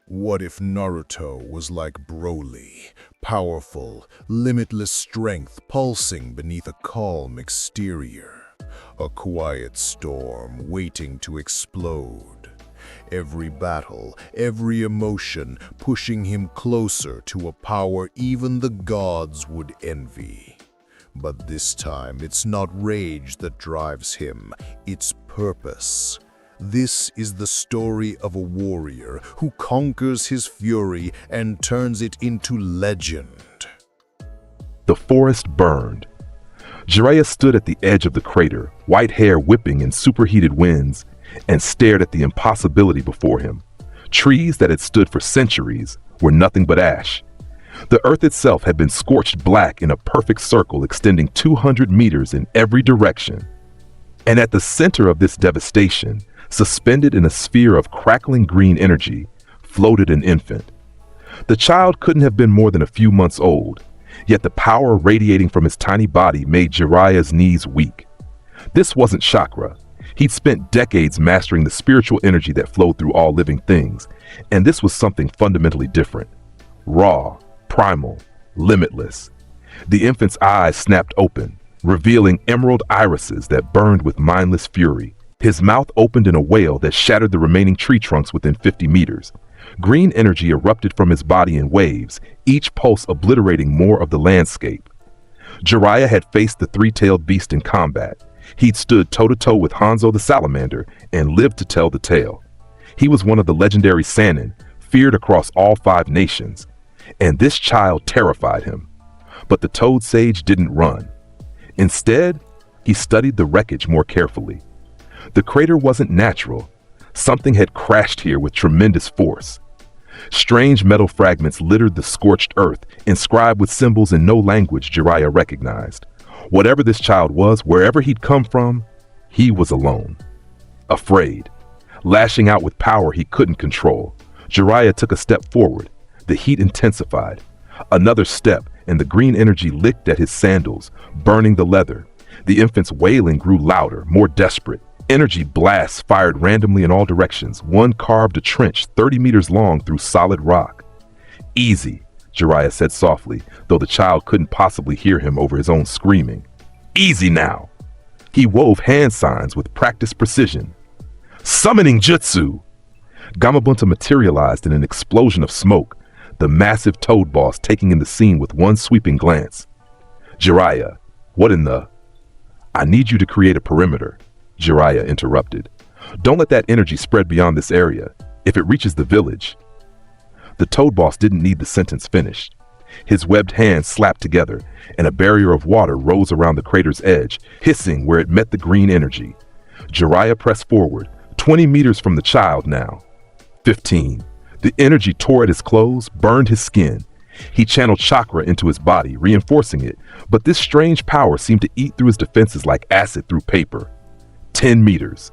What if Naruto was like Broly, powerful, limitless strength pulsing beneath a calm exterior, a quiet storm waiting to explode? Every battle, every emotion pushing him closer to a power even the gods would envy. But this time, it's not rage that drives him, it's purpose. This is the story of a warrior who conquers his fury and turns it into legend. The forest burned. Jiraiya stood at the edge of the crater, white hair whipping in superheated winds, and stared at the impossibility before him. Trees that had stood for centuries were nothing but ash. The earth itself had been scorched black in a perfect circle extending 200 meters in every direction. And at the center of this devastation, suspended in a sphere of crackling green energy, floated an infant. The child couldn't have been more than a few months old, yet the power radiating from his tiny body made Jiraiya's knees weak. This wasn't chakra. He'd spent decades mastering the spiritual energy that flowed through all living things, and this was something fundamentally different. Raw, primal, limitless. The infant's eyes snapped open, revealing emerald irises that burned with mindless fury. His mouth opened in a wail that shattered the remaining tree trunks within 50 meters. Green energy erupted from his body in waves, each pulse obliterating more of the landscape. Jiraiya had faced the three-tailed beast in combat. He'd stood toe-to-toe with Hanzo the Salamander and lived to tell the tale. He was one of the legendary Sannin, feared across all 5 nations. And this child terrified him. But the Toad Sage didn't run. Instead, he studied the wreckage more carefully. The crater wasn't natural. Something had crashed here with tremendous force. Strange metal fragments littered the scorched earth, inscribed with symbols in no language Jiraiya recognized. Whatever this child was, wherever he'd come from, he was alone. Afraid. Lashing out with power he couldn't control, Jiraiya took a step forward. The heat intensified. Another step, and the green energy licked at his sandals, burning the leather. The infant's wailing grew louder, more desperate. Energy blasts fired randomly in all directions. One carved a trench 30 meters long through solid rock. Easy, Jiraiya said softly, though the child couldn't possibly hear him over his own screaming. Easy now. He wove hand signs with practiced precision. Summoning jutsu! Gamabunta materialized in an explosion of smoke, the massive toad boss taking in the scene with one sweeping glance. Jiraiya, what in the... I need you to create a perimeter, Jiraiya interrupted. Don't let that energy spread beyond this area. If it reaches the village... The toad boss didn't need the sentence finished. His webbed hands slapped together, and a barrier of water rose around the crater's edge, hissing where it met the green energy. Jiraiya pressed forward, 20 meters from the child now. 15. The energy tore at his clothes, burned his skin. He channeled chakra into his body, reinforcing it, but this strange power seemed to eat through his defenses like acid through paper. 10 meters.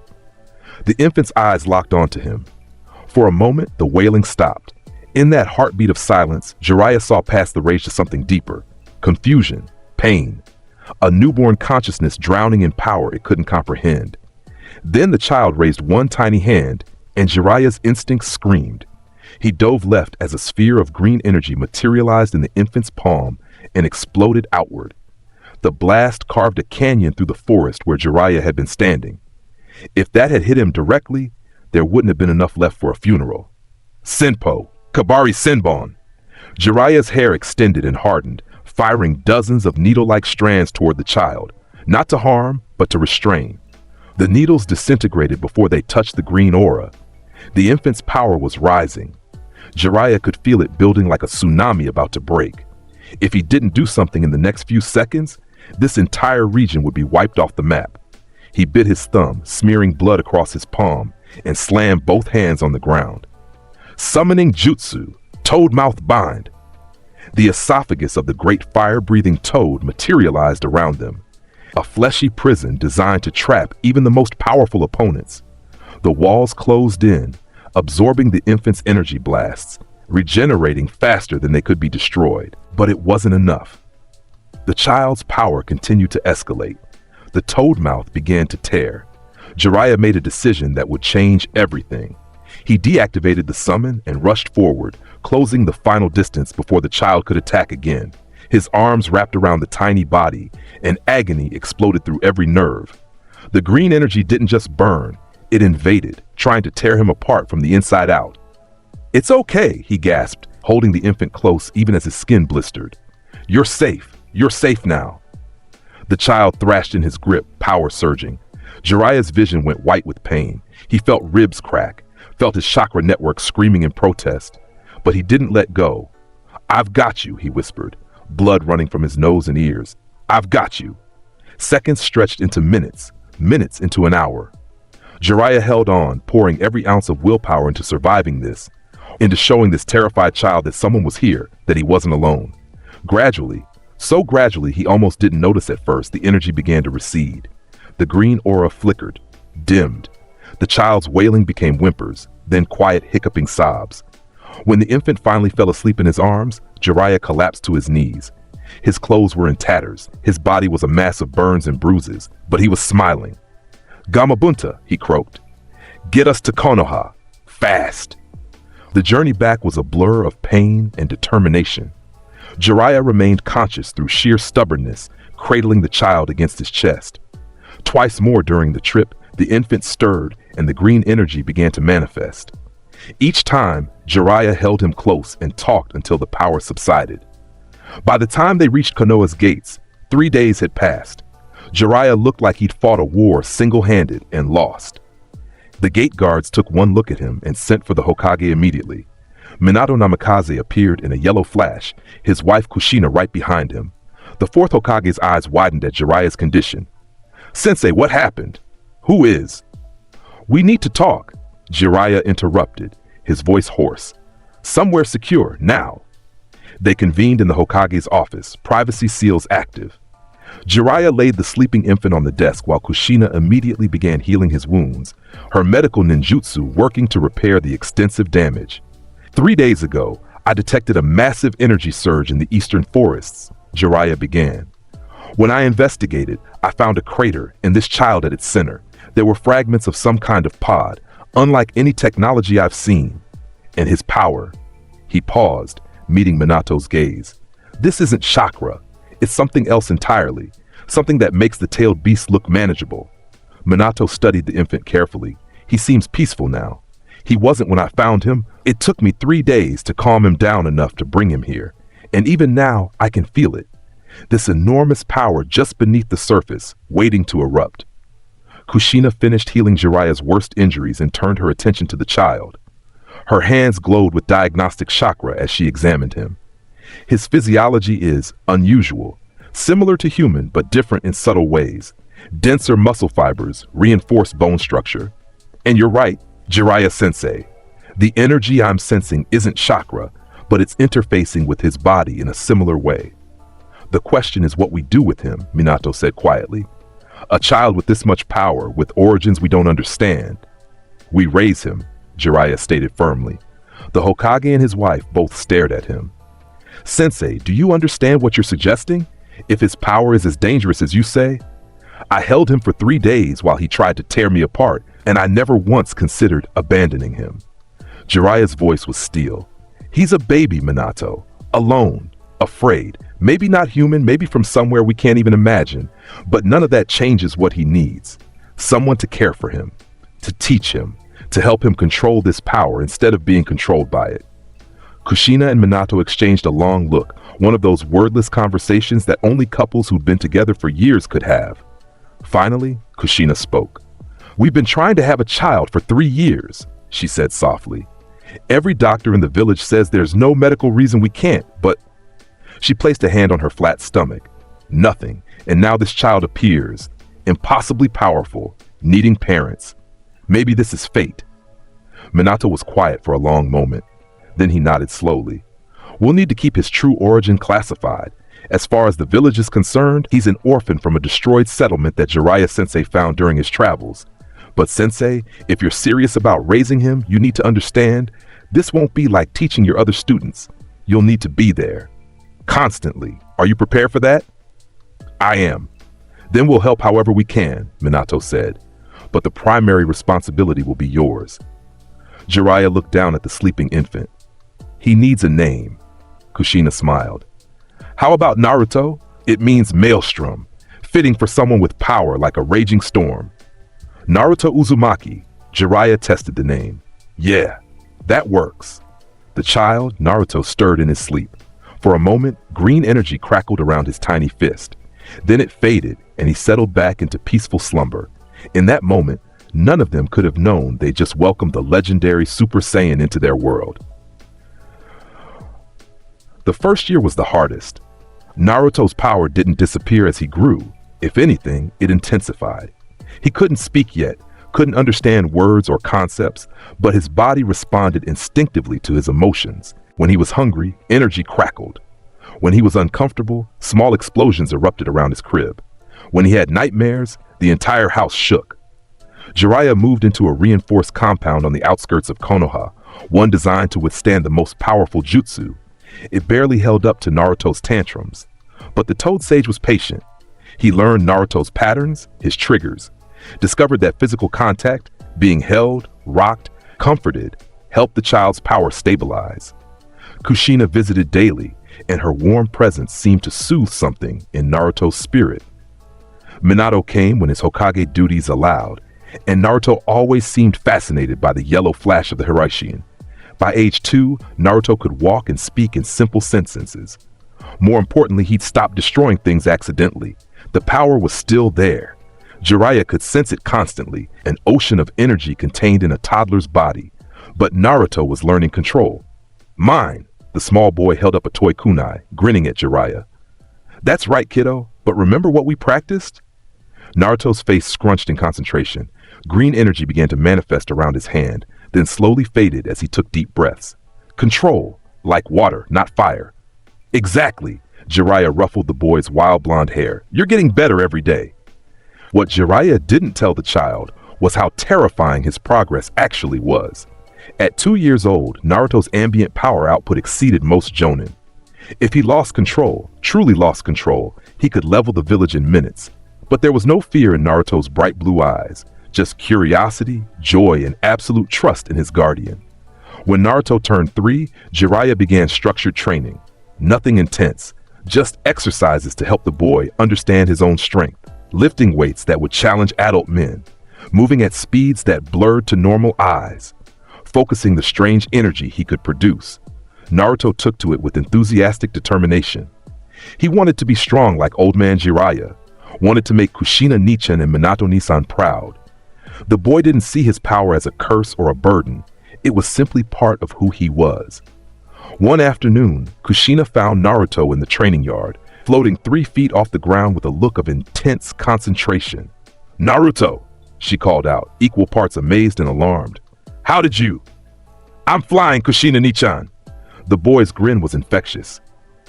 The infant's eyes locked onto him. For a moment, the wailing stopped. In that heartbeat of silence, Jiraiya saw past the rage to something deeper. Confusion, pain, a newborn consciousness drowning in power it couldn't comprehend. Then the child raised one tiny hand, and Jiraiya's instincts screamed. He dove left as a sphere of green energy materialized in the infant's palm and exploded outward. The blast carved a canyon through the forest where Jiraiya had been standing. If that had hit him directly, there wouldn't have been enough left for a funeral. Senpo, Kabari Senbon. Jiraiya's hair extended and hardened, firing dozens of needle-like strands toward the child, not to harm, but to restrain. The needles disintegrated before they touched the green aura. The infant's power was rising. Jiraiya could feel it building like a tsunami about to break. If he didn't do something in the next few seconds, this entire region would be wiped off the map. He bit his thumb, smearing blood across his palm, and slammed both hands on the ground. Summoning jutsu, toad mouth bind. The esophagus of the great fire-breathing toad materialized around them. A fleshy prison designed to trap even the most powerful opponents. The walls closed in, absorbing the infant's energy blasts, regenerating faster than they could be destroyed. But it wasn't enough. The child's power continued to escalate. The toad mouth began to tear. Jiraiya made a decision that would change everything. He deactivated the summon and rushed forward, closing the final distance before the child could attack again. His arms wrapped around the tiny body, and agony exploded through every nerve. The green energy didn't just burn, it invaded, trying to tear him apart from the inside out. "It's okay," he gasped, holding the infant close even as his skin blistered. You're safe now." The child thrashed in his grip, power surging. Jiraiya's vision went white with pain. He felt ribs crack, felt his chakra network screaming in protest. But he didn't let go. "I've got you," he whispered, blood running from his nose and ears. "I've got you." Seconds stretched into minutes, minutes into an hour. Jiraiya held on, pouring every ounce of willpower into surviving this, into showing this terrified child that someone was here, that he wasn't alone. Gradually, so gradually he almost didn't notice at first, the energy began to recede. The green aura flickered, dimmed. The child's wailing became whimpers, then quiet hiccuping sobs. When the infant finally fell asleep in his arms, Jiraiya collapsed to his knees. His clothes were in tatters, his body was a mass of burns and bruises, but he was smiling. "Gamabunta," he croaked. "Get us to Konoha, fast." The journey back was a blur of pain and determination. Jiraiya remained conscious through sheer stubbornness, cradling the child against his chest. Twice more during the trip, the infant stirred and the green energy began to manifest. Each time, Jiraiya held him close and talked until the power subsided. By the time they reached Konoha's gates, 3 days had passed. Jiraiya looked like he'd fought a war single-handed and lost. The gate guards took one look at him and sent for the Hokage immediately. Minato Namikaze appeared in a yellow flash, his wife Kushina right behind him. The fourth Hokage's eyes widened at Jiraiya's condition. "Sensei, what happened? Who is?" "We need to talk," Jiraiya interrupted, his voice hoarse. "Somewhere secure, now." They convened in the Hokage's office, privacy seals active. Jiraiya laid the sleeping infant on the desk while Kushina immediately began healing his wounds, her medical ninjutsu working to repair the extensive damage. 3 days ago, I detected a massive energy surge in the eastern forests, Jiraiya began. When I investigated, I found a crater and this child at its center. There were fragments of some kind of pod, unlike any technology I've seen. And his power. He paused, meeting Minato's gaze. This isn't chakra. It's something else entirely. Something that makes the tailed beast look manageable. Minato studied the infant carefully. He seems peaceful now. He wasn't when I found him. It took me 3 days to calm him down enough to bring him here. And even now, I can feel it. This enormous power just beneath the surface, waiting to erupt. Kushina finished healing Jiraiya's worst injuries and turned her attention to the child. Her hands glowed with diagnostic chakra as she examined him. His physiology is unusual, similar to human but different in subtle ways. Denser muscle fibers, reinforced bone structure. And you're right, Jiraiya-sensei. The energy I'm sensing isn't chakra, but it's interfacing with his body in a similar way. The question is what we do with him, Minato said quietly. A child with this much power, with origins we don't understand. We raise him, Jiraiya stated firmly. The Hokage and his wife both stared at him. Sensei, do you understand what you're suggesting? If his power is as dangerous as you say? I held him for 3 days while he tried to tear me apart, and I never once considered abandoning him. Jiraiya's voice was steel. He's a baby, Minato. Alone. Afraid. Maybe not human, maybe from somewhere we can't even imagine. But none of that changes what he needs. Someone to care for him. To teach him. To help him control this power instead of being controlled by it. Kushina and Minato exchanged a long look, one of those wordless conversations that only couples who'd been together for years could have. Finally, Kushina spoke. We've been trying to have a child for 3 years, she said softly. Every doctor in the village says there's no medical reason we can't, but... She placed a hand on her flat stomach. Nothing, and now this child appears, impossibly powerful, needing parents. Maybe this is fate. Minato was quiet for a long moment. Then he nodded slowly. We'll need to keep his true origin classified. As far as the village is concerned, he's an orphan from a destroyed settlement that Jiraiya-sensei found during his travels. But sensei, if you're serious about raising him, you need to understand, this won't be like teaching your other students. You'll need to be there. Constantly. Are you prepared for that? I am. Then we'll help however we can, Minato said. But the primary responsibility will be yours. Jiraiya looked down at the sleeping infant. He needs a name. Kushina smiled. How about Naruto? It means maelstrom, fitting for someone with power like a raging storm. Naruto Uzumaki. Jiraiya tested the name. Yeah, that works. The child, Naruto, stirred in his sleep. For a moment, green energy crackled around his tiny fist. Then it faded, and he settled back into peaceful slumber. In that moment, none of them could have known they just welcomed the legendary Super Saiyan into their world. The first year was the hardest. Naruto's power didn't disappear as he grew. If anything, it intensified. He couldn't speak yet, couldn't understand words or concepts, but his body responded instinctively to his emotions. When he was hungry, energy crackled. When he was uncomfortable, small explosions erupted around his crib. When he had nightmares, the entire house shook. Jiraiya moved into a reinforced compound on the outskirts of Konoha, one designed to withstand the most powerful jutsu. It barely held up to Naruto's tantrums. But the Toad Sage was patient. He learned Naruto's patterns, his triggers, discovered that physical contact, being held, rocked, comforted, helped the child's power stabilize. Kushina visited daily, and her warm presence seemed to soothe something in Naruto's spirit. Minato came when his Hokage duties allowed, and Naruto always seemed fascinated by the yellow flash of the Hiraishin. By age 2, Naruto could walk and speak in simple sentences. More importantly, he'd stopped destroying things accidentally. The power was still there. Jiraiya could sense it constantly, an ocean of energy contained in a toddler's body. But Naruto was learning control. Mine, the small boy held up a toy kunai, grinning at Jiraiya. That's right, kiddo, but remember what we practiced? Naruto's face scrunched in concentration. Green energy began to manifest around his hand, then slowly faded as he took deep breaths. Control, like water, not fire. Exactly. Jiraiya ruffled the boy's wild blonde hair. You're getting better every day. What Jiraiya didn't tell the child was how terrifying his progress actually was. At 2 years old, Naruto's ambient power output exceeded most jonin. If he lost control, truly lost control, he could level the village in minutes. But there was no fear in Naruto's bright blue eyes, just curiosity, joy, and absolute trust in his guardian. When Naruto turned 3, Jiraiya began structured training. Nothing intense, just exercises to help the boy understand his own strength, lifting weights that would challenge adult men, moving at speeds that blurred to normal eyes, focusing the strange energy he could produce. Naruto took to it with enthusiastic determination. He wanted to be strong like old man Jiraiya, wanted to make Kushina Nichan and Minato Nisan proud. The boy didn't see his power as a curse or a burden. It was simply part of who he was. One afternoon, Kushina found Naruto in the training yard, floating 3 feet off the ground with a look of intense concentration. Naruto, she called out, equal parts amazed and alarmed. How did you? I'm flying, Kushina Nichan. The boy's grin was infectious.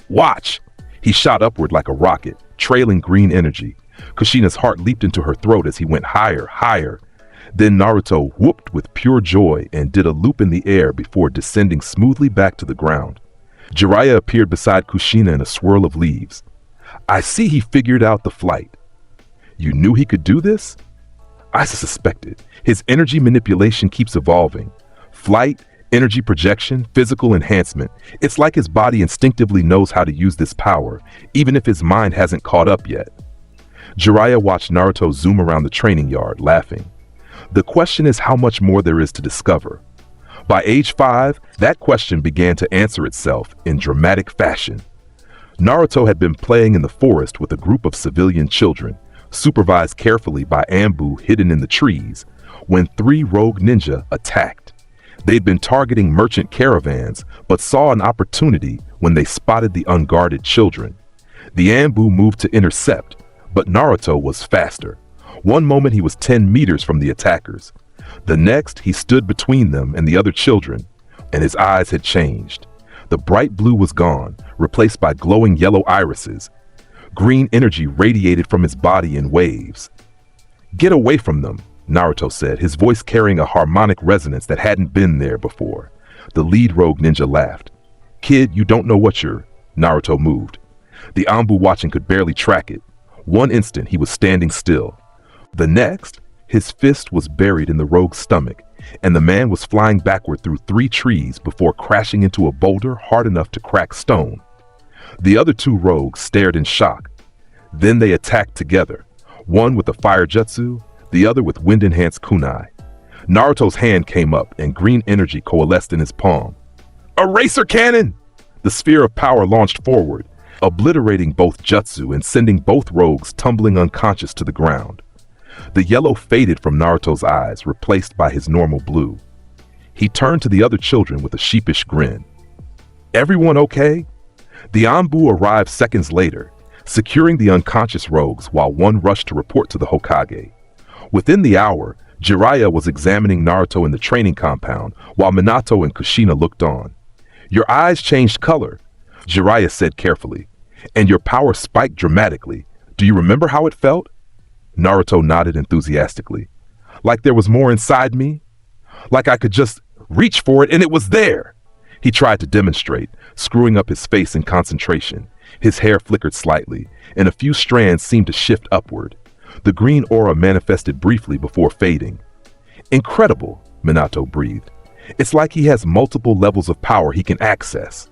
Watch! He shot upward like a rocket, trailing green energy. Kushina's heart leaped into her throat as he went higher, higher. Then Naruto whooped with pure joy and did a loop in the air before descending smoothly back to the ground. Jiraiya appeared beside Kushina in a swirl of leaves. I see he figured out the flight. You knew he could do this? I suspected. His energy manipulation keeps evolving. Flight, energy projection, physical enhancement. It's like his body instinctively knows how to use this power, even if his mind hasn't caught up yet. Jiraiya watched Naruto zoom around the training yard, laughing. The question is how much more there is to discover. By age 5, that question began to answer itself in dramatic fashion. Naruto had been playing in the forest with a group of civilian children, supervised carefully by Anbu hidden in the trees, when 3 rogue ninja attacked. They'd been targeting merchant caravans, but saw an opportunity when they spotted the unguarded children. The Anbu moved to intercept, but Naruto was faster. One moment he was 10 meters from the attackers. The next, he stood between them and the other children, and his eyes had changed. The bright blue was gone, replaced by glowing yellow irises. Green energy radiated from his body in waves. Get away from them, Naruto said, his voice carrying a harmonic resonance that hadn't been there before. The lead rogue ninja laughed. Kid, you don't know what you're... Naruto moved. The Anbu watching could barely track it. One instant, he was standing still. The next, his fist was buried in the rogue's stomach. and the man was flying backward through 3 trees before crashing into a boulder hard enough to crack stone. The other 2 rogues stared in shock. Then they attacked together, one with a fire jutsu, the other with wind-enhanced kunai. Naruto's hand came up and green energy coalesced in his palm. Eraser cannon! The sphere of power launched forward, obliterating both jutsu and sending both rogues tumbling unconscious to the ground. The yellow faded from Naruto's eyes, replaced by his normal blue. He turned to the other children with a sheepish grin. Everyone okay? The Anbu arrived seconds later, securing the unconscious rogues while one rushed to report to the Hokage. Within the hour, Jiraiya was examining Naruto in the training compound while Minato and Kushina looked on. Your eyes changed color, Jiraiya said carefully, and your power spiked dramatically. Do you remember how it felt? Naruto nodded enthusiastically. Like there was more inside me? Like I could just reach for it and it was there! He tried to demonstrate, screwing up his face in concentration. His hair flickered slightly, and a few strands seemed to shift upward. The green aura manifested briefly before fading. Incredible, Minato breathed. It's like he has multiple levels of power he can access.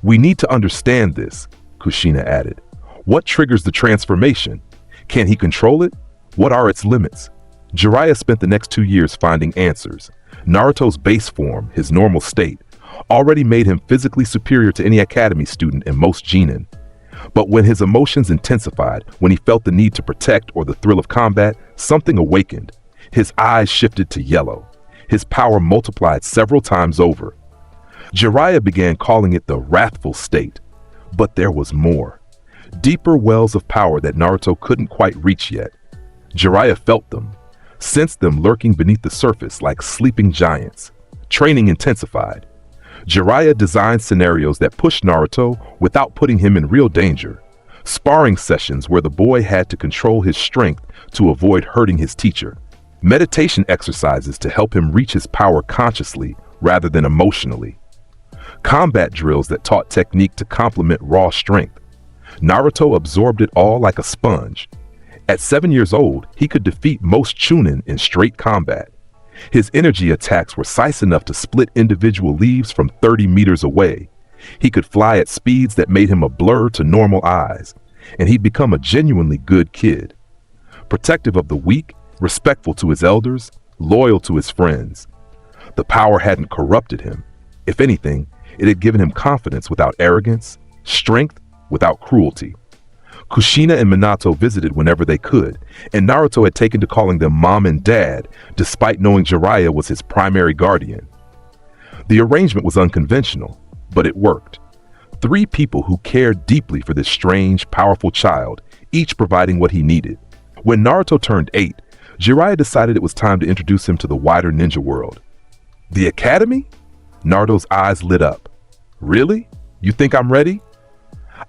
We need to understand this, Kushina added. What triggers the transformation? Can he control it? What are its limits? Jiraiya spent the next 2 years finding answers. Naruto's base form, his normal state, already made him physically superior to any academy student in most genin. But when his emotions intensified, when he felt the need to protect or the thrill of combat, something awakened. His eyes shifted to yellow. His power multiplied several times over. Jiraiya began calling it the wrathful state. But there was more. Deeper wells of power that Naruto couldn't quite reach yet. Jiraiya felt them, sensed them lurking beneath the surface like sleeping giants. Training intensified. Jiraiya designed scenarios that pushed Naruto without putting him in real danger. Sparring sessions where the boy had to control his strength to avoid hurting his teacher. Meditation exercises to help him reach his power consciously rather than emotionally. Combat drills that taught technique to complement raw strength. Naruto absorbed it all like a sponge. At 7 years old, he could defeat most chunin in straight combat. His energy attacks were precise enough to split individual leaves from 30 meters away. He could fly at speeds that made him a blur to normal eyes, and he'd become a genuinely good kid. Protective of the weak, respectful to his elders, loyal to his friends. The power hadn't corrupted him. If anything, it had given him confidence without arrogance, strength without cruelty. Kushina and Minato visited whenever they could, and Naruto had taken to calling them mom and dad, despite knowing Jiraiya was his primary guardian. The arrangement was unconventional, but it worked. 3 people who cared deeply for this strange, powerful child, each providing what he needed. When Naruto turned 8, Jiraiya decided it was time to introduce him to the wider ninja world. The academy? Naruto's eyes lit up. Really? You think I'm ready?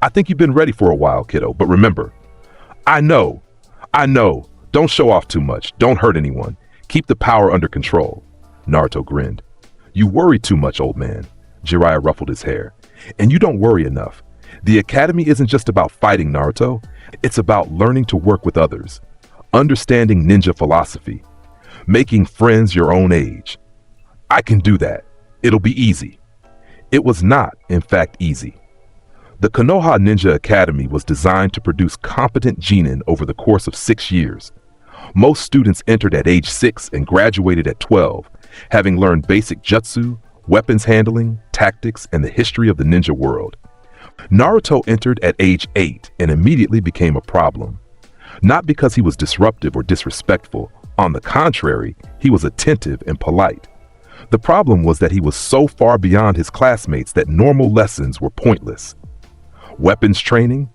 I think you've been ready for a while, kiddo, but remember, I know, don't show off too much, don't hurt anyone, keep the power under control. Naruto grinned. You worry too much, old man. Jiraiya ruffled his hair. And you don't worry enough. The academy isn't just about fighting, Naruto, it's about learning to work with others, understanding ninja philosophy, making friends your own age. I can do that. It'll be easy. It was not, in fact, easy. The Konoha Ninja Academy was designed to produce competent genin over the course of 6 years. Most students entered at age 6 and graduated at 12, having learned basic jutsu, weapons handling, tactics, and the history of the ninja world. Naruto entered at age 8 and immediately became a problem. Not because he was disruptive or disrespectful. On the contrary, he was attentive and polite. The problem was that he was so far beyond his classmates that normal lessons were pointless. Weapons training?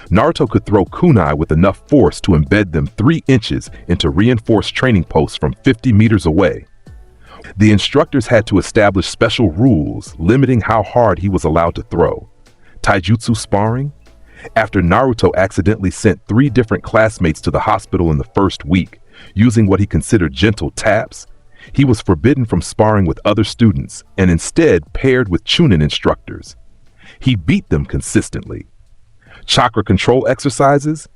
Naruto could throw kunai with enough force to embed them 3 inches into reinforced training posts from 50 meters away. The instructors had to establish special rules limiting how hard he was allowed to throw. Taijutsu sparring? After Naruto accidentally sent 3 different classmates to the hospital in the first week, using what he considered gentle taps, he was forbidden from sparring with other students and instead paired with chunin instructors. He beat them consistently. Chakra control exercises?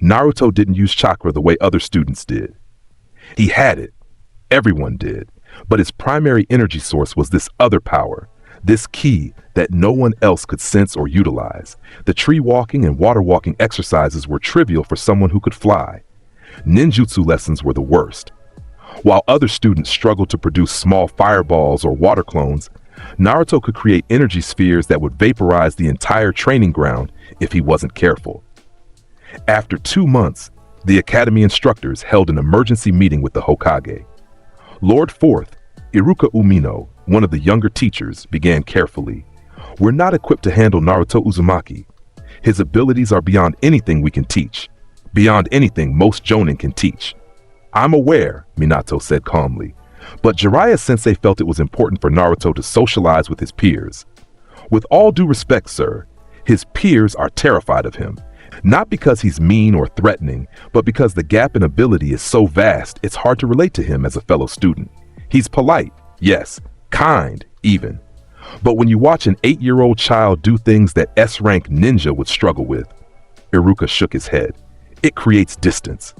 Naruto didn't use chakra the way other students did. He had it. Everyone did. But his primary energy source was this other power, this key that no one else could sense or utilize. The tree walking and water walking exercises were trivial for someone who could fly. Ninjutsu lessons were the worst. While other students struggled to produce small fireballs or water clones, Naruto could create energy spheres that would vaporize the entire training ground if he wasn't careful. After 2 months, the academy instructors held an emergency meeting with the Hokage. Lord Fourth, Iruka Umino, one of the younger teachers, began carefully. "We're not equipped to handle Naruto Uzumaki. His abilities are beyond anything we can teach, beyond anything most jonin can teach." "I'm aware," Minato said calmly, but Jiraiya-sensei felt it was important for Naruto to socialize with his peers. "With all due respect, sir, his peers are terrified of him. Not because he's mean or threatening, but because the gap in ability is so vast it's hard to relate to him as a fellow student. He's polite, yes, kind even. But when you watch an 8-year-old child do things that S-rank ninja would struggle with," Iruka shook his head, "it creates distance."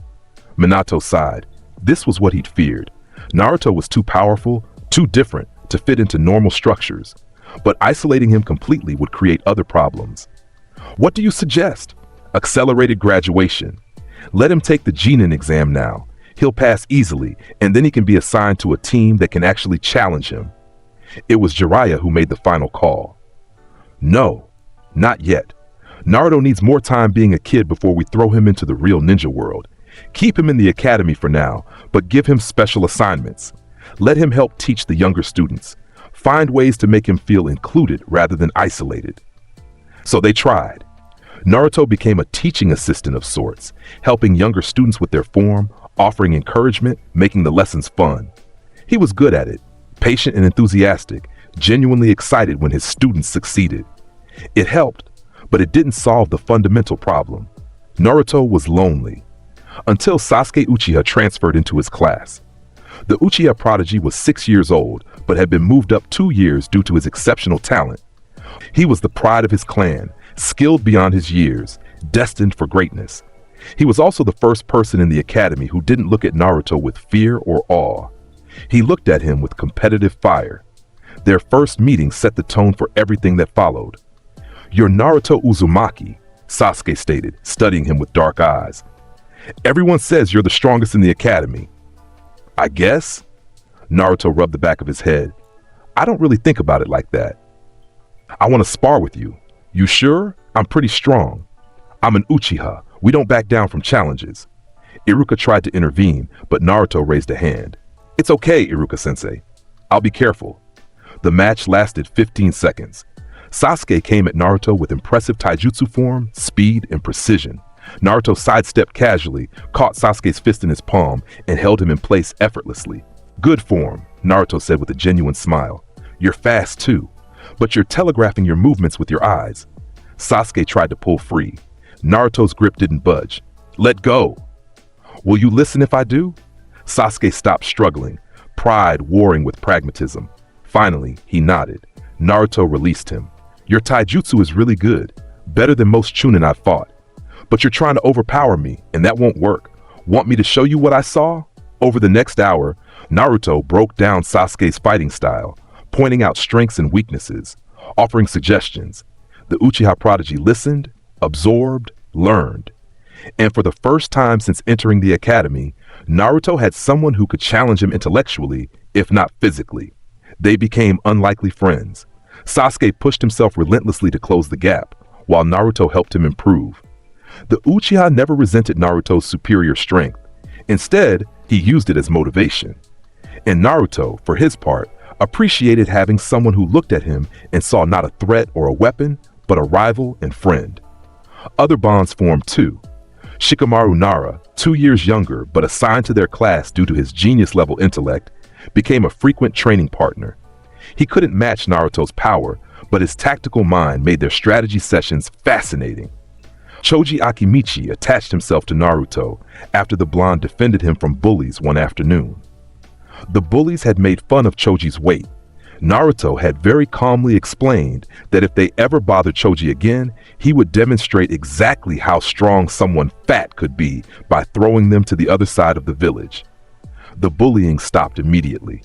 Minato sighed. This was what he'd feared. Naruto was too powerful, too different to fit into normal structures, but isolating him completely would create other problems. "What do you suggest?" "Accelerated graduation. Let him take the Genin exam now. He'll pass easily, and then he can be assigned to a team that can actually challenge him." It was Jiraiya who made the final call. "No, not yet. Naruto needs more time being a kid before we throw him into the real ninja world. Keep him in the academy for now, but give him special assignments. Let him help teach the younger students. Find ways to make him feel included rather than isolated." So they tried. Naruto became a teaching assistant of sorts, helping younger students with their form, offering encouragement, making the lessons fun. He was good at it, patient and enthusiastic, genuinely excited when his students succeeded. It helped, but it didn't solve the fundamental problem. Naruto was lonely. Until Sasuke Uchiha transferred into his class. The Uchiha prodigy was 6 years old, but had been moved up 2 years due to his exceptional talent. He was the pride of his clan, skilled beyond his years, destined for greatness. He was also the first person in the academy who didn't look at Naruto with fear or awe. He looked at him with competitive fire. Their first meeting set the tone for everything that followed. "You're Naruto Uzumaki," Sasuke stated, studying him with dark eyes. "Everyone says you're the strongest in the academy." "I guess?" Naruto rubbed the back of his head. "I don't really think about it like that." "I want to spar with you." "You sure? I'm pretty strong." "I'm an Uchiha. We don't back down from challenges." Iruka tried to intervene, but Naruto raised a hand. "It's okay, Iruka-sensei. I'll be careful." The match lasted 15 seconds. Sasuke came at Naruto with impressive taijutsu form, speed, and precision. Naruto sidestepped casually, caught Sasuke's fist in his palm, and held him in place effortlessly. "Good form," Naruto said with a genuine smile. "You're fast too, but you're telegraphing your movements with your eyes." Sasuke tried to pull free. Naruto's grip didn't budge. "Let go." "Will you listen if I do?" Sasuke stopped struggling, pride warring with pragmatism. Finally, he nodded. Naruto released him. "Your taijutsu is really good, better than most chunin I've fought. But you're trying to overpower me, and that won't work. Want me to show you what I saw?" Over the next hour, Naruto broke down Sasuke's fighting style, pointing out strengths and weaknesses, offering suggestions. The Uchiha prodigy listened, absorbed, learned. And for the first time since entering the academy, Naruto had someone who could challenge him intellectually, if not physically. They became unlikely friends. Sasuke pushed himself relentlessly to close the gap, while Naruto helped him improve. The Uchiha never resented Naruto's superior strength. Instead, he used it as motivation. And Naruto, for his part, appreciated having someone who looked at him and saw not a threat or a weapon, but a rival and friend. Other bonds formed too. Shikamaru Nara, 2 years younger but assigned to their class due to his genius-level intellect, became a frequent training partner. He couldn't match Naruto's power, but his tactical mind made their strategy sessions fascinating. Choji Akimichi attached himself to Naruto after the blonde defended him from bullies one afternoon. The bullies had made fun of Choji's weight. Naruto had very calmly explained that if they ever bothered Choji again, he would demonstrate exactly how strong someone fat could be by throwing them to the other side of the village. The bullying stopped immediately.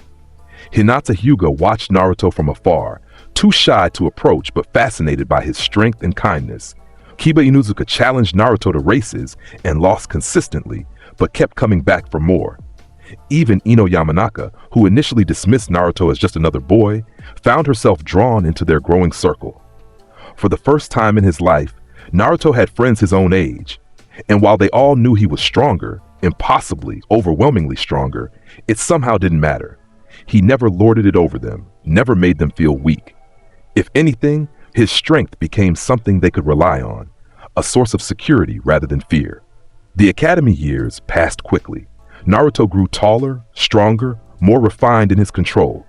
Hinata Hyuga watched Naruto from afar, too shy to approach but fascinated by his strength and kindness. Kiba Inuzuka challenged Naruto to races and lost consistently, but kept coming back for more. Even Ino Yamanaka, who initially dismissed Naruto as just another boy, found herself drawn into their growing circle. For the first time in his life, Naruto had friends his own age, and while they all knew he was stronger, impossibly, overwhelmingly stronger, it somehow didn't matter. He never lorded it over them, never made them feel weak. If anything, his strength became something they could rely on, a source of security rather than fear. The academy years passed quickly. Naruto grew taller, stronger, more refined in his control.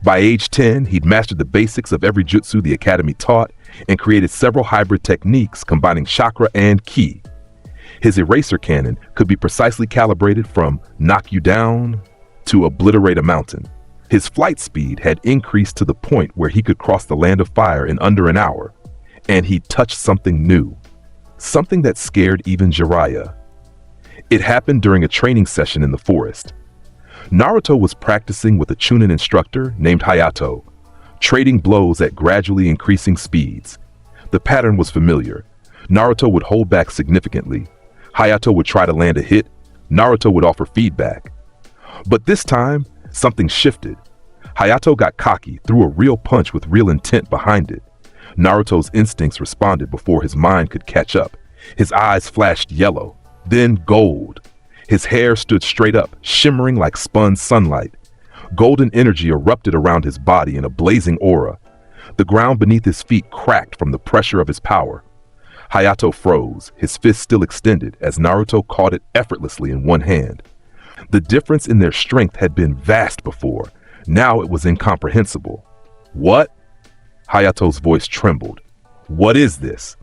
By age 10, he'd mastered the basics of every jutsu the academy taught and created several hybrid techniques combining chakra and ki. His eraser cannon could be precisely calibrated from knock you down to obliterate a mountain. His flight speed had increased to the point where he could cross the land of fire in under an hour, and he touched something new, something that scared even Jiraiya. It happened during a training session in the forest. Naruto was practicing with a chunin instructor named Hayato, trading blows at gradually increasing speeds. The pattern was familiar. Naruto would hold back significantly. Hayato would try to land a hit. Naruto would offer feedback. But this time, something shifted. Hayato got cocky, threw a real punch with real intent behind it. Naruto's instincts responded before his mind could catch up. His eyes flashed yellow, then gold. His hair stood straight up, shimmering like spun sunlight. Golden energy erupted around his body in a blazing aura. The ground beneath his feet cracked from the pressure of his power. Hayato froze, his fist still extended, as Naruto caught it effortlessly in one hand. The difference in their strength had been vast before. Now it was incomprehensible. What? Hayato's voice trembled. What is this?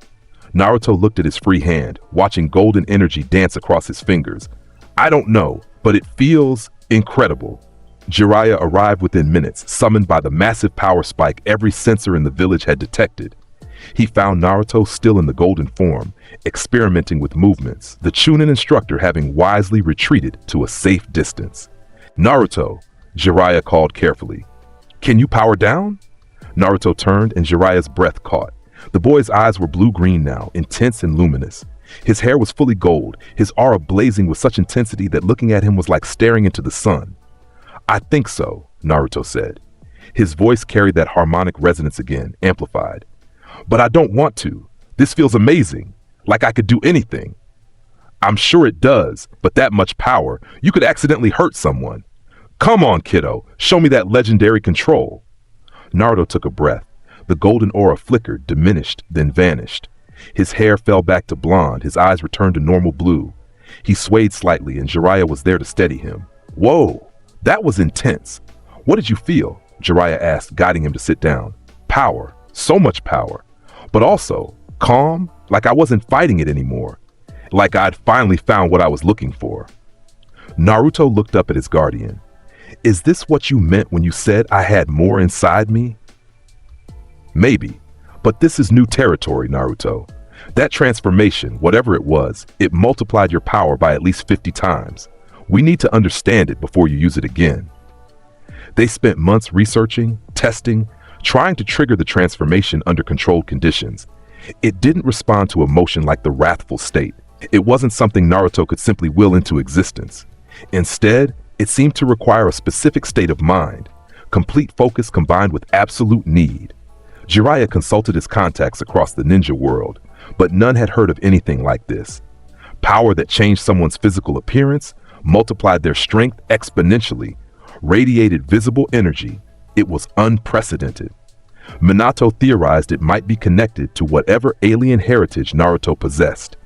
Naruto looked at his free hand, watching golden energy dance across his fingers. I don't know, but it feels incredible. Jiraiya arrived within minutes, summoned by the massive power spike every sensor in the village had detected. He found Naruto still in the golden form, experimenting with movements, the chunin instructor having wisely retreated to a safe distance. Naruto, Jiraiya called carefully. Can you power down? Naruto turned and Jiraiya's breath caught. The boy's eyes were blue-green now, intense and luminous. His hair was fully gold, his aura blazing with such intensity that looking at him was like staring into the sun. I think so, Naruto said. His voice carried that harmonic resonance again, amplified. But I don't want to. This feels amazing, like I could do anything. I'm sure it does, but that much power, you could accidentally hurt someone. Come on, kiddo, show me that legendary control. Naruto took a breath. The golden aura flickered, diminished, then vanished. His hair fell back to blonde, his eyes returned to normal blue. He swayed slightly and Jiraiya was there to steady him. Whoa, that was intense. What did you feel? Jiraiya asked, guiding him to sit down. Power, so much power. But also, calm, like I wasn't fighting it anymore. Like I'd finally found what I was looking for. Naruto looked up at his guardian. Is this what you meant when you said I had more inside me? Maybe, but this is new territory, Naruto. That transformation, whatever it was, it multiplied your power by at least 50 times. We need to understand it before you use it again. They spent months researching, testing, trying to trigger the transformation under controlled conditions. It didn't respond to emotion like the wrathful state. It wasn't something Naruto could simply will into existence. Instead, it seemed to require a specific state of mind, complete focus combined with absolute need. Jiraiya consulted his contacts across the ninja world, but none had heard of anything like this. Power that changed someone's physical appearance, multiplied their strength exponentially, radiated visible energy. It was unprecedented. Minato theorized it might be connected to whatever alien heritage Naruto possessed.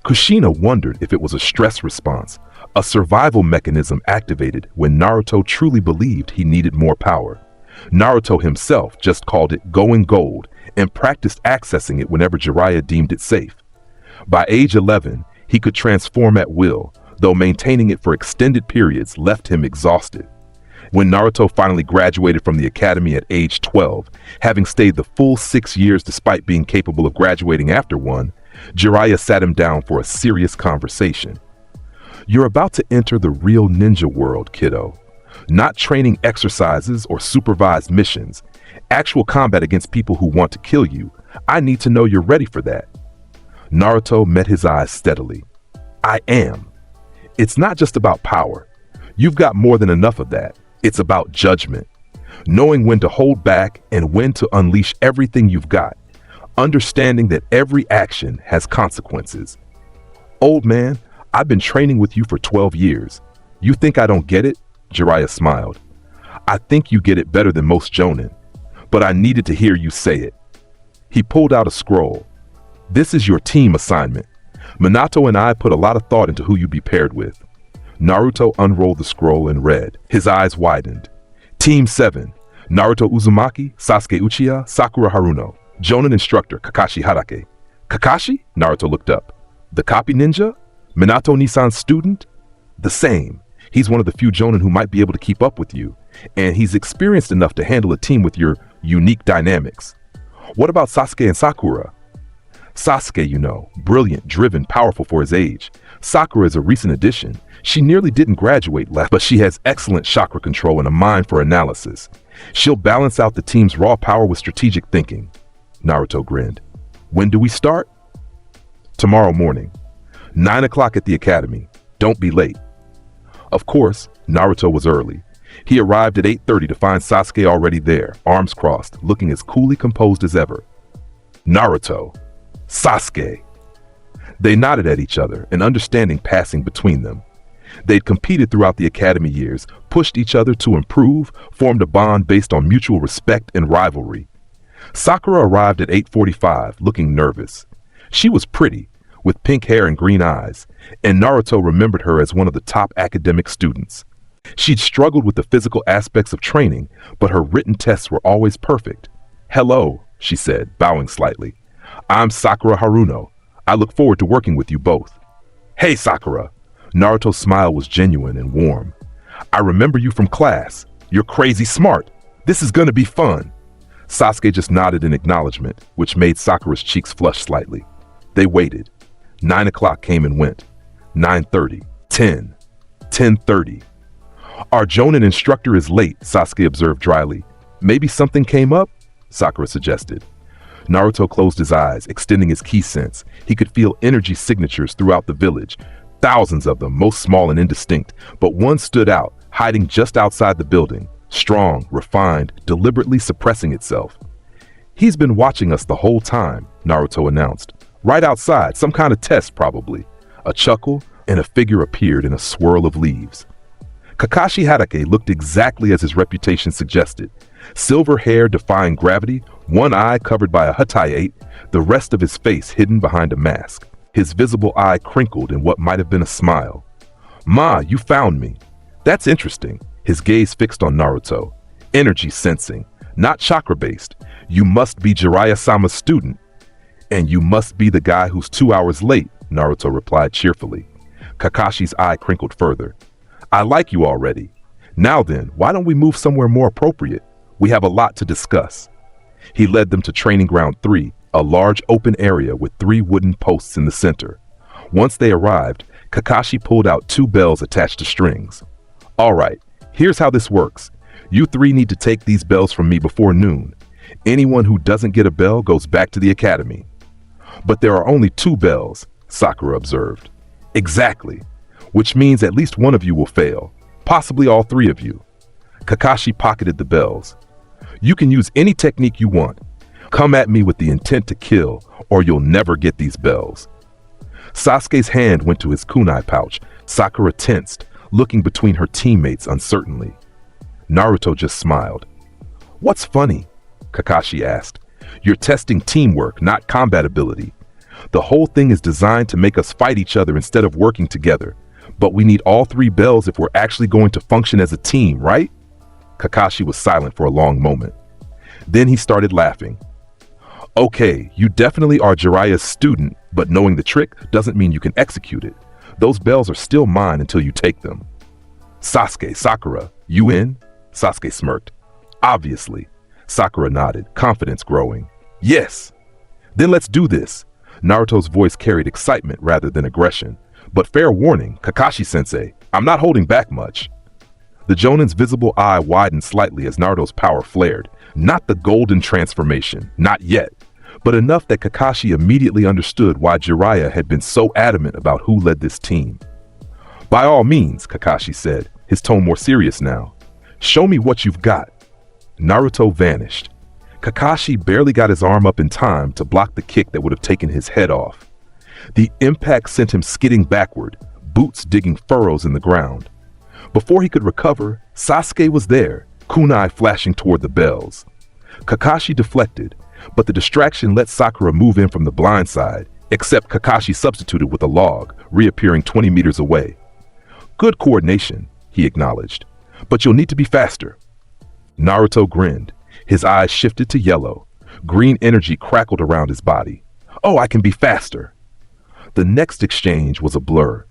Kushina wondered if it was a stress response, a survival mechanism activated when Naruto truly believed he needed more power. Naruto himself just called it going gold and practiced accessing it whenever Jiraiya deemed it safe. By age 11, he could transform at will, though maintaining it for extended periods left him exhausted. When Naruto finally graduated from the academy at age 12, having stayed the full 6 years despite being capable of graduating after one, Jiraiya sat him down for a serious conversation. You're about to enter the real ninja world, kiddo. Not training exercises or supervised missions. Actual combat against people who want to kill you. I need to know you're ready for that. Naruto met his eyes steadily. I am. It's not just about power. You've got more than enough of that. It's about judgment. Knowing when to hold back and when to unleash everything you've got. Understanding that every action has consequences. Old man, I've been training with you for 12 years. You think I don't get it? Jiraiya smiled. I think you get it better than most jonin, but I needed to hear you say it. He pulled out a scroll. This is your team assignment. Minato and I put a lot of thought into who you'd be paired with. Naruto unrolled the scroll and read. His eyes widened. Team 7, Naruto Uzumaki, Sasuke Uchiha, Sakura Haruno. Jonin instructor, Kakashi Harake. Kakashi? Naruto looked up. The copy ninja? Minato Nisan's student? The same. He's one of the few jonin who might be able to keep up with you, and he's experienced enough to handle a team with your unique dynamics. What about Sasuke and Sakura? Sasuke, you know, brilliant, driven, powerful for his age. Sakura is a recent addition. She nearly didn't graduate last, but she has excellent chakra control and a mind for analysis. She'll balance out the team's raw power with strategic thinking. Naruto grinned. When do we start? Tomorrow morning. 9 o'clock at the academy. Don't be late. Of course, Naruto was early. He arrived at 8:30 to find Sasuke already there, arms crossed, looking as coolly composed as ever. Naruto. Sasuke. They nodded at each other, an understanding passing between them. They'd competed throughout the academy years, pushed each other to improve, formed a bond based on mutual respect and rivalry. Sakura arrived at 8:45, looking nervous. She was pretty, with pink hair and green eyes, and Naruto remembered her as one of the top academic students. She'd struggled with the physical aspects of training, but her written tests were always perfect. Hello, she said, bowing slightly. I'm Sakura Haruno. I look forward to working with you both. Hey, Sakura. Naruto's smile was genuine and warm. I remember you from class. You're crazy smart. This is gonna be fun. Sasuke just nodded in acknowledgement, which made Sakura's cheeks flush slightly. They waited. 9 o'clock came and went. 9:30, 10, 10:30. Our jonin instructor is late, Sasuke observed dryly. Maybe something came up? Sakura suggested. Naruto closed his eyes, extending his ki sense. He could feel energy signatures throughout the village. Thousands of them, most small and indistinct, but one stood out, hiding just outside the building. Strong, refined, deliberately suppressing itself. He's been watching us the whole time, Naruto announced. Right outside, some kind of test probably. A chuckle, and a figure appeared in a swirl of leaves. Kakashi Hatake looked exactly as his reputation suggested. Silver hair defying gravity, one eye covered by a hatayate, the rest of his face hidden behind a mask. His visible eye crinkled in what might have been a smile. Ma, you found me. That's interesting. His gaze fixed on Naruto. Energy sensing, not chakra-based. You must be Jiraiya-sama's student. And you must be the guy who's 2 hours late, Naruto replied cheerfully. Kakashi's eye crinkled further. I like you already. Now then, why don't we move somewhere more appropriate? We have a lot to discuss. He led them to Training Ground 3, a large open area with 3 wooden posts in the center. Once they arrived, Kakashi pulled out 2 bells attached to strings. All right, here's how this works. You 3 need to take these bells from me before noon. Anyone who doesn't get a bell goes back to the academy. But there are only 2 bells, Sakura observed. Exactly, which means at least one of you will fail, possibly all 3 of you. Kakashi pocketed the bells. You can use any technique you want. Come at me with the intent to kill, or you'll never get these bells. Sasuke's hand went to his kunai pouch. Sakura tensed, looking between her teammates uncertainly. Naruto just smiled. What's funny? Kakashi asked. You're testing teamwork, not combat ability. The whole thing is designed to make us fight each other instead of working together. But we need all 3 bells if we're actually going to function as a team, right? Kakashi was silent for a long moment. Then he started laughing. Okay, you definitely are Jiraiya's student, but knowing the trick doesn't mean you can execute it. Those bells are still mine until you take them. Sasuke, Sakura, you in? Sasuke smirked. Obviously. Sakura nodded, confidence growing. Yes. Then let's do this. Naruto's voice carried excitement rather than aggression. But fair warning, Kakashi-sensei, I'm not holding back much. The Jonin's visible eye widened slightly as Naruto's power flared. Not the golden transformation, not yet, but enough that Kakashi immediately understood why Jiraiya had been so adamant about who led this team. By all means, Kakashi said, his tone more serious now. Show me what you've got. Naruto vanished. Kakashi barely got his arm up in time to block the kick that would have taken his head off. The impact sent him skidding backward, boots digging furrows in the ground. Before he could recover, Sasuke was there, kunai flashing toward the bells. Kakashi deflected, but the distraction let Sakura move in from the blind side, except Kakashi substituted with a log, reappearing 20 meters away. Good coordination, he acknowledged, but you'll need to be faster. Naruto grinned. His eyes shifted to yellow. Green energy crackled around his body. Oh, I can be faster. The next exchange was a blur.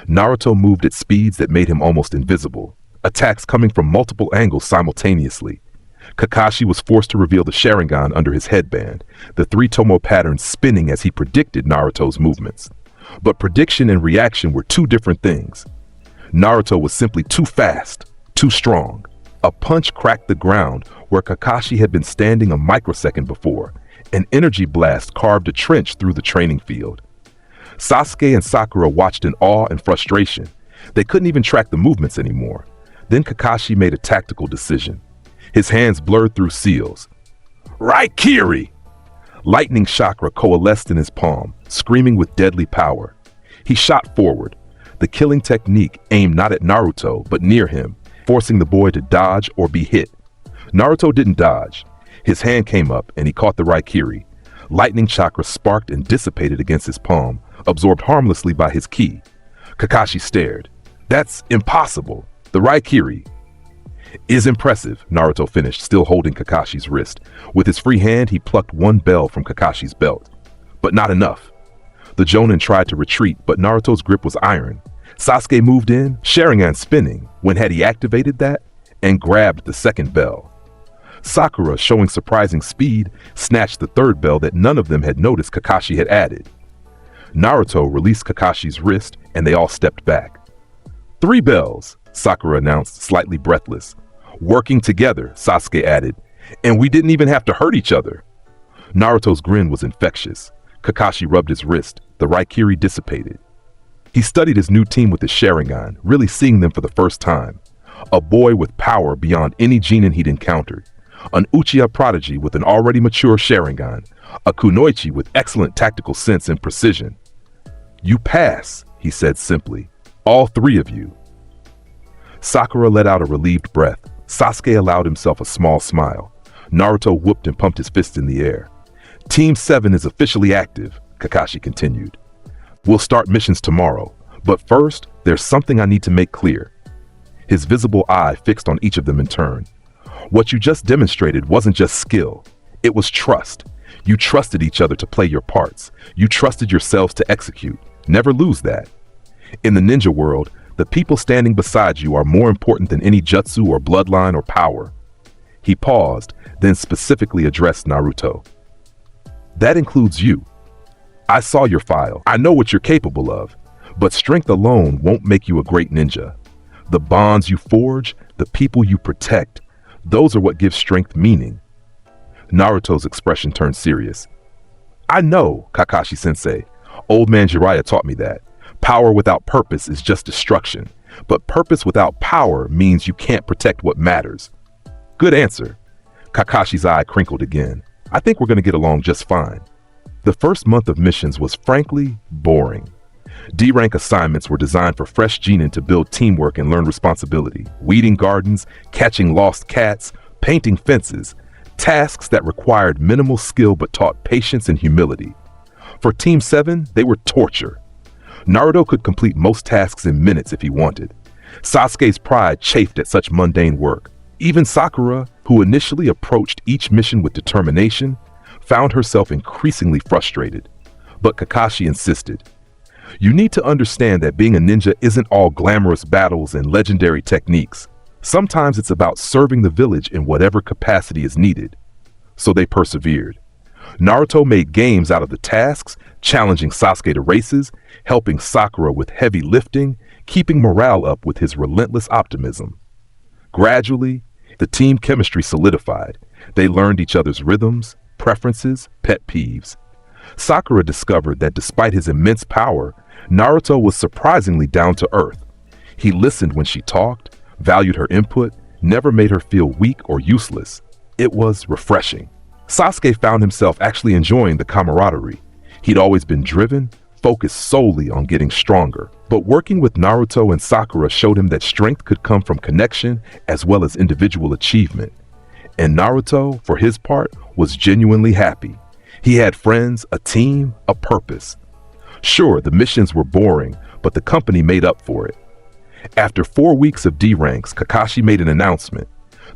Naruto moved at speeds that made him almost invisible, attacks coming from multiple angles simultaneously. Kakashi was forced to reveal the Sharingan under his headband, the three Tomo pattern spinning as he predicted Naruto's movements. But prediction and reaction were two different things. Naruto was simply too fast, too strong. A punch cracked the ground where Kakashi had been standing a microsecond before. An energy blast carved a trench through the training field. Sasuke and Sakura watched in awe and frustration. They couldn't even track the movements anymore. Then Kakashi made a tactical decision. His hands blurred through seals. Raikiri! Lightning chakra coalesced in his palm, screaming with deadly power. He shot forward. The killing technique aimed not at Naruto, but near him, forcing the boy to dodge or be hit. Naruto didn't dodge. His hand came up and he caught the Raikiri. Lightning chakra sparked and dissipated against his palm, absorbed harmlessly by his ki. Kakashi stared. That's impossible. The Raikiri is impressive, Naruto finished, still holding Kakashi's wrist. With his free hand, he plucked one bell from Kakashi's belt. But not enough. The Jonin tried to retreat, but Naruto's grip was iron. Sasuke moved in, Sharingan spinning, when had he activated that, and grabbed the second bell. Sakura, showing surprising speed, snatched the third bell that none of them had noticed Kakashi had added. Naruto released Kakashi's wrist, and they all stepped back. 3 bells, Sakura announced, slightly breathless. Working together, Sasuke added, and we didn't even have to hurt each other. Naruto's grin was infectious. Kakashi rubbed his wrist. The Raikiri dissipated. He studied his new team with his Sharingan, really seeing them for the first time. A boy with power beyond any genin he'd encountered. An Uchiha prodigy with an already mature Sharingan. A Kunoichi with excellent tactical sense and precision. You pass, he said simply. All 3 of you. Sakura let out a relieved breath. Sasuke allowed himself a small smile. Naruto whooped and pumped his fist in the air. Team 7 is officially active, Kakashi continued. We'll start missions tomorrow, but first, there's something I need to make clear. His visible eye fixed on each of them in turn. What you just demonstrated wasn't just skill, it was trust. You trusted each other to play your parts. You trusted yourselves to execute. Never lose that. In the ninja world, the people standing beside you are more important than any jutsu or bloodline or power. He paused, then specifically addressed Naruto. That includes you. I saw your file. I know what you're capable of, but strength alone won't make you a great ninja. The bonds you forge, the people you protect, those are what give strength meaning. Naruto's expression turned serious. I know, Kakashi-sensei. Old man Jiraiya taught me that. Power without purpose is just destruction, but purpose without power means you can't protect what matters. Good answer. Kakashi's eye crinkled again. I think we're going to get along just fine. The first month of missions was frankly boring. D-rank assignments were designed for fresh genin to build teamwork and learn responsibility. Weeding gardens, catching lost cats, painting fences. Tasks that required minimal skill but taught patience and humility. For Team 7, they were torture. Naruto could complete most tasks in minutes if he wanted. Sasuke's pride chafed at such mundane work. Even Sakura, who initially approached each mission with determination, found herself increasingly frustrated. But Kakashi insisted. You need to understand that being a ninja isn't all glamorous battles and legendary techniques. Sometimes it's about serving the village in whatever capacity is needed. So they persevered. Naruto made games out of the tasks, challenging Sasuke to races, helping Sakura with heavy lifting, keeping morale up with his relentless optimism. Gradually, the team chemistry solidified. They learned each other's rhythms, preferences, pet peeves. Sakura discovered that despite his immense power, Naruto was surprisingly down to earth. He listened when she talked, valued her input, never made her feel weak or useless. It was refreshing. Sasuke found himself actually enjoying the camaraderie. He'd always been driven, focused solely on getting stronger. But working with Naruto and Sakura showed him that strength could come from connection as well as individual achievement. And Naruto, for his part, was genuinely happy. He had friends, a team, a purpose. Sure, the missions were boring, but the company made up for it. After 4 weeks of D ranks, Kakashi made an announcement.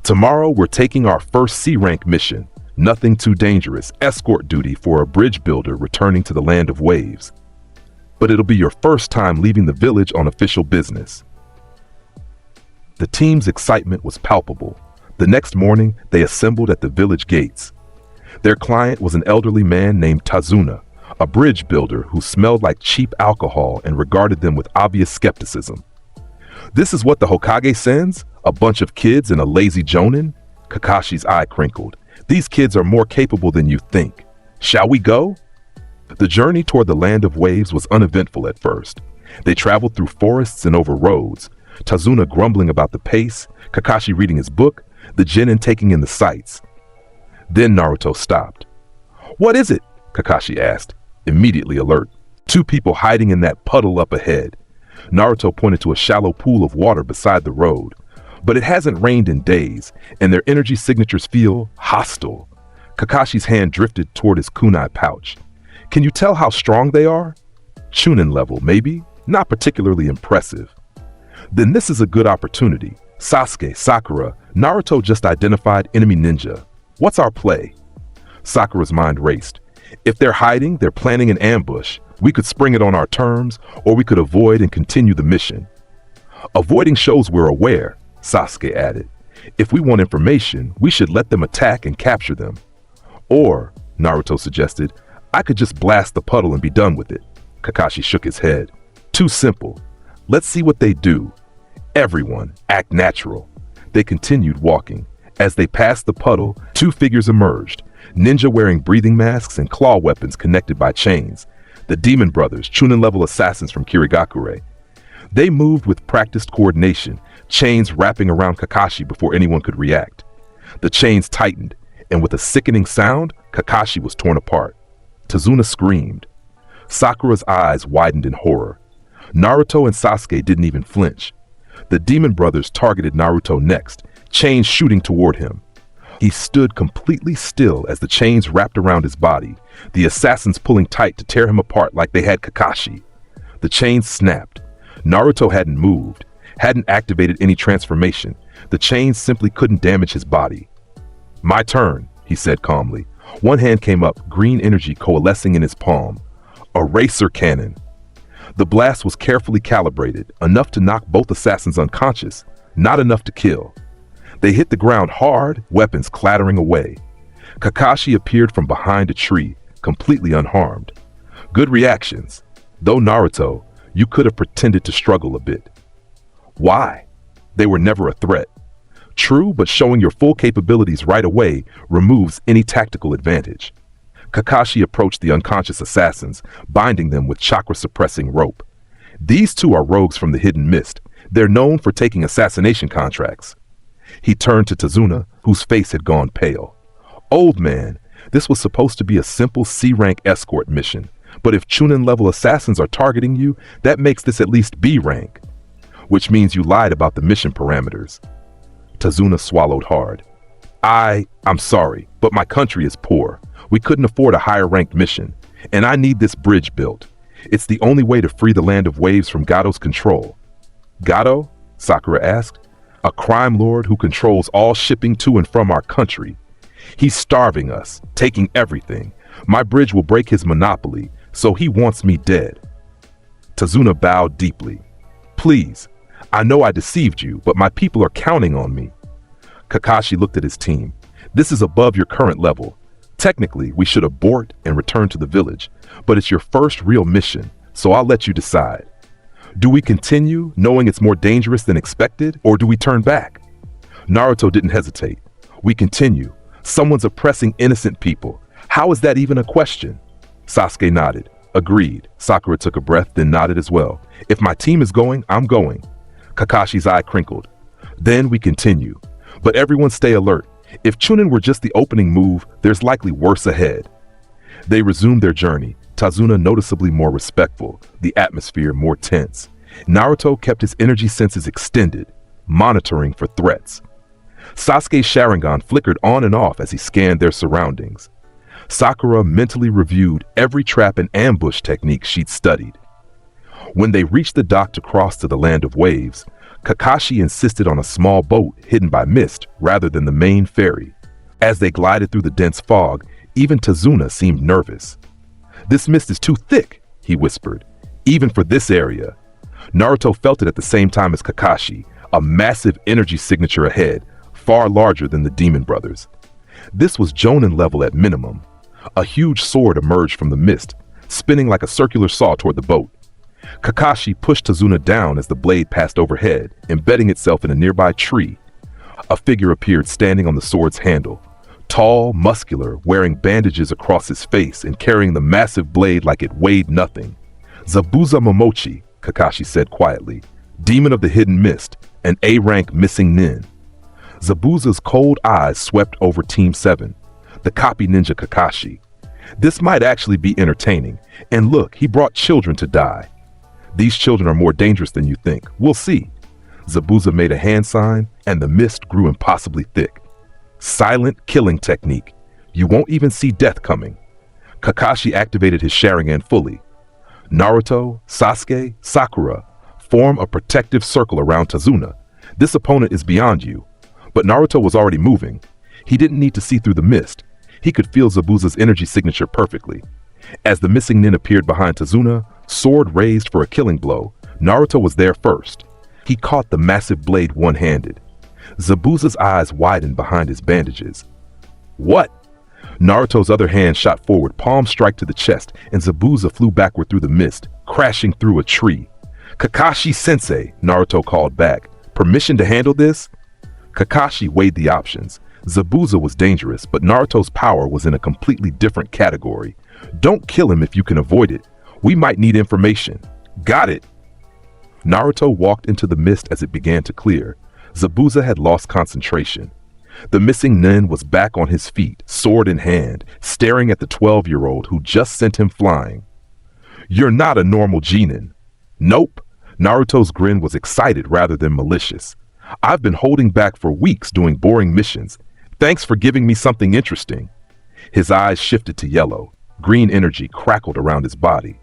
Tomorrow we're taking our first C rank mission. Nothing too dangerous, escort duty for a bridge builder returning to the land of waves. But it'll be your first time leaving the village on official business. The team's excitement was palpable. The next morning, they assembled at the village gates. Their client was an elderly man named Tazuna, a bridge builder who smelled like cheap alcohol and regarded them with obvious skepticism. "This is what the Hokage sends? A bunch of kids and a lazy jonin?" Kakashi's eye crinkled. "These kids are more capable than you think. Shall we go?" The journey toward the land of waves was uneventful at first. They traveled through forests and over roads, Tazuna grumbling about the pace, Kakashi reading his book, the genin taking in the sights. Then Naruto stopped. "What is it?" Kakashi asked, immediately alert. "Two people hiding in that puddle up ahead." Naruto pointed to a shallow pool of water beside the road. "But it hasn't rained in days, and their energy signatures feel hostile." Kakashi's hand drifted toward his kunai pouch. "Can you tell how strong they are?" "Chunin level, maybe. Not particularly impressive." "Then this is a good opportunity. Sasuke, Sakura, Naruto just identified enemy ninja. What's our play?" Sakura's mind raced. "If they're hiding, they're planning an ambush. We could spring it on our terms, or we could avoid and continue the mission." "Avoiding shows we're aware," Sasuke added. "If we want information, we should let them attack and capture them." "Or," Naruto suggested, "I could just blast the puddle and be done with it." Kakashi shook his head. "Too simple. Let's see what they do. Everyone, act natural." They continued walking. As they passed the puddle, two figures emerged, ninja wearing breathing masks and claw weapons connected by chains. The Demon Brothers, Chunin-level assassins from Kirigakure. They moved with practiced coordination, chains wrapping around Kakashi before anyone could react. The chains tightened, and with a sickening sound, Kakashi was torn apart. Tazuna screamed. Sakura's eyes widened in horror. Naruto and Sasuke didn't even flinch. The Demon Brothers targeted Naruto next, chains shooting toward him. He stood completely still as the chains wrapped around his body, the assassins pulling tight to tear him apart like they had Kakashi. The chains snapped. Naruto hadn't moved, hadn't activated any transformation. The chains simply couldn't damage his body. "My turn," he said calmly. One hand came up, green energy coalescing in his palm. A racer cannon. The blast was carefully calibrated, enough to knock both assassins unconscious, not enough to kill. They hit the ground hard, weapons clattering away. Kakashi appeared from behind a tree, completely unharmed. Good reactions. Though Naruto, you could have pretended to struggle a bit. Why? They were never a threat. True, but showing your full capabilities right away removes any tactical advantage. Kakashi approached the unconscious assassins, binding them with chakra-suppressing rope. These two are rogues from the Hidden Mist. They're known for taking assassination contracts. He turned to Tazuna, whose face had gone pale. "Old man, this was supposed to be a simple C-rank escort mission, but if Chunin-level assassins are targeting you, that makes this at least B-rank. Which means you lied about the mission parameters." Tazuna swallowed hard. I'm sorry, but my country is poor. We couldn't afford a higher-ranked mission, and I need this bridge built. It's the only way to free the land of waves from Gado's control." "Gado?" Sakura asked. "A crime lord who controls all shipping to and from our country. He's starving us, taking everything. My bridge will break his monopoly, so he wants me dead." Tazuna bowed deeply. "Please, I know I deceived you, but my people are counting on me." Kakashi looked at his team. "This is above your current level. Technically, we should abort and return to the village, but it's your first real mission, so I'll let you decide. Do we continue, knowing it's more dangerous than expected, or do we turn back?" Naruto didn't hesitate. We continue. Someone's oppressing innocent people. How is that even a question? Sasuke nodded. Agreed. Sakura took a breath, then nodded as well. If my team is going, I'm going. Kakashi's eye crinkled. Then we continue. But everyone stay alert. If Chunin were just the opening move, there's likely worse ahead. They resumed their journey, Tazuna noticeably more respectful, the atmosphere more tense. Naruto kept his energy senses extended, monitoring for threats. Sasuke's Sharingan flickered on and off as he scanned their surroundings. Sakura mentally reviewed every trap and ambush technique she'd studied. When they reached the dock to cross to the land of waves, Kakashi insisted on a small boat hidden by mist rather than the main ferry. As they glided through the dense fog, even Tazuna seemed nervous. "This mist is too thick," he whispered, "even for this area." Naruto felt it at the same time as Kakashi, a massive energy signature ahead, far larger than the Demon Brothers. This was Jonin level at minimum. A huge sword emerged from the mist, spinning like a circular saw toward the boat. Kakashi pushed Tazuna down as the blade passed overhead, embedding itself in a nearby tree. A figure appeared standing on the sword's handle, tall, muscular, wearing bandages across his face and carrying the massive blade like it weighed nothing. "Zabuza Momochi," Kakashi said quietly, "Demon of the Hidden Mist, an A-rank missing nin." Zabuza's cold eyes swept over Team 7, the copy ninja Kakashi. This might actually be entertaining, and look, he brought children to die. These children are more dangerous than you think. We'll see. Zabuza made a hand sign, and the mist grew impossibly thick. Silent killing technique. You won't even see death coming. Kakashi activated his Sharingan fully. Naruto, Sasuke, Sakura form a protective circle around Tazuna. This opponent is beyond you. But Naruto was already moving. He didn't need to see through the mist. He could feel Zabuza's energy signature perfectly. As the missing nin appeared behind Tazuna, sword raised for a killing blow, Naruto was there first. He caught the massive blade one-handed. Zabuza's eyes widened behind his bandages. What? Naruto's other hand shot forward, palm strike to the chest, and Zabuza flew backward through the mist, crashing through a tree. "Kakashi-sensei," Naruto called back. "Permission to handle this?" Kakashi weighed the options. Zabuza was dangerous, but Naruto's power was in a completely different category. Don't kill him if you can avoid it. We might need information. Got it. Naruto walked into the mist as it began to clear. Zabuza had lost concentration. The missing nin was back on his feet, sword in hand, staring at the 12-year-old who just sent him flying. "You're not a normal genin." "Nope." Naruto's grin was excited rather than malicious. "I've been holding back for weeks doing boring missions. Thanks for giving me something interesting." His eyes shifted to yellow. Green energy crackled around his body.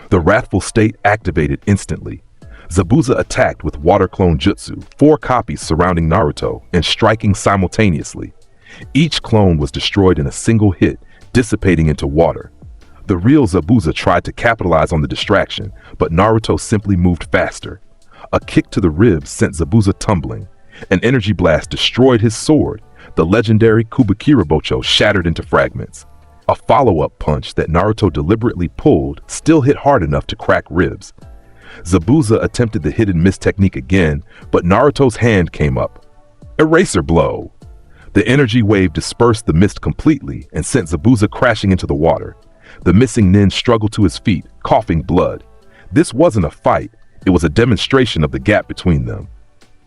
The wrathful state activated instantly. Zabuza attacked with water clone jutsu, 4 copies surrounding Naruto and striking simultaneously. Each clone was destroyed in a single hit, dissipating into water. The real Zabuza tried to capitalize on the distraction, but Naruto simply moved faster. A kick to the ribs sent Zabuza tumbling. An energy blast destroyed his sword. The legendary Kubikira Bocho shattered into fragments. A follow-up punch that Naruto deliberately pulled still hit hard enough to crack ribs. Zabuza attempted the hidden mist technique again, but Naruto's hand came up. Eraser blow! The energy wave dispersed the mist completely and sent Zabuza crashing into the water. The missing nin struggled to his feet, coughing blood. This wasn't a fight, it was a demonstration of the gap between them.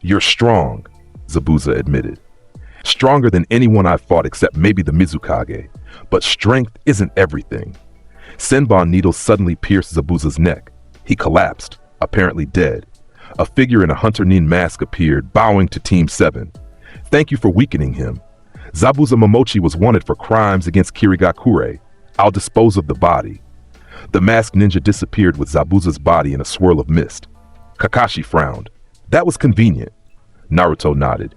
"You're strong," Zabuza admitted. "Stronger than anyone I've fought except maybe the Mizukage. But strength isn't everything." Senbon needles suddenly pierced Zabuza's neck. He collapsed, apparently dead. A figure in a hunter nin mask appeared, bowing to Team 7. "Thank you for weakening him. Zabuza Momochi was wanted for crimes against Kirigakure. I'll dispose of the body." The masked ninja disappeared with Zabuza's body in a swirl of mist. Kakashi frowned. "That was convenient." Naruto nodded.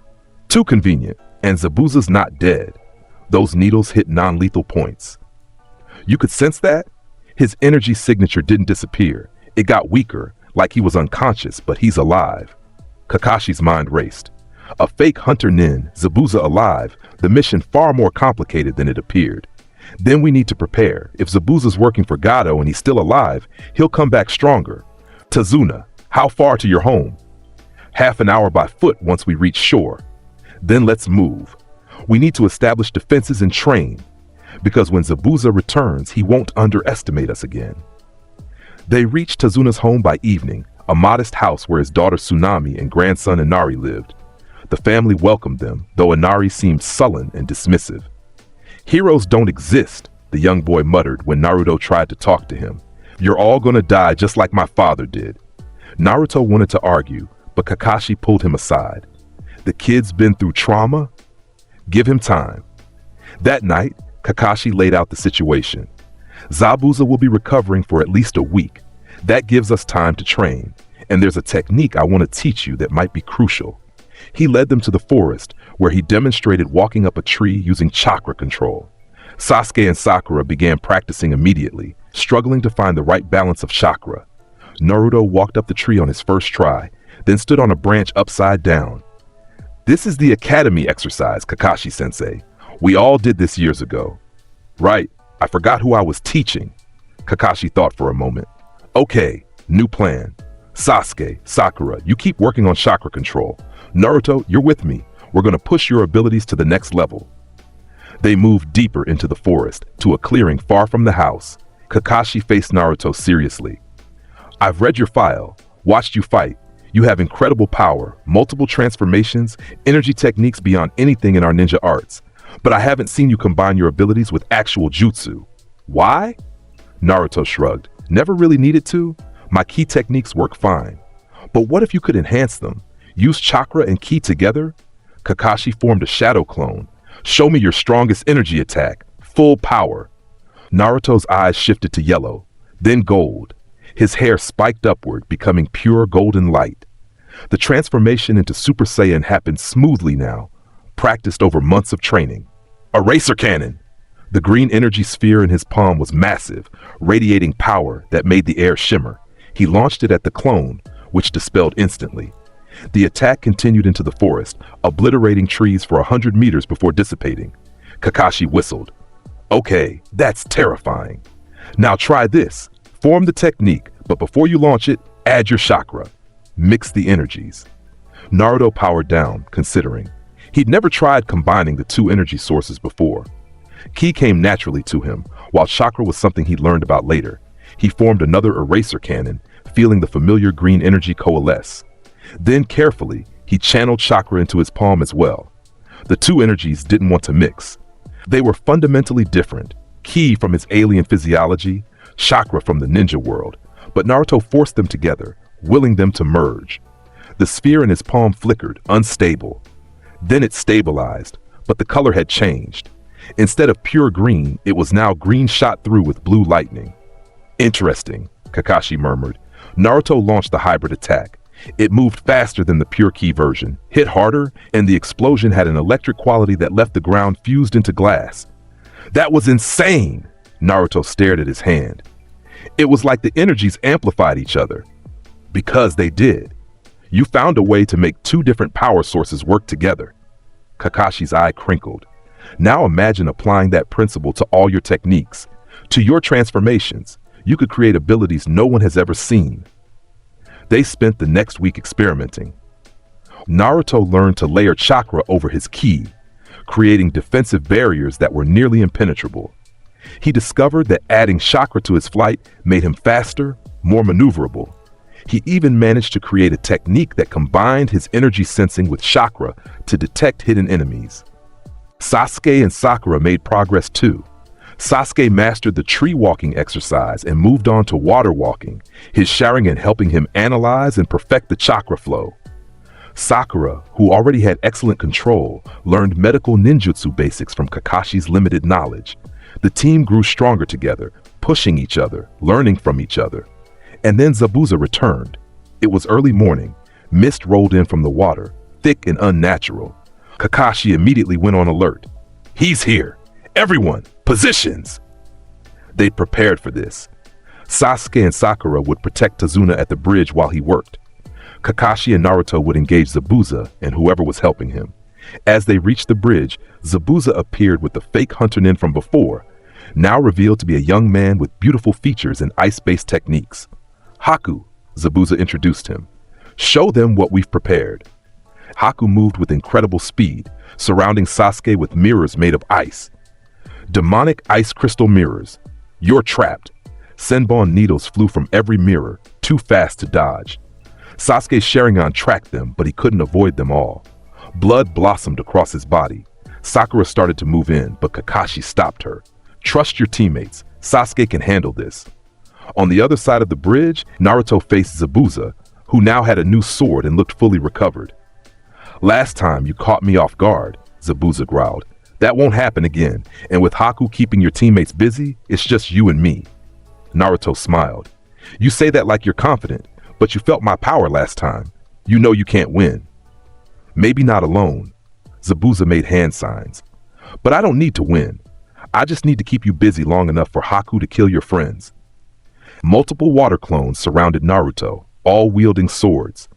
"Too convenient, and Zabuza's not dead. Those needles hit non-lethal points." "You could sense that?" His energy signature didn't disappear. It got weaker, like he was unconscious, but he's alive. Kakashi's mind raced. A fake hunter nin, Zabuza alive, the mission far more complicated than it appeared. Then we need to prepare. If Zabuza's working for Gado and he's still alive, he'll come back stronger. "Tazuna, how far to your home?" "Half an hour by foot once we reach shore." Then let's move. We need to establish defenses and train, because when Zabuza returns, he won't underestimate us again. They reached Tazuna's home by evening, a modest house where his daughter Tsunami and grandson Inari lived. The family welcomed them, though Inari seemed sullen and dismissive. "Heroes don't exist," the young boy muttered when Naruto tried to talk to him. "You're all gonna die just like my father did." Naruto wanted to argue, but Kakashi pulled him aside. "The kid's been through trauma. Give him time." That night, Kakashi laid out the situation. "Zabuza will be recovering for at least a week. That gives us time to train, and there's a technique I want to teach you that might be crucial." He led them to the forest, where he demonstrated walking up a tree using chakra control. Sasuke and Sakura began practicing immediately, struggling to find the right balance of chakra. Naruto walked up the tree on his first try, then stood on a branch upside down. "This is the academy exercise, Kakashi-sensei. We all did this years ago." "Right, I forgot who I was teaching." Kakashi thought for a moment. "Okay, new plan. Sasuke, Sakura, you keep working on chakra control. Naruto, you're with me. We're going to push your abilities to the next level." They moved deeper into the forest, to a clearing far from the house. Kakashi faced Naruto seriously. "I've read your file, watched you fight. You have incredible power, multiple transformations, energy techniques beyond anything in our ninja arts. But I haven't seen you combine your abilities with actual jutsu. Why?" Naruto shrugged. "Never really needed to. My ki techniques work fine. But what if you could enhance them? Use chakra and ki together?" Kakashi formed a shadow clone. "Show me your strongest energy attack. Full power." Naruto's eyes shifted to yellow, then gold. His hair spiked upward, becoming pure golden light. The transformation into Super Saiyan happened smoothly now, practiced over months of training. "Eraser cannon!" The green energy sphere in his palm was massive, radiating power that made the air shimmer. He launched it at the clone, which dispelled instantly. The attack continued into the forest, obliterating trees for 100 meters before dissipating. Kakashi whistled. "Okay, that's terrifying. Now try this. Form the technique, but before you launch it, add your chakra. Mix the energies." Naruto powered down, considering. He'd never tried combining the two energy sources before. Ki came naturally to him, while chakra was something he learned about later. He formed another eraser cannon, feeling the familiar green energy coalesce. Then carefully, he channeled chakra into his palm as well. The two energies didn't want to mix. They were fundamentally different. Ki from his alien physiology, chakra from the ninja world. But Naruto forced them together, willing them to merge. The sphere in his palm flickered, unstable. Then it stabilized, but the color had changed. Instead of pure green, it was now green shot through with blue lightning. "Interesting," Kakashi murmured. Naruto launched the hybrid attack. It moved faster than the pure ki version, hit harder, and the explosion had an electric quality that left the ground fused into glass. "That was insane!" Naruto stared at his hand. It was like the energies amplified each other. Because they did. You found a way to make two different power sources work together. Kakashi's eye crinkled. Now imagine applying that principle to all your techniques. To your transformations, you could create abilities no one has ever seen. They spent the next week experimenting. Naruto learned to layer chakra over his ki, creating defensive barriers that were nearly impenetrable. He discovered that adding chakra to his flight made him faster, more maneuverable. He even managed to create a technique that combined his energy sensing with chakra to detect hidden enemies. Sasuke and Sakura made progress too. Sasuke mastered the tree walking exercise and moved on to water walking, his Sharingan helping him analyze and perfect the chakra flow. Sakura, who already had excellent control, learned medical ninjutsu basics from Kakashi's limited knowledge. The team grew stronger together, pushing each other, learning from each other. And then Zabuza returned. It was early morning. Mist rolled in from the water, thick and unnatural. Kakashi immediately went on alert. "He's here! Everyone, positions!" They'd prepared for this. Sasuke and Sakura would protect Tazuna at the bridge while he worked. Kakashi and Naruto would engage Zabuza and whoever was helping him. As they reached the bridge, Zabuza appeared with the fake hunter nin from before, now revealed to be a young man with beautiful features and ice-based techniques. "Haku," Zabuza introduced him. "Show them what we've prepared." Haku moved with incredible speed, surrounding Sasuke with mirrors made of ice. Demonic ice crystal mirrors. You're trapped. Senbon needles flew from every mirror, too fast to dodge. Sasuke's Sharingan tracked them, but he couldn't avoid them all. Blood blossomed across his body. Sakura started to move in, but Kakashi stopped her. Trust your teammates. Sasuke can handle this. On the other side of the bridge, Naruto faced Zabuza, who now had a new sword and looked fully recovered. Last time you caught me off guard, Zabuza growled. That won't happen again, and with Haku keeping your teammates busy, it's just you and me. Naruto smiled. You say that like you're confident, but you felt my power last time. You know you can't win. Maybe not alone. Zabuza made hand signs. But I don't need to win. I just need to keep you busy long enough for Haku to kill your friends. Multiple water clones surrounded Naruto, all wielding swords.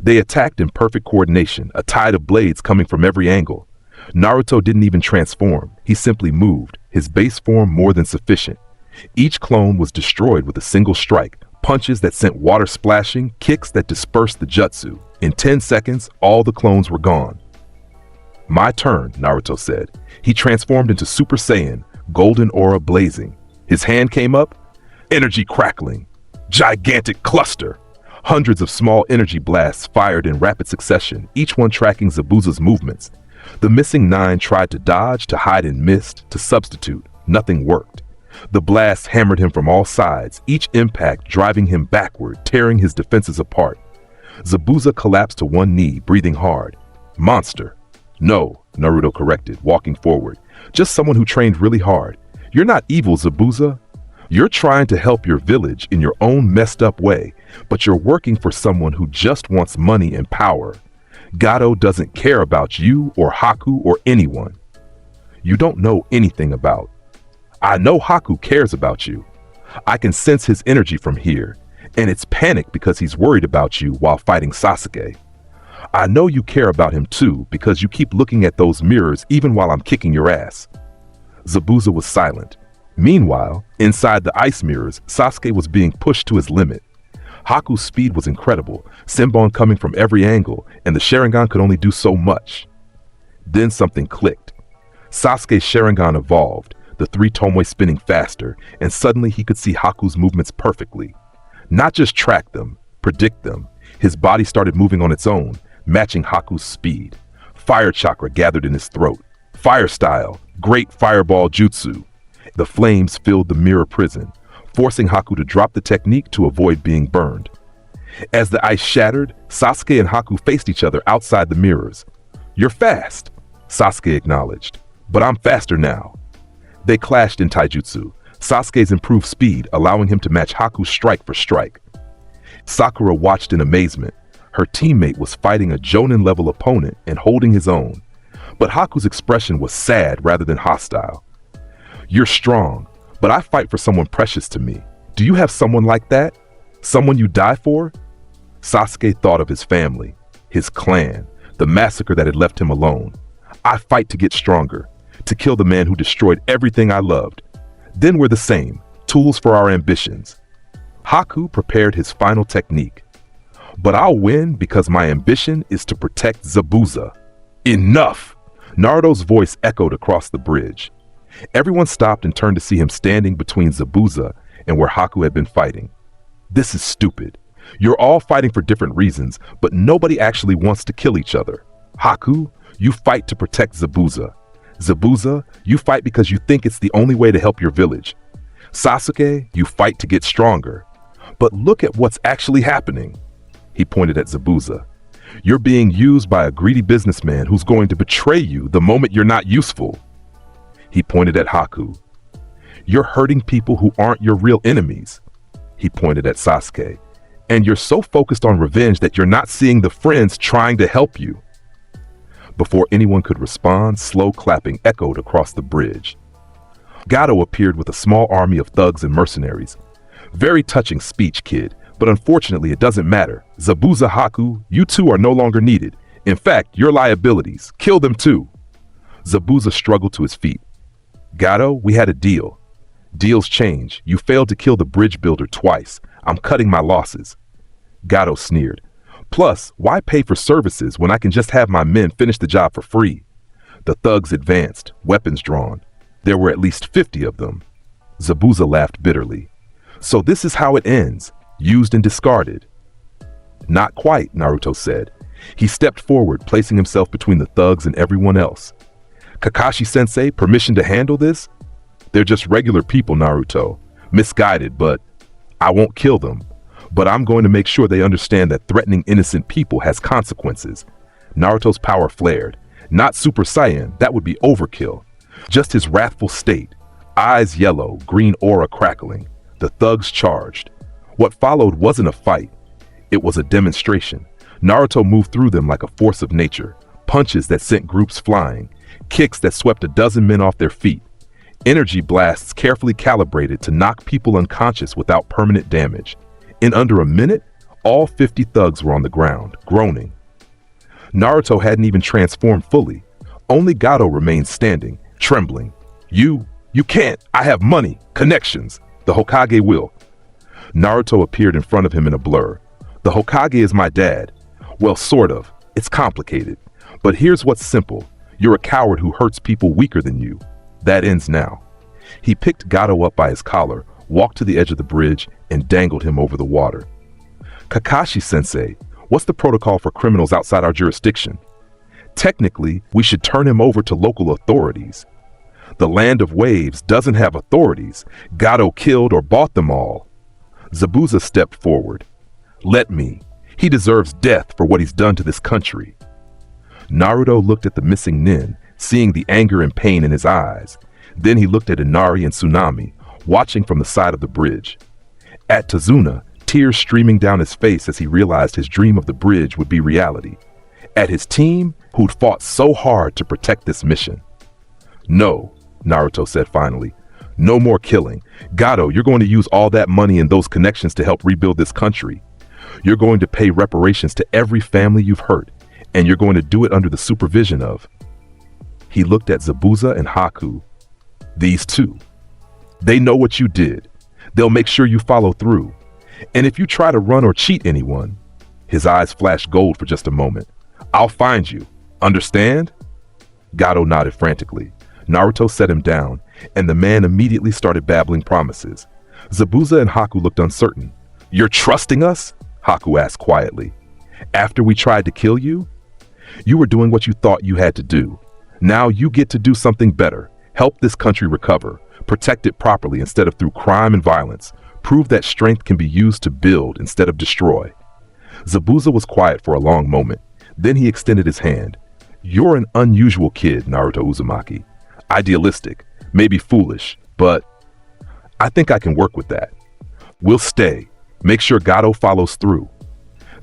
They attacked in perfect coordination, a tide of blades coming from every angle. Naruto didn't even transform. He simply moved, his base form more than sufficient. Each clone was destroyed with a single strike, punches that sent water splashing, kicks that dispersed the jutsu. In 10 seconds, all the clones were gone. My turn, Naruto said. He transformed into Super Saiyan, golden aura blazing. His hand came up, energy crackling. Gigantic cluster. Hundreds of small energy blasts fired in rapid succession, each one tracking Zabuza's movements. The missing 9 tried to dodge, to hide in mist, to substitute. Nothing worked. The blasts hammered him from all sides, each impact driving him backward, tearing his defenses apart. Zabuza collapsed to one knee, breathing hard. Monster. No, Naruto corrected, walking forward. Just someone who trained really hard. You're not evil, Zabuza. You're trying to help your village in your own messed up way, but you're working for someone who just wants money and power. Gato doesn't care about you or Haku or anyone. You don't know anything about. I know Haku cares about you. I can sense his energy from here, and it's panic because he's worried about you while fighting Sasuke. I know you care about him too because you keep looking at those mirrors even while I'm kicking your ass. Zabuza was silent. Meanwhile, inside the ice mirrors, Sasuke was being pushed to his limit. Haku's speed was incredible, Senbon coming from every angle, and the Sharingan could only do so much. Then something clicked. Sasuke's Sharingan evolved, the 3 Tomoe spinning faster, and suddenly he could see Haku's movements perfectly. Not just track them, predict them. His body started moving on its own, matching Haku's speed. Fire chakra gathered in his throat. Fire style, great fireball jutsu. The flames filled the mirror prison, forcing Haku to drop the technique to avoid being burned. As the ice shattered, Sasuke and Haku faced each other outside the mirrors. You're fast, Sasuke acknowledged, but I'm faster now. They clashed in taijutsu, Sasuke's improved speed allowing him to match Haku's strike for strike. Sakura watched in amazement. Her teammate was fighting a Jonin-level opponent and holding his own, but Haku's expression was sad rather than hostile. You're strong, but I fight for someone precious to me. Do you have someone like that? Someone you die for? Sasuke thought of his family, his clan, the massacre that had left him alone. I fight to get stronger, to kill the man who destroyed everything I loved. Then we're the same, tools for our ambitions. Haku prepared his final technique. But I'll win because my ambition is to protect Zabuza. Enough! Naruto's voice echoed across the bridge. Everyone stopped and turned to see him standing between Zabuza and where Haku had been fighting. This is stupid. You're all fighting for different reasons, but nobody actually wants to kill each other. Haku, you fight to protect Zabuza. Zabuza, you fight because you think it's the only way to help your village. Sasuke, you fight to get stronger. But look at what's actually happening. He pointed at Zabuza. You're being used by a greedy businessman who's going to betray you the moment you're not useful. He pointed at Haku. You're hurting people who aren't your real enemies. He pointed at Sasuke. And you're so focused on revenge that you're not seeing the friends trying to help you. Before anyone could respond, slow clapping echoed across the bridge. Gato appeared with a small army of thugs and mercenaries. Very touching speech, kid, but unfortunately it doesn't matter. Zabuza, Haku, you two are no longer needed. In fact, you're liabilities. Kill them too. Zabuza struggled to his feet. Gato, we had a deal. Deals change. You failed to kill the bridge builder twice. I'm cutting my losses. Gato sneered. Plus, why pay for services when I can just have my men finish the job for free? The thugs advanced, weapons drawn. There were at least 50 of them. Zabuza laughed bitterly. So this is how it ends, used and discarded. Not quite, Naruto said. He stepped forward, placing himself between the thugs and everyone else. Kakashi-sensei, permission to handle this? They're just regular people, Naruto. Misguided, but I won't kill them. But I'm going to make sure they understand that threatening innocent people has consequences. Naruto's power flared. Not Super Saiyan, that would be overkill. Just his wrathful state. Eyes yellow, green aura crackling. The thugs charged. What followed wasn't a fight. It was a demonstration. Naruto moved through them like a force of nature. Punches that sent groups flying. Kicks that swept a dozen men off their feet. Energy blasts carefully calibrated to knock people unconscious without permanent damage. In under a minute, all 50 thugs were on the ground, groaning. Naruto hadn't even transformed fully. Only Gato remained standing, trembling. You can't. I have money, connections. The Hokage will. Naruto appeared in front of him in a blur. The Hokage is my dad. Well, sort of. It's complicated. But here's what's simple. You're a coward who hurts people weaker than you. That ends now. He picked Gato up by his collar, walked to the edge of the bridge, and dangled him over the water. Kakashi-sensei, what's the protocol for criminals outside our jurisdiction? Technically, we should turn him over to local authorities. The Land of Waves doesn't have authorities. Gato killed or bought them all. Zabuza stepped forward. Let me. He deserves death for what he's done to this country. Naruto looked at the missing nin, seeing the anger and pain in his eyes. Then he looked at Inari and Tsunami, watching from the side of the bridge. At Tazuna, tears streaming down his face as he realized his dream of the bridge would be reality. At his team, who'd fought so hard to protect this mission. No, Naruto said finally. No more killing. Gato, you're going to use all that money and those connections to help rebuild this country. You're going to pay reparations to every family you've hurt, and you're going to do it under the supervision of... He looked at Zabuza and Haku. These two. They know what you did. They'll make sure you follow through. And if you try to run or cheat anyone... His eyes flashed gold for just a moment. I'll find you. Understand? Gato nodded frantically. Naruto set him down, and the man immediately started babbling promises. Zabuza and Haku looked uncertain. You're trusting us? Haku asked quietly. After we tried to kill you? You were doing what you thought you had to do. Now you get to do something better. Help this country recover. Protect it properly instead of through crime and violence. Prove that strength can be used to build instead of destroy. Zabuza was quiet for a long moment. Then he extended his hand. You're an unusual kid, Naruto Uzumaki. Idealistic, maybe foolish, but I think I can work with that. We'll stay. Make sure Gato follows through.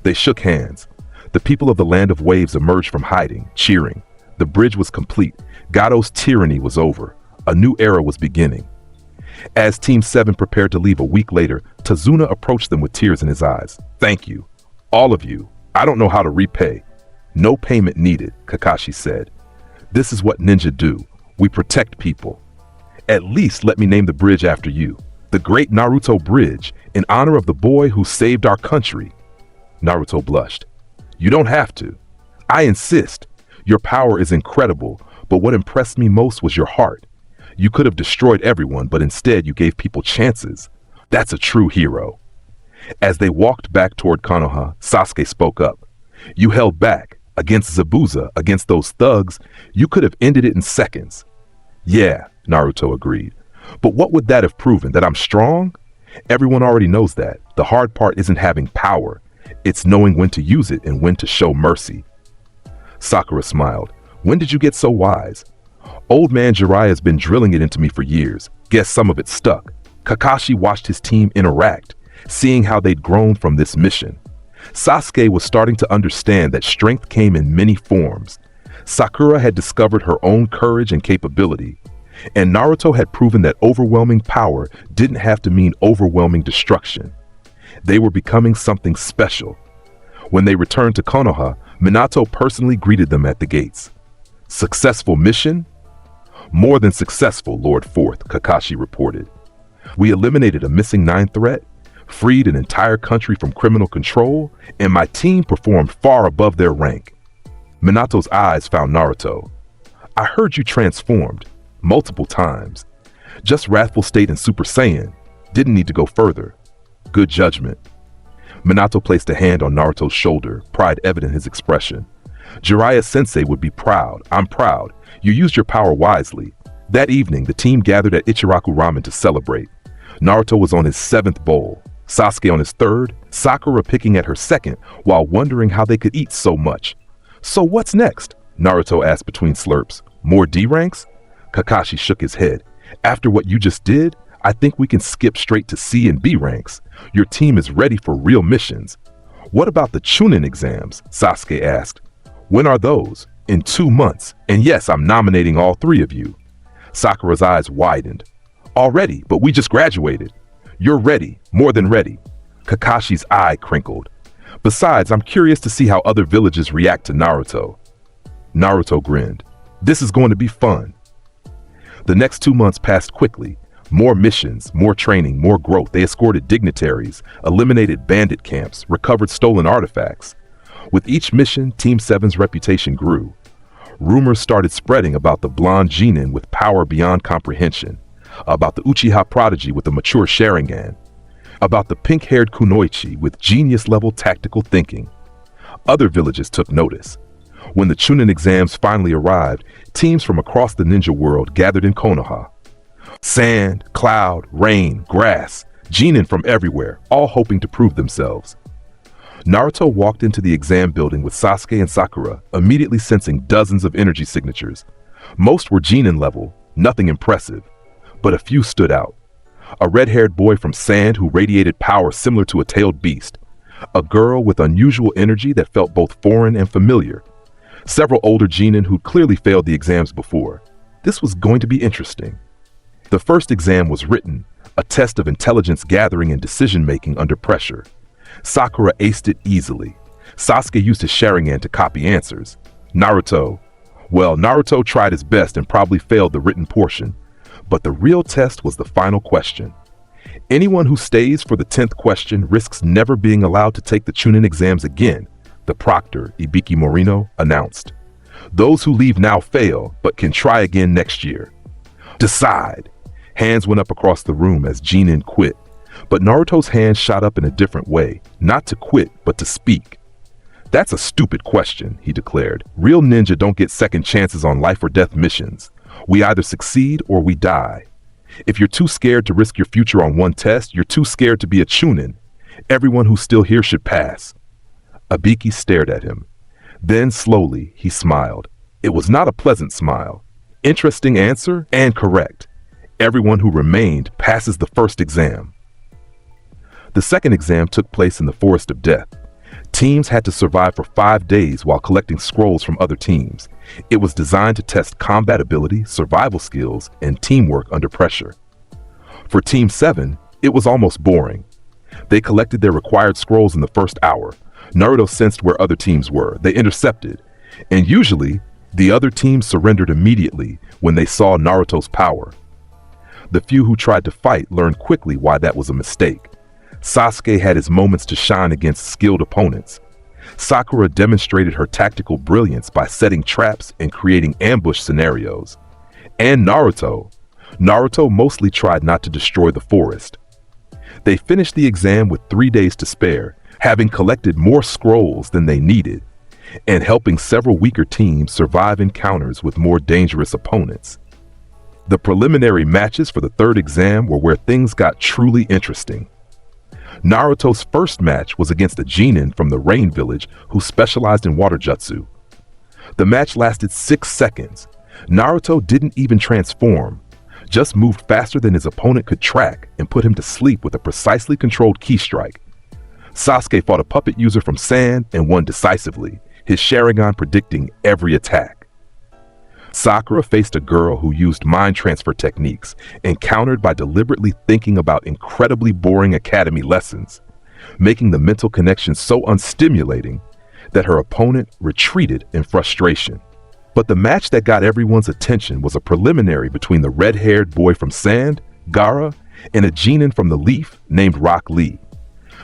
They shook hands. The people of the Land of Waves emerged from hiding, cheering. The bridge was complete. Gato's tyranny was over. A new era was beginning. As Team 7 prepared to leave a week later, Tazuna approached them with tears in his eyes. Thank you. All of you. I don't know how to repay. No payment needed, Kakashi said. This is what ninja do. We protect people. At least let me name the bridge after you. The Great Naruto Bridge, in honor of the boy who saved our country. Naruto blushed. You don't have to. I insist. Your power is incredible, but what impressed me most was your heart. You could have destroyed everyone, but instead you gave people chances. That's a true hero. As they walked back toward Konoha, Sasuke spoke up. You held back. Against Zabuza, against those thugs, you could have ended it in seconds. Yeah, Naruto agreed. But what would that have proven? That I'm strong? Everyone already knows that. The hard part isn't having power. It's knowing when to use it and when to show mercy. Sakura smiled. When did you get so wise? Old man Jiraiya's been drilling it into me for years. Guess some of it stuck. Kakashi watched his team interact, seeing how they'd grown from this mission. Sasuke was starting to understand that strength came in many forms. Sakura had discovered her own courage and capability, and Naruto had proven that overwhelming power didn't have to mean overwhelming destruction. They were becoming something special. When they returned to Konoha, Minato personally greeted them at the gates. Successful mission? More than successful, Lord Fourth, Kakashi reported. We eliminated a missing 9 threat, freed an entire country from criminal control, and my team performed far above their rank. Minato's eyes found Naruto. I heard you transformed multiple times. Just wrathful state and Super Saiyan. Didn't need to go further. Good judgment. Minato placed a hand on Naruto's shoulder, pride evident in his expression. Jiraiya-sensei would be proud. I'm proud. You used your power wisely. That evening, the team gathered at Ichiraku Ramen to celebrate. Naruto was on his 7th bowl, Sasuke on his 3rd, Sakura picking at her 2nd while wondering how they could eat so much. So what's next? Naruto asked between slurps. More D ranks? Kakashi shook his head. After what you just did, I think we can skip straight to C and B ranks. Your team is ready for real missions. What about the Chunin exams? Sasuke asked. When are those? In 2 months. And yes, I'm nominating all 3 of you. Sakura's eyes widened. Already, but we just graduated. You're ready, more than ready. Kakashi's eye crinkled. Besides, I'm curious to see how other villages react to Naruto. Naruto grinned. This is going to be fun. The next 2 months passed quickly. More missions, more training, more growth. They escorted dignitaries, eliminated bandit camps, recovered stolen artifacts. With each mission, Team 7's reputation grew. Rumors started spreading about the blonde Genin with power beyond comprehension, about the Uchiha prodigy with a mature Sharingan, about the pink-haired Kunoichi with genius-level tactical thinking. Other villages took notice. When the Chunin exams finally arrived, teams from across the ninja world gathered in Konoha. Sand, cloud, rain, grass, Genin from everywhere, all hoping to prove themselves. Naruto walked into the exam building with Sasuke and Sakura, immediately sensing dozens of energy signatures. Most were Genin level, nothing impressive, but a few stood out. A red-haired boy from Sand who radiated power similar to a tailed beast. A girl with unusual energy that felt both foreign and familiar. Several older Genin who'd clearly failed the exams before. This was going to be interesting. The first exam was written, a test of intelligence gathering and decision-making under pressure. Sakura aced it easily. Sasuke used his Sharingan to copy answers. Naruto tried his best and probably failed the written portion. But the real test was the final question. Anyone who stays for the 10th question risks never being allowed to take the Chunin exams again, the proctor, Ibiki Morino, announced. Those who leave now fail, but can try again next year. Decide. Hands went up across the room as Genin quit. But Naruto's hand shot up in a different way, not to quit, but to speak. That's a stupid question, he declared. Real ninja don't get second chances on life or death missions. We either succeed or we die. If you're too scared to risk your future on one test, you're too scared to be a Chunin. Everyone who's still here should pass. Ibiki stared at him. Then slowly, he smiled. It was not a pleasant smile. Interesting answer and correct. Everyone who remained passes the first exam. The second exam took place in the Forest of Death. Teams had to survive for 5 days while collecting scrolls from other teams. It was designed to test combat ability, survival skills, and teamwork under pressure. For Team 7, it was almost boring. They collected their required scrolls in the first hour. Naruto sensed where other teams were. They intercepted. And usually, the other teams surrendered immediately when they saw Naruto's power. The few who tried to fight learned quickly why that was a mistake. Sasuke had his moments to shine against skilled opponents. Sakura demonstrated her tactical brilliance by setting traps and creating ambush scenarios. And Naruto mostly tried not to destroy the forest. They finished the exam with 3 days to spare, having collected more scrolls than they needed, and helping several weaker teams survive encounters with more dangerous opponents. The preliminary matches for the third exam were where things got truly interesting. Naruto's first match was against a Genin from the Rain Village who specialized in water jutsu. The match lasted 6 seconds. Naruto didn't even transform, just moved faster than his opponent could track and put him to sleep with a precisely controlled ki strike. Sasuke fought a puppet user from Sand and won decisively, his Sharingan predicting every attack. Sakura faced a girl who used mind transfer techniques and countered by deliberately thinking about incredibly boring academy lessons, making the mental connection so unstimulating that her opponent retreated in frustration. But the match that got everyone's attention was a preliminary between the red-haired boy from Sand, Gaara, and a Genin from the Leaf named Rock Lee.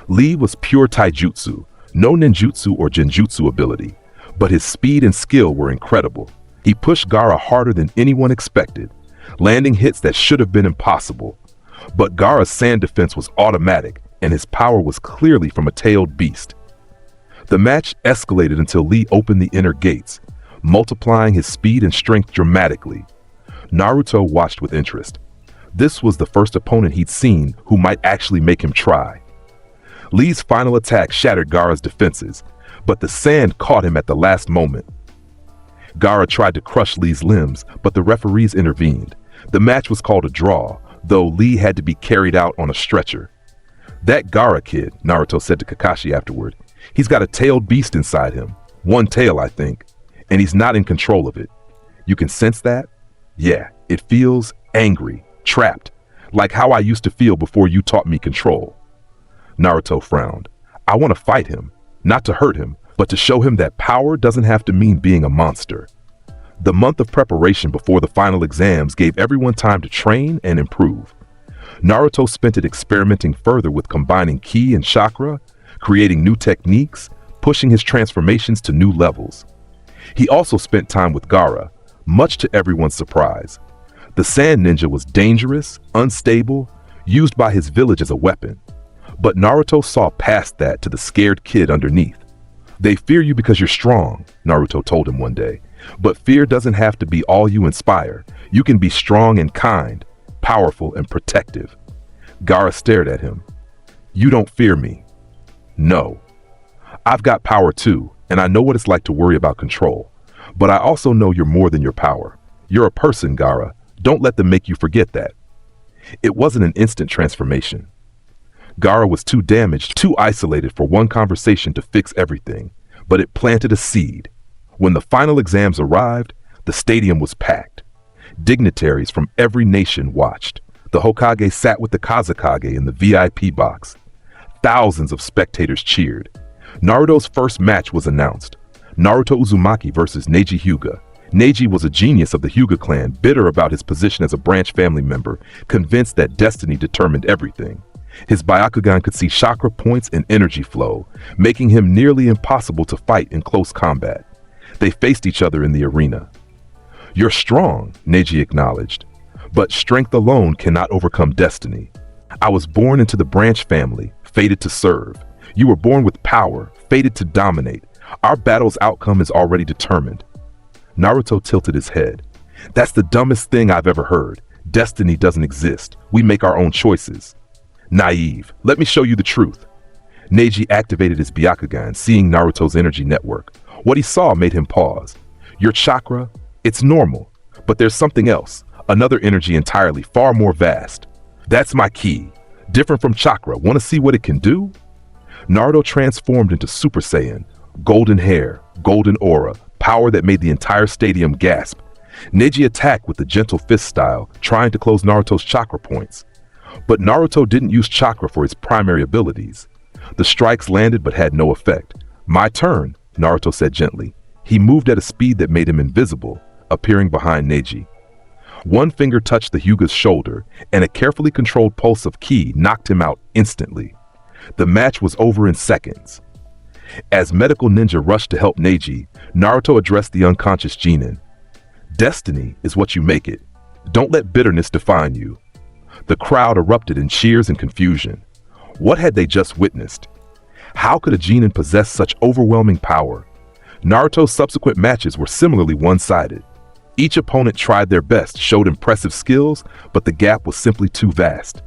Lee was pure taijutsu, no ninjutsu or genjutsu ability, but his speed and skill were incredible. He pushed Gaara harder than anyone expected, landing hits that should have been impossible. But Gaara's sand defense was automatic, and his power was clearly from a tailed beast. The match escalated until Lee opened the inner gates, multiplying his speed and strength dramatically. Naruto watched with interest. This was the first opponent he'd seen who might actually make him try. Lee's final attack shattered Gaara's defenses, but the sand caught him at the last moment. Gaara tried to crush Lee's limbs, but the referees intervened. The match was called a draw, though Lee had to be carried out on a stretcher. "That Gaara kid," Naruto said to Kakashi afterward, "he's got a tailed beast inside him. One tail, I think. And he's not in control of it. You can sense that? Yeah, it feels angry, trapped, like how I used to feel before you taught me control." Naruto frowned. "I want to fight him, not to hurt him, but to show him that power doesn't have to mean being a monster." The month of preparation before the final exams gave everyone time to train and improve. Naruto spent it experimenting further with combining ki and chakra, creating new techniques, pushing his transformations to new levels. He also spent time with Gaara, much to everyone's surprise. The Sand Ninja was dangerous, unstable, used by his village as a weapon. But Naruto saw past that to the scared kid underneath. "They fear you because you're strong," Naruto told him one day. "But fear doesn't have to be all you inspire. You can be strong and kind, powerful and protective." Gaara stared at him. "You don't fear me." "No. I've got power too, and I know what it's like to worry about control. But I also know you're more than your power. You're a person, Gaara. Don't let them make you forget that." It wasn't an instant transformation. Gaara was too damaged, too isolated for one conversation to fix everything, but it planted a seed. When the final exams arrived, the stadium was packed. Dignitaries from every nation watched. The Hokage sat with the Kazekage in the VIP box. Thousands of spectators cheered. Naruto's first match was announced. Naruto Uzumaki versus Neji Hyuga. Neji was a genius of the Hyuga clan, bitter about his position as a branch family member, convinced that destiny determined everything. His Byakugan could see chakra points and energy flow, making him nearly impossible to fight in close combat. They faced each other in the arena. "You're strong," Neji acknowledged, "but strength alone cannot overcome destiny. I was born into the branch family, fated to serve. You were born with power, fated to dominate. Our battle's outcome is already determined." Naruto tilted his head. "That's the dumbest thing I've ever heard. Destiny doesn't exist. We make our own choices." "Naive. Let me show you the truth." Neji activated his Byakugan, seeing Naruto's energy network. What he saw made him pause. "Your chakra, it's normal, but there's something else, another energy entirely, far more vast. That's my ki. Different from chakra. Want to see what it can do?" Naruto transformed into Super Saiyan. Golden hair, golden aura, power that made the entire stadium gasp. Neji attacked with the gentle fist style, trying to close Naruto's chakra points. But Naruto didn't use chakra for his primary abilities. The strikes landed but had no effect. "My turn," Naruto said gently. He moved at a speed that made him invisible, appearing behind Neji. One finger touched the Hyuga's shoulder, and a carefully controlled pulse of ki knocked him out instantly. The match was over in seconds. As Medical Ninja rushed to help Neji, Naruto addressed the unconscious Genin. "Destiny is what you make it. Don't let bitterness define you." The crowd erupted in cheers and confusion. What had they just witnessed? How could a Genin possess such overwhelming power? Naruto's subsequent matches were similarly one-sided. Each opponent tried their best, showed impressive skills, but the gap was simply too vast.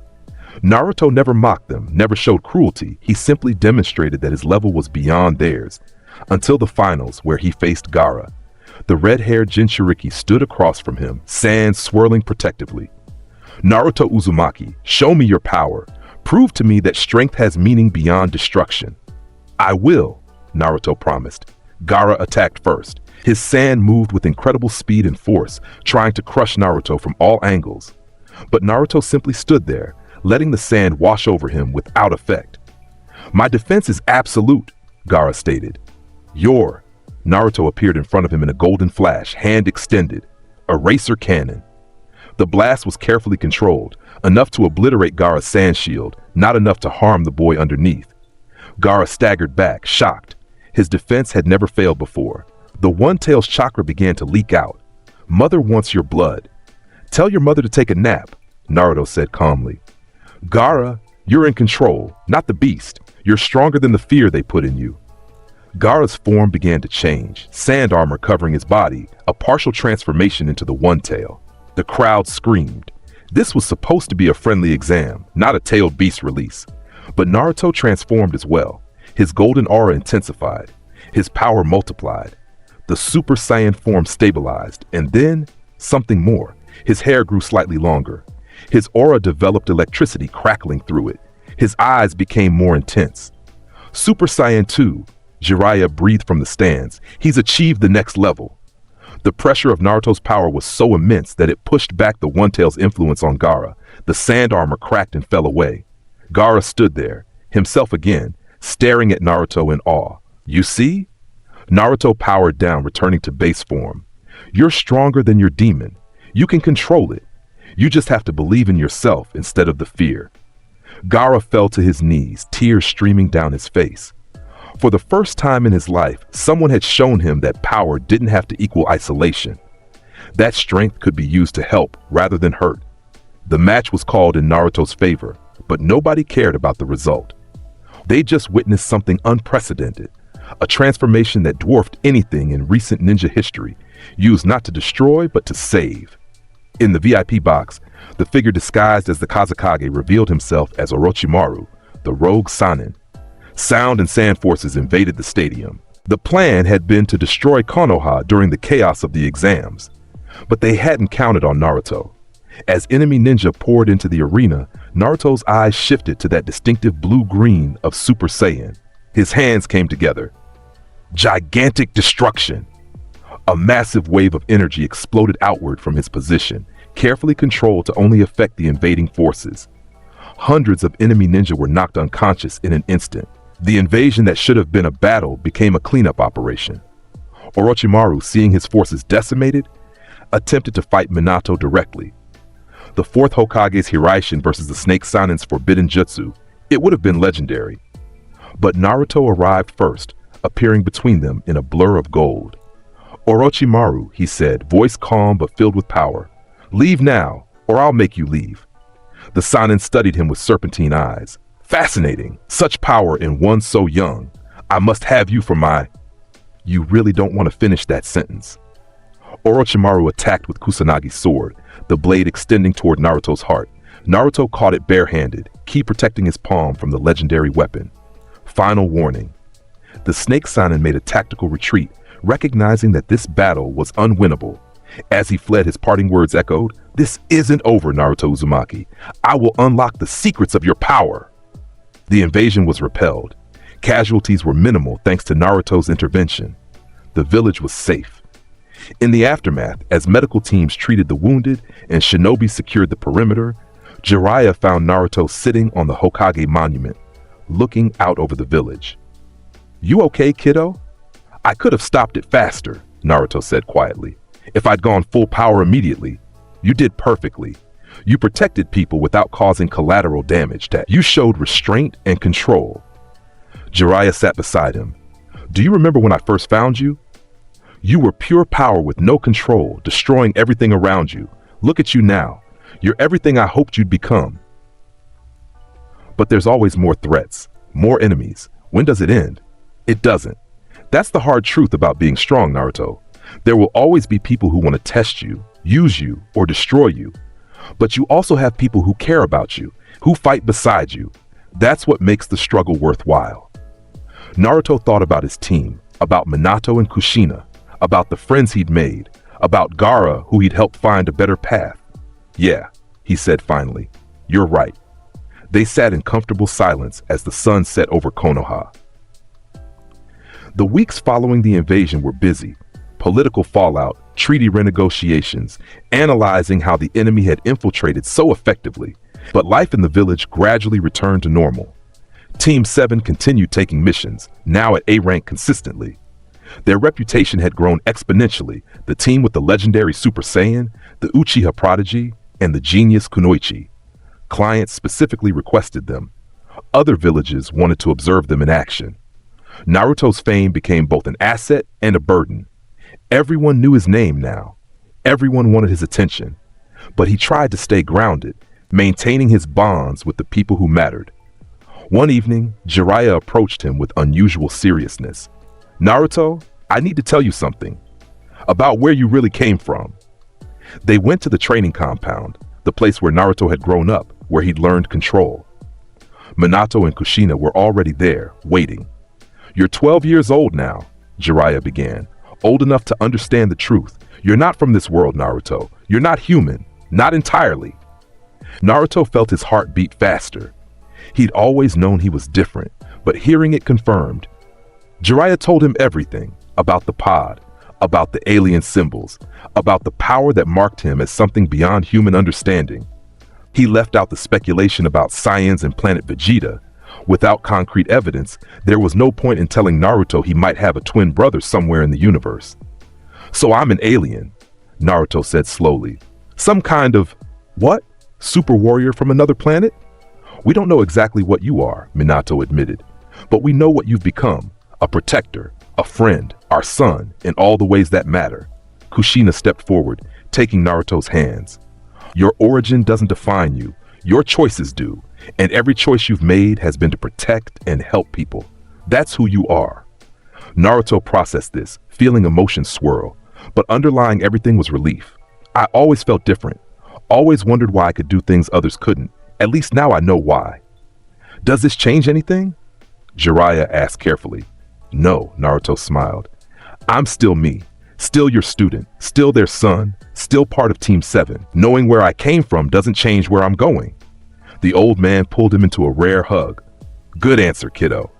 Naruto never mocked them, never showed cruelty. He simply demonstrated that his level was beyond theirs. Until the finals, where he faced Gaara. The red-haired Jinchuriki stood across from him, sand swirling protectively. "Naruto Uzumaki, show me your power. Prove to me that strength has meaning beyond destruction." "I will," Naruto promised. Gaara attacked first. His sand moved with incredible speed and force, trying to crush Naruto from all angles. But Naruto simply stood there, letting the sand wash over him without effect. "My defense is absolute," Gaara stated. Naruto appeared in front of him in a golden flash, hand extended. Eraser cannon. The blast was carefully controlled, enough to obliterate Gaara's sand shield, not enough to harm the boy underneath. Gaara staggered back, shocked. His defense had never failed before. The One-Tail's chakra began to leak out. "Mother wants your blood. Tell your mother to take a nap," Naruto said calmly. "Gaara, you're in control, not the beast. You're stronger than the fear they put in you." Gaara's form began to change, sand armor covering his body, a partial transformation into the One-Tail. The crowd screamed. This was supposed to be a friendly exam, not a tailed beast release. But Naruto transformed as well. His golden aura intensified. His power multiplied. The Super Saiyan form stabilized, and then something more. His hair grew slightly longer. His aura developed electricity crackling through it. His eyes became more intense. Super Saiyan 2, Jiraiya breathed from the stands. He's achieved the next level. The pressure of Naruto's power was so immense that it pushed back the One-Tail's influence on Gaara. The sand armor cracked and fell away. Gaara stood there, himself again, staring at Naruto in awe. "You see?" Naruto powered down, returning to base form. "You're stronger than your demon. You can control it. You just have to believe in yourself instead of the fear." Gaara fell to his knees, tears streaming down his face. For the first time in his life, someone had shown him that power didn't have to equal isolation. That strength could be used to help rather than hurt. The match was called in Naruto's favor, but nobody cared about the result. They just witnessed something unprecedented, a transformation that dwarfed anything in recent ninja history, used not to destroy but to save. In the VIP box, the figure disguised as the Kazekage revealed himself as Orochimaru, the rogue Sannin. Sound and sand forces invaded the stadium. The plan had been to destroy Konoha during the chaos of the exams, but they hadn't counted on Naruto. As enemy ninja poured into the arena, Naruto's eyes shifted to that distinctive blue-green of Super Saiyan. His hands came together. Gigantic destruction! A massive wave of energy exploded outward from his position, carefully controlled to only affect the invading forces. Hundreds of enemy ninja were knocked unconscious in an instant. The invasion that should have been a battle became a cleanup operation. Orochimaru, seeing his forces decimated, attempted to fight Minato directly. The fourth Hokage's Hiraishin versus the Snake Sannin's forbidden jutsu, it would have been legendary. But Naruto arrived first, appearing between them in a blur of gold. "Orochimaru," he said, voice calm but filled with power. "Leave now, or I'll make you leave." The Sannin studied him with serpentine eyes. "Fascinating, such power in one so young. I must have you for my—" "You really don't want to finish that sentence." Orochimaru attacked with Kusanagi's sword, the blade extending toward Naruto's heart. Naruto caught it barehanded, ki protecting his palm from the legendary weapon. Final warning. The Snake Sannin made a tactical retreat, recognizing that this battle was unwinnable. As he fled, his parting words echoed, "This isn't over, Naruto Uzumaki. I will unlock the secrets of your power." The invasion was repelled. Casualties were minimal thanks to Naruto's intervention. The village was safe. In the aftermath, as medical teams treated the wounded and shinobi secured the perimeter, Jiraiya found Naruto sitting on the Hokage monument, looking out over the village. "You okay, kiddo?" "I could have stopped it faster," Naruto said quietly. "If I'd gone full power immediately." "You did perfectly. You protected people without causing collateral damage. You showed restraint and control." Jiraiya sat beside him. "Do you remember when I first found you? You were pure power with no control, destroying everything around you. Look at you now. You're everything I hoped you'd become." But there's always more threats, more enemies. When does it end? It doesn't. That's the hard truth about being strong, Naruto. There will always be people who want to test you, use you, or destroy you. But you also have people who care about you, who fight beside you. That's what makes the struggle worthwhile. Naruto thought about his team, about Minato and Kushina, about the friends he'd made, about Gaara, who he'd helped find a better path. "Yeah," he said finally, "you're right." They sat in comfortable silence as the sun set over Konoha. The weeks following the invasion were busy. Political fallout, treaty renegotiations, analyzing how the enemy had infiltrated so effectively. But life in the village gradually returned to normal. Team 7 continued taking missions, now at A rank consistently. Their reputation had grown exponentially, the team with the legendary Super Saiyan, the Uchiha prodigy, and the genius Kunoichi. Clients specifically requested them. Other villages wanted to observe them in action. Naruto's fame became both an asset and a burden. Everyone knew his name now. Everyone wanted his attention. But he tried to stay grounded, maintaining his bonds with the people who mattered. One evening, Jiraiya approached him with unusual seriousness. "Naruto, I need to tell you something about where you really came from." They went to the training compound, the place where Naruto had grown up, where he'd learned control. Minato and Kushina were already there, waiting. "You're 12 years old now," Jiraiya began, "old enough to understand the truth. You're not from this world, Naruto. You're not human, not entirely." Naruto felt his heart beat faster. He'd always known he was different, but hearing it confirmed. Jiraiya told him everything about the pod, about the alien symbols, about the power that marked him as something beyond human understanding. He left out the speculation about Saiyans and planet Vegeta. Without concrete evidence, there was no point in telling Naruto he might have a twin brother somewhere in the universe. "So I'm an alien," Naruto said slowly. "Some kind of, what? Super warrior from another planet?" "We don't know exactly what you are," Minato admitted, "but we know what you've become. A protector, a friend, our son, in all the ways that matter." Kushina stepped forward, taking Naruto's hands. "Your origin doesn't define you. Your choices do, and every choice you've made has been to protect and help people. That's who you are." Naruto processed this, feeling emotions swirl, but underlying everything was relief. "I always felt different, always wondered why I could do things others couldn't. At least now I know why." "Does this change anything?" Jiraiya asked carefully. "No," Naruto smiled. "I'm still me, still your student, still their son, still part of Team 7. Knowing where I came from doesn't change where I'm going." The old man pulled him into a rare hug. "Good answer, kiddo."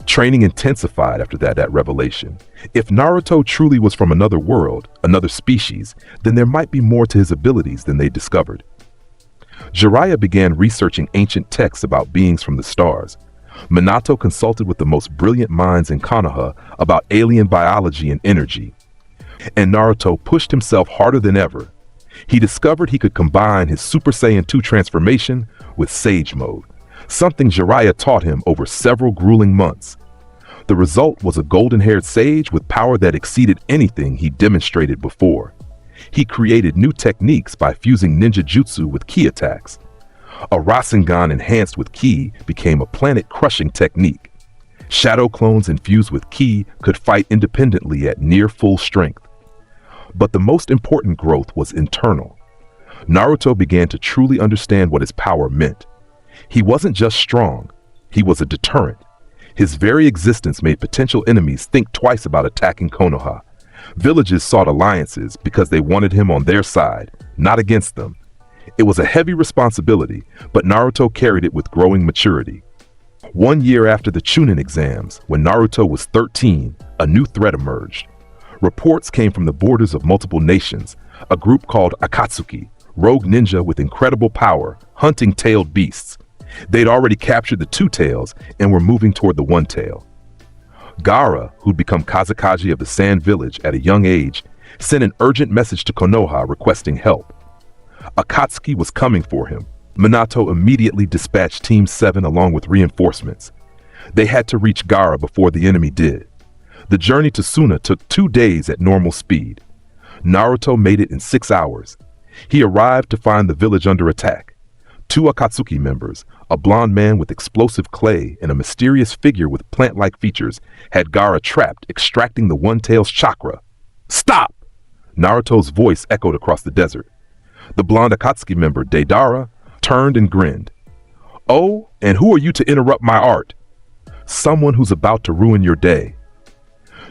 Training intensified after that revelation. If Naruto truly was from another world, another species, then there might be more to his abilities than they discovered. Jiraiya began researching ancient texts about beings from the stars. Minato consulted with the most brilliant minds in Konoha about alien biology and energy. And Naruto pushed himself harder than ever. He discovered he could combine his Super Saiyan 2 transformation with Sage Mode, something Jiraiya taught him over several grueling months. The result was a golden-haired sage with power that exceeded anything he demonstrated before. He created new techniques by fusing ninja jutsu with ki attacks. A Rasengan enhanced with ki became a planet-crushing technique. Shadow clones infused with ki could fight independently at near full strength. But the most important growth was internal. Naruto began to truly understand what his power meant. He wasn't just strong, he was a deterrent. His very existence made potential enemies think twice about attacking Konoha. Villages sought alliances because they wanted him on their side, not against them. It was a heavy responsibility, but Naruto carried it with growing maturity. 1 year after the Chunin exams, when Naruto was 13, a new threat emerged. Reports came from the borders of multiple nations, a group called Akatsuki, rogue ninja with incredible power, hunting tailed beasts. They'd already captured the two tails and were moving toward the one tail. Gaara, who'd become Kazekage of the Sand Village at a young age, sent an urgent message to Konoha requesting help. Akatsuki was coming for him. Minato immediately dispatched Team 7 along with reinforcements. They had to reach Gaara before the enemy did. The journey to Suna took 2 days at normal speed. Naruto made it in 6 hours. He arrived to find the village under attack. 2 Akatsuki members, a blonde man with explosive clay and a mysterious figure with plant-like features, had Gaara trapped, extracting the One-Tail's chakra. "Stop!" Naruto's voice echoed across the desert. The blonde Akatsuki member, Deidara, turned and grinned. "Oh, and who are you to interrupt my art?" "Someone who's about to ruin your day."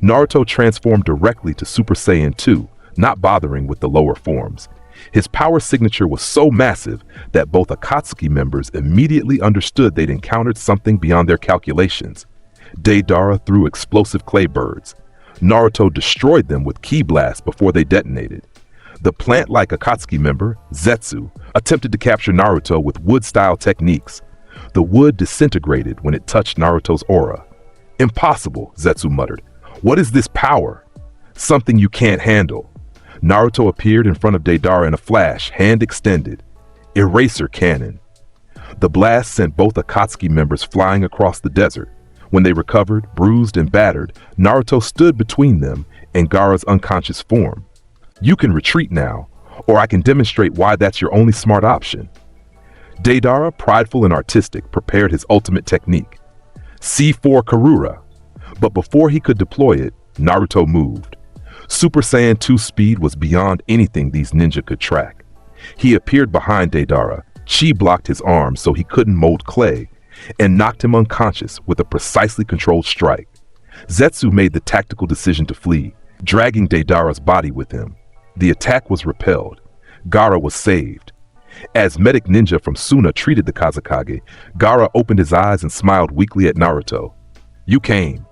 Naruto transformed directly to Super Saiyan 2, not bothering with the lower forms. His power signature was so massive that both Akatsuki members immediately understood they'd encountered something beyond their calculations. Deidara threw explosive clay birds. Naruto destroyed them with ki blasts before they detonated. The plant-like Akatsuki member, Zetsu, attempted to capture Naruto with wood-style techniques. The wood disintegrated when it touched Naruto's aura. "Impossible," Zetsu muttered. "What is this power?" "Something you can't handle." Naruto appeared in front of Deidara in a flash, hand extended. Eraser cannon. The blast sent both Akatsuki members flying across the desert. When they recovered, bruised and battered, Naruto stood between them and Gaara's unconscious form. "You can retreat now, or I can demonstrate why that's your only smart option." Deidara, prideful and artistic, prepared his ultimate technique, C4 Karura. But before he could deploy it, Naruto moved. Super Saiyan 2 speed was beyond anything these ninja could track. He appeared behind Deidara, chi blocked his arm so he couldn't mold clay, and knocked him unconscious with a precisely controlled strike. Zetsu made the tactical decision to flee, dragging Deidara's body with him. The attack was repelled. Gaara was saved. As medic ninja from Suna treated the Kazekage, Gaara opened his eyes and smiled weakly at Naruto. "You came."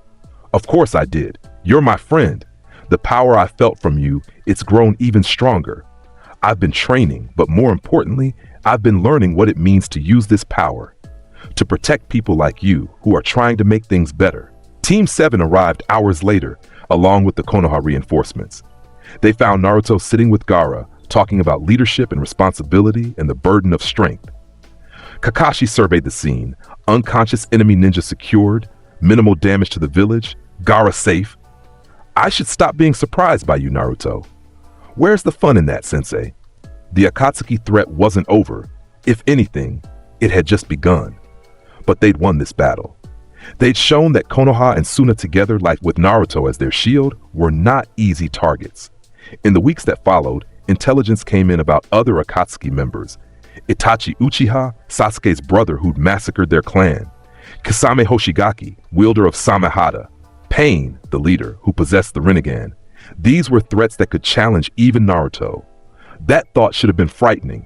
"Of course I did. You're my friend. The power I felt from you, it's grown even stronger. I've been training, but more importantly, I've been learning what it means to use this power to protect people like you who are trying to make things better." Team 7 arrived hours later, along with the Konoha reinforcements. They found Naruto sitting with Gaara, talking about leadership and responsibility and the burden of strength. Kakashi surveyed the scene. Unconscious enemy ninja secured, minimal damage to the village, Gaara safe. "I should stop being surprised by you, Naruto. Where's the fun in that, Sensei?" The Akatsuki threat wasn't over. If anything, it had just begun. But they'd won this battle. They'd shown that Konoha and Suna together, like with Naruto as their shield, were not easy targets. In the weeks that followed, intelligence came in about other Akatsuki members. Itachi Uchiha, Sasuke's brother who'd massacred their clan. Kasame Hoshigaki, wielder of Samehada. Pain, the leader, who possessed the Rinnegan. These were threats that could challenge even Naruto. That thought should have been frightening.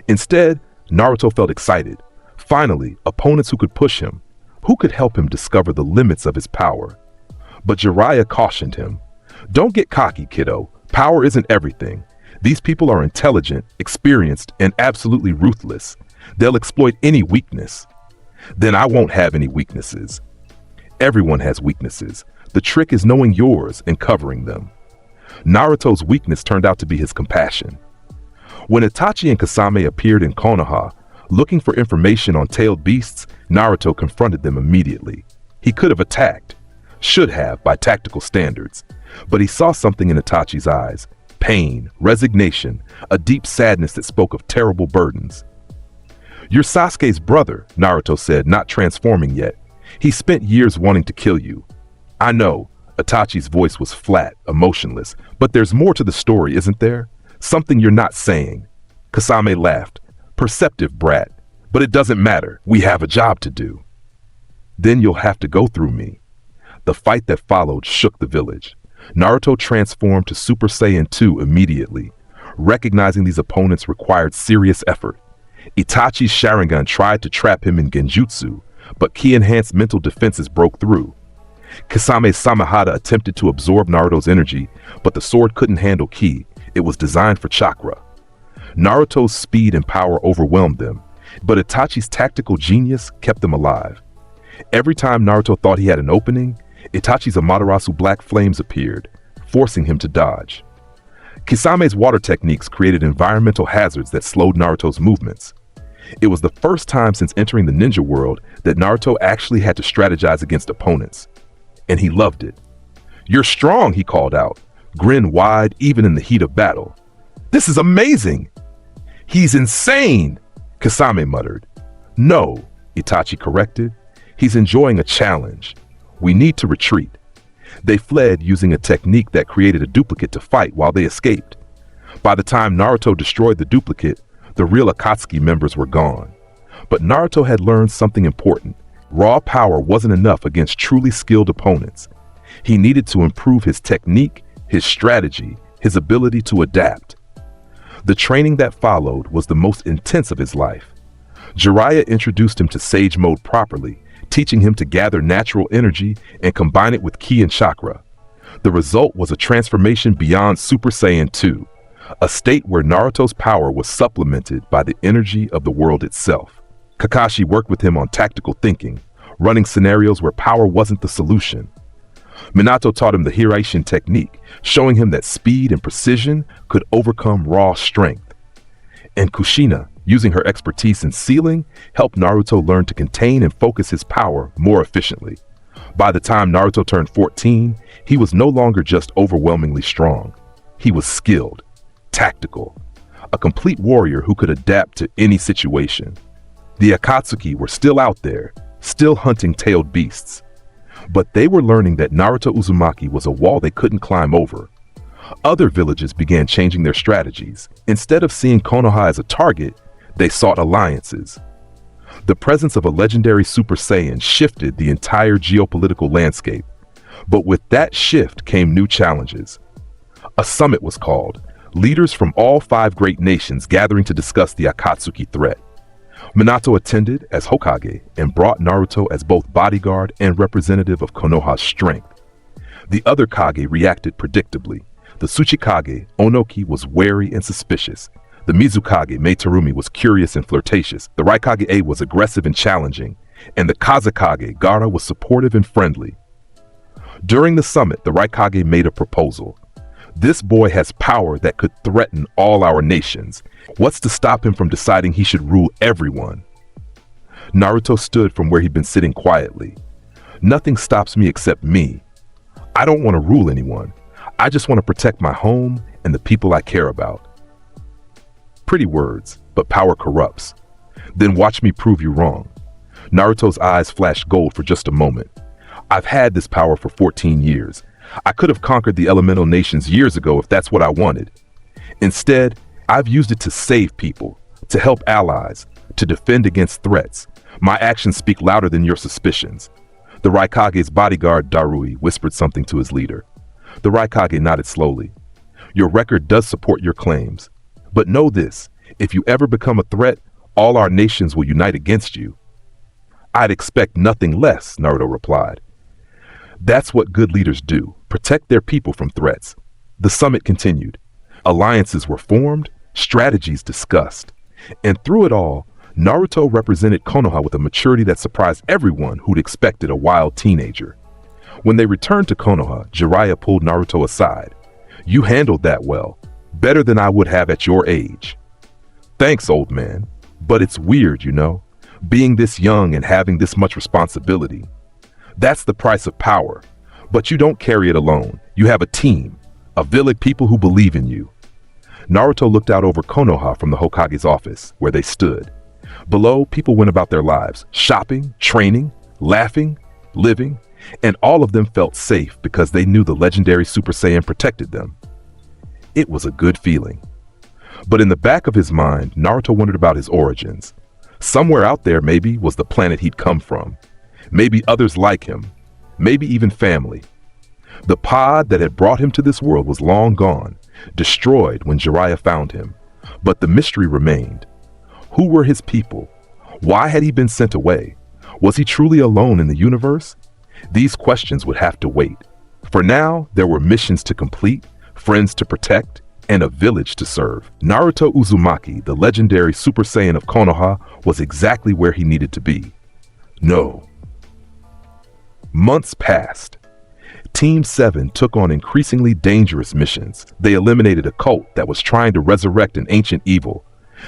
Instead, Naruto felt excited. Finally, opponents who could push him, who could help him discover the limits of his power. But Jiraiya cautioned him. "Don't get cocky, kiddo. Power isn't everything. These people are intelligent, experienced, and absolutely ruthless. They'll exploit any weakness." "Then I won't have any weaknesses." Everyone has weaknesses. The trick is knowing yours and covering them. Naruto's weakness turned out to be his compassion. When Itachi and Kasame appeared in Konoha, looking for information on tailed beasts, Naruto confronted them immediately. He could have attacked, should have by tactical standards, but he saw something in Itachi's eyes. Pain, resignation, a deep sadness that spoke of terrible burdens. "You're Sasuke's brother," Naruto said, not transforming yet. "He spent years wanting to kill you." "I know." Itachi's voice was flat, emotionless. "But there's more to the story, isn't there? Something you're not saying." Kasame laughed. "Perceptive brat. But it doesn't matter. We have a job to do." "Then you'll have to go through me." The fight that followed shook the village. Naruto transformed to Super Saiyan 2 immediately. Recognizing these opponents required serious effort. Itachi's Sharingan tried to trap him in Genjutsu, but ki-enhanced mental defenses broke through. Kasame's Samehada attempted to absorb Naruto's energy, but the sword couldn't handle ki. It was designed for chakra. Naruto's speed and power overwhelmed them, but Itachi's tactical genius kept them alive. Every time Naruto thought he had an opening, Itachi's Amaterasu black flames appeared, forcing him to dodge. Kisame's water techniques created environmental hazards that slowed Naruto's movements. It was the first time since entering the ninja world that Naruto actually had to strategize against opponents. And he loved it. "You're strong," he called out, grin wide even in the heat of battle. "This is amazing!" "He's insane!" Kasame muttered. "No," Itachi corrected. "He's enjoying a challenge. We need to retreat." They fled using a technique that created a duplicate to fight while they escaped. By the time Naruto destroyed the duplicate, the real Akatsuki members were gone. But Naruto had learned something important. Raw power wasn't enough against truly skilled opponents. He needed to improve his technique, his strategy, his ability to adapt. The training that followed was the most intense of his life. Jiraiya introduced him to Sage Mode properly, teaching him to gather natural energy and combine it with ki and chakra. The result was a transformation beyond Super Saiyan 2, a state where Naruto's power was supplemented by the energy of the world itself. Kakashi worked with him on tactical thinking, running scenarios where power wasn't the solution. Minato taught him the Hiraishin technique, showing him that speed and precision could overcome raw strength. And Kushina, Using her expertise in sealing helped Naruto learn to contain and focus his power more efficiently. By the time Naruto turned 14, he was no longer just overwhelmingly strong. He was skilled, tactical, a complete warrior who could adapt to any situation. The Akatsuki were still out there, still hunting tailed beasts. But they were learning that Naruto Uzumaki was a wall they couldn't climb over. Other villages began changing their strategies. Instead of seeing Konoha as a target, they sought alliances. The presence of a legendary Super Saiyan shifted the entire geopolitical landscape. But with that shift came new challenges. A summit was called, leaders from all 5 great nations gathering to discuss the Akatsuki threat. Minato attended as Hokage and brought Naruto as both bodyguard and representative of Konoha's strength. The other Kage reacted predictably. The Tsuchikage, Onoki, was wary and suspicious. The Mizukage, Meitarumi, was curious and flirtatious. The Raikage was aggressive and challenging. And the Kazekage, Gaara, was supportive and friendly. During the summit, the Raikage made a proposal. This boy has power that could threaten all our nations. What's to stop him from deciding he should rule everyone? Naruto stood from where he'd been sitting quietly. Nothing stops me except me. I don't want to rule anyone. I just want to protect my home and the people I care about. Pretty words, but power corrupts. Then watch me prove you wrong. Naruto's eyes flashed gold for just a moment. I've had this power for 14 years. I could have conquered the elemental nations years ago if that's what I wanted. Instead, I've used it to save people, to help allies, to defend against threats. My actions speak louder than your suspicions. The Raikage's bodyguard, Darui, whispered something to his leader. The Raikage nodded slowly. Your record does support your claims. But know this, if you ever become a threat, all our nations will unite against you. I'd expect nothing less, Naruto replied. That's what good leaders do, protect their people from threats. The summit continued. Alliances were formed, strategies discussed. And through it all, Naruto represented Konoha with a maturity that surprised everyone who'd expected a wild teenager. When they returned to Konoha, Jiraiya pulled Naruto aside. You handled that well, better than I would have at your age. Thanks, old man. But it's weird, you know, being this young and having this much responsibility. That's the price of power. But you don't carry it alone. You have a team, a village of people who believe in you. Naruto looked out over Konoha from the Hokage's office, where they stood. Below, people went about their lives, shopping, training, laughing, living, and all of them felt safe because they knew the legendary Super Saiyan protected them. It was a good feeling. But in the back of his mind, Naruto wondered about his origins. Somewhere out there, maybe, was the planet he'd come from. Maybe others like him. Maybe even family. The pod that had brought him to this world was long gone, destroyed when Jiraiya found him. But the mystery remained. Who were his people? Why had he been sent away? Was he truly alone in the universe? These questions would have to wait. For now, there were missions to complete, friends to protect, and a village to serve. Naruto Uzumaki, the legendary Super Saiyan of Konoha, was exactly where he needed to be. No. Months passed. Team 7 took on increasingly dangerous missions. They eliminated a cult that was trying to resurrect an ancient evil.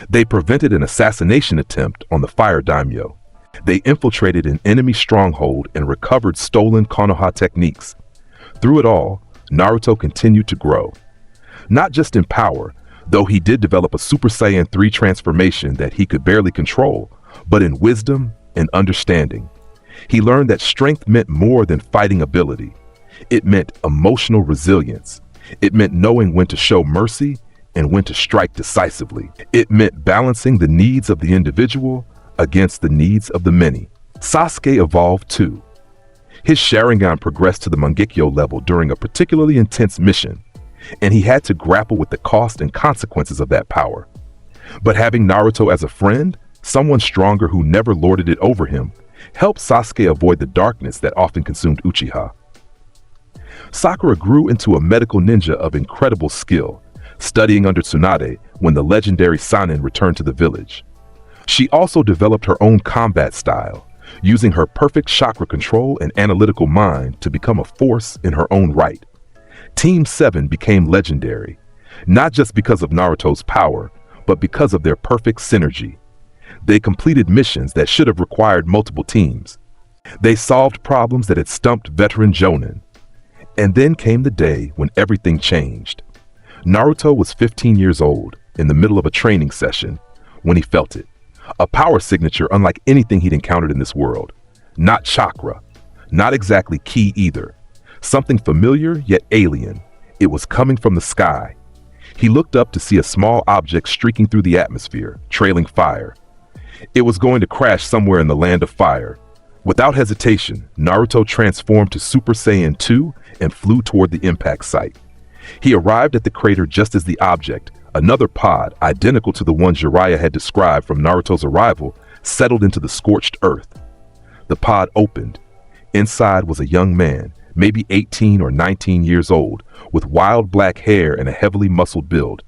They prevented an assassination attempt on the Fire Daimyo. They infiltrated an enemy stronghold and recovered stolen Konoha techniques. Through it all, Naruto continued to grow. Not just in power, though he did develop a Super Saiyan 3 transformation that he could barely control, but in wisdom and understanding. He learned that strength meant more than fighting ability. It meant emotional resilience. It meant knowing when to show mercy and when to strike decisively. It meant balancing the needs of the individual against the needs of the many. Sasuke evolved too. His Sharingan progressed to the Mangekyo level during a particularly intense mission, and he had to grapple with the cost and consequences of that power. But having Naruto as a friend, someone stronger who never lorded it over him, helped Sasuke avoid the darkness that often consumed Uchiha. Sakura grew into a medical ninja of incredible skill, studying under Tsunade when the legendary Sannin returned to the village. She also developed her own combat style, using her perfect chakra control and analytical mind to become a force in her own right. Team 7 became legendary, not just because of Naruto's power, but because of their perfect synergy. They completed missions that should have required multiple teams. They solved problems that had stumped veteran Jonin. And then came the day when everything changed. Naruto was 15 years old, in the middle of a training session, when he felt it. A power signature unlike anything he'd encountered in this world. Not chakra, not exactly ki either. Something familiar yet alien. It was coming from the sky. He looked up to see a small object streaking through the atmosphere, trailing fire. It was going to crash somewhere in the land of fire. Without hesitation, Naruto transformed to Super Saiyan 2 and flew toward the impact site. He arrived at the crater just as the object, another pod identical to the one Jiraiya had described from Naruto's arrival, settled into the scorched earth. The pod opened. Inside was a young man, maybe 18 or 19 years old, with wild black hair and a heavily muscled build.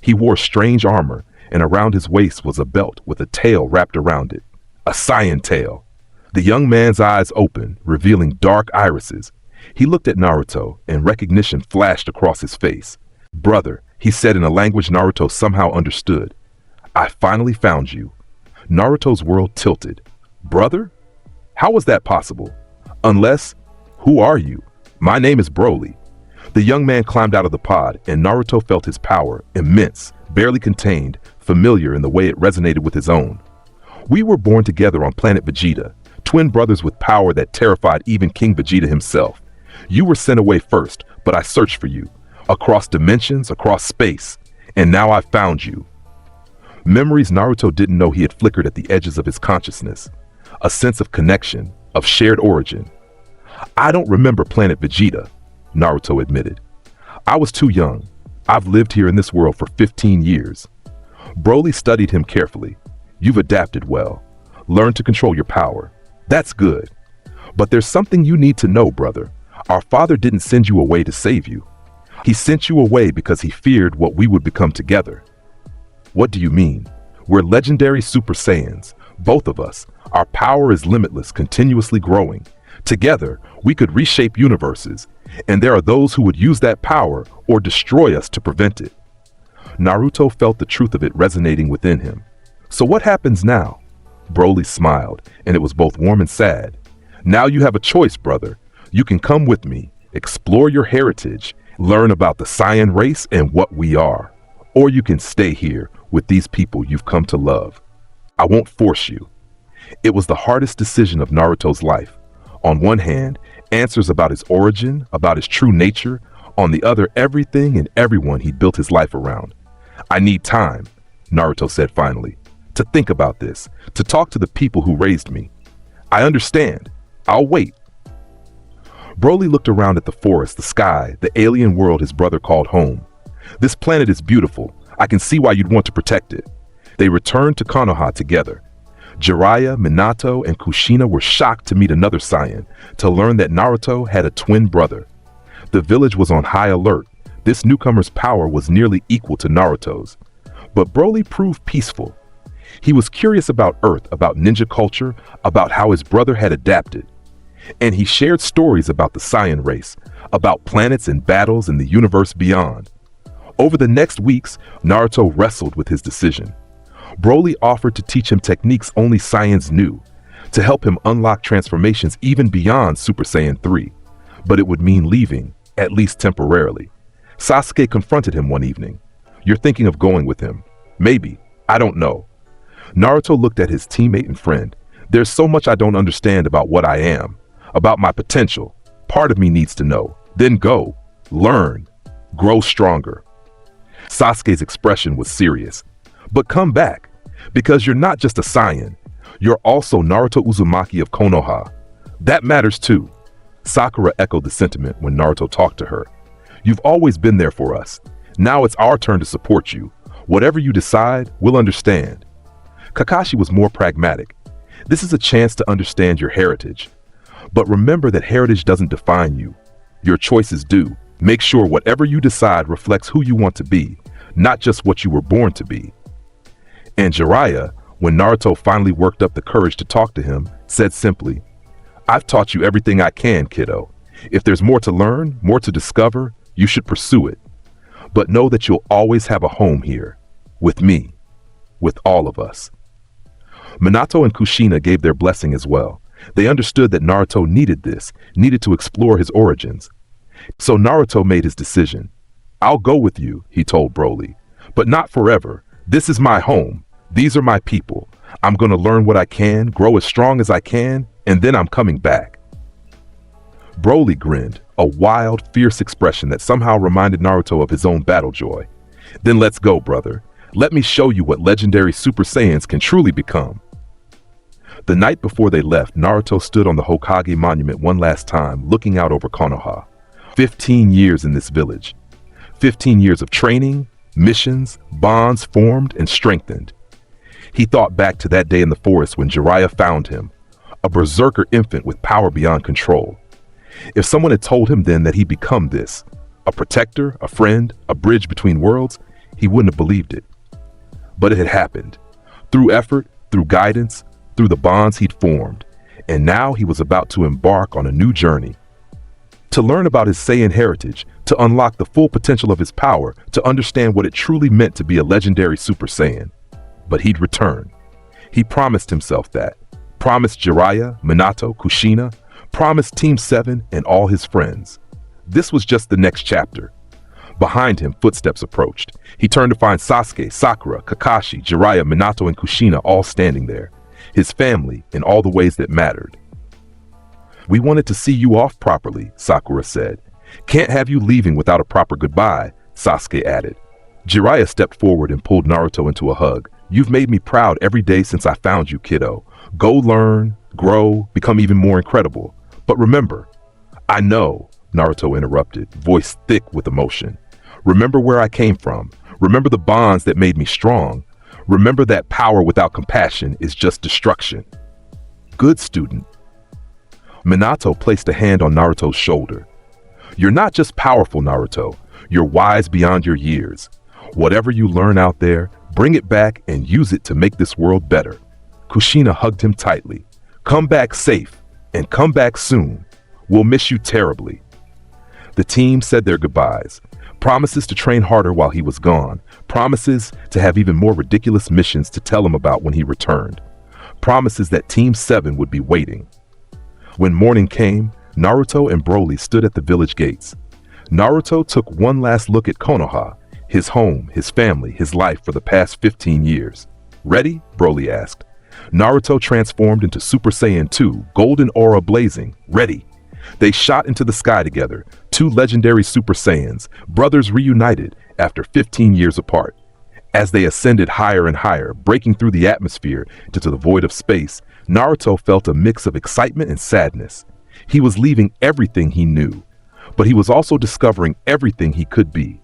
He wore strange armor, and around his waist was a belt with a tail wrapped around it. A Saiyan tail. The young man's eyes opened, revealing dark irises. He looked at Naruto, and recognition flashed across his face. "Brother," he said in a language Naruto somehow understood. "I finally found you." Naruto's world tilted. "Brother? How was that possible? Unless, who are you?" "My name is Broly." The young man climbed out of the pod, and Naruto felt his power, immense, barely contained, familiar in the way it resonated with his own. "We were born together on planet Vegeta, twin brothers with power that terrified even King Vegeta himself. You were sent away first, but I searched for you, across dimensions, across space, and now I found you." Memories Naruto didn't know he had flickered at the edges of his consciousness. A sense of connection, of shared origin. "I don't remember planet Vegeta," Naruto admitted. "I was too young. I've lived here in this world for 15 years. Broly studied him carefully. "You've adapted well. Learned to control your power. That's good. But there's something you need to know, brother. Our father didn't send you away to save you. He sent you away because he feared what we would become together." "What do you mean?" "We're legendary Super Saiyans, both of us. Our power is limitless, continuously growing. Together, we could reshape universes, and there are those who would use that power or destroy us to prevent it." Naruto felt the truth of it resonating within him. "So what happens now?" Broly smiled, and it was both warm and sad. "Now you have a choice, brother. You can come with me, explore your heritage, learn about the Saiyan race and what we are. Or you can stay here with these people you've come to love. I won't force you." It was the hardest decision of Naruto's life. On one hand, answers about his origin, about his true nature. On the other, everything and everyone he'd built his life around. "I need time," Naruto said finally, "to think about this, to talk to the people who raised me." "I understand. I'll wait." Broly looked around at the forest, the sky, the alien world his brother called home. "This planet is beautiful. I can see why you'd want to protect it." They returned to Konoha together. Jiraiya, Minato, and Kushina were shocked to meet another Saiyan, to learn that Naruto had a twin brother. The village was on high alert. This newcomer's power was nearly equal to Naruto's. But Broly proved peaceful. He was curious about Earth, about ninja culture, about how his brother had adapted. And he shared stories about the Saiyan race, about planets and battles in the universe beyond. Over the next weeks, Naruto wrestled with his decision. Broly offered to teach him techniques only Saiyans knew, to help him unlock transformations even beyond Super Saiyan 3. But it would mean leaving, at least temporarily. Sasuke confronted him one evening. "You're thinking of going with him." "Maybe. I don't know." Naruto looked at his teammate and friend. "There's so much I don't understand about what I am, about my potential. Part of me needs to know. Then go. Learn. Grow stronger." Sasuke's expression was serious. "But come back, because you're not just a Saiyan. You're also Naruto Uzumaki of Konoha. That matters too." Sakura echoed the sentiment when Naruto talked to her. "You've always been there for us. Now it's our turn to support you. Whatever you decide, we'll understand." Kakashi was more pragmatic. "This is a chance to understand your heritage. But remember that heritage doesn't define you. Your choices do. Make sure whatever you decide reflects who you want to be, not just what you were born to be." And Jiraiya, when Naruto finally worked up the courage to talk to him, said simply, "I've taught you everything I can, kiddo. If there's more to learn, more to discover, you should pursue it. But know that you'll always have a home here, with me." with all of us. Minato and Kushina gave their blessing as well. They understood that Naruto needed this, needed to explore his origins. So Naruto made his decision. "I'll go with you," he told Broly, "but not forever. This is my home. These are my people. I'm going to learn what I can, grow as strong as I can, and then I'm coming back." Broly grinned, a wild, fierce expression that somehow reminded Naruto of his own battle joy. "Then let's go, brother. Let me show you what legendary Super Saiyans can truly become." The night before they left, Naruto stood on the Hokage monument one last time, looking out over Konoha. 15 years in this village. 15 years of training, missions, bonds formed and strengthened. He thought back to that day in the forest when Jiraiya found him, a berserker infant with power beyond control. If someone had told him then that he'd become this, a protector, a friend, a bridge between worlds, he wouldn't have believed it. But it had happened. Through effort, through guidance, through the bonds he'd formed, and now he was about to embark on a new journey. To learn about his Saiyan heritage, to unlock the full potential of his power, to understand what it truly meant to be a legendary Super Saiyan. But he'd return. He promised himself that. Promised Jiraiya, Minato, Kushina, promised Team 7 and all his friends. This was just the next chapter. Behind him, footsteps approached. He turned to find Sasuke, Sakura, Kakashi, Jiraiya, Minato, and Kushina all standing there. His family in all the ways that mattered. "We wanted to see you off properly," Sakura said. "Can't have you leaving without a proper goodbye," Sasuke added. Jiraiya stepped forward and pulled Naruto into a hug. "You've made me proud every day since I found you, kiddo. Go learn, grow, become even more incredible. But remember..." "I know," Naruto interrupted, voice thick with emotion. "Remember where I came from. Remember the bonds that made me strong. Remember that power without compassion is just destruction." "Good student." Minato placed a hand on Naruto's shoulder. "You're not just powerful, Naruto. You're wise beyond your years. Whatever you learn out there, bring it back and use it to make this world better." Kushina hugged him tightly. "Come back safe, and come back soon. We'll miss you terribly." The team said their goodbyes. Promises to train harder while he was gone. Promises to have even more ridiculous missions to tell him about when he returned. Promises that Team 7 would be waiting. When morning came, Naruto and Broly stood at the village gates. Naruto took one last look at Konoha, his home, his family, his life for the past 15 years. "Ready?" Broly asked. Naruto transformed into Super Saiyan 2, golden aura blazing. "Ready." They shot into the sky together, two legendary Super Saiyans, brothers reunited after 15 years apart. As they ascended higher and higher, breaking through the atmosphere into the void of space, Naruto felt a mix of excitement and sadness. He was leaving everything he knew, but he was also discovering everything he could be.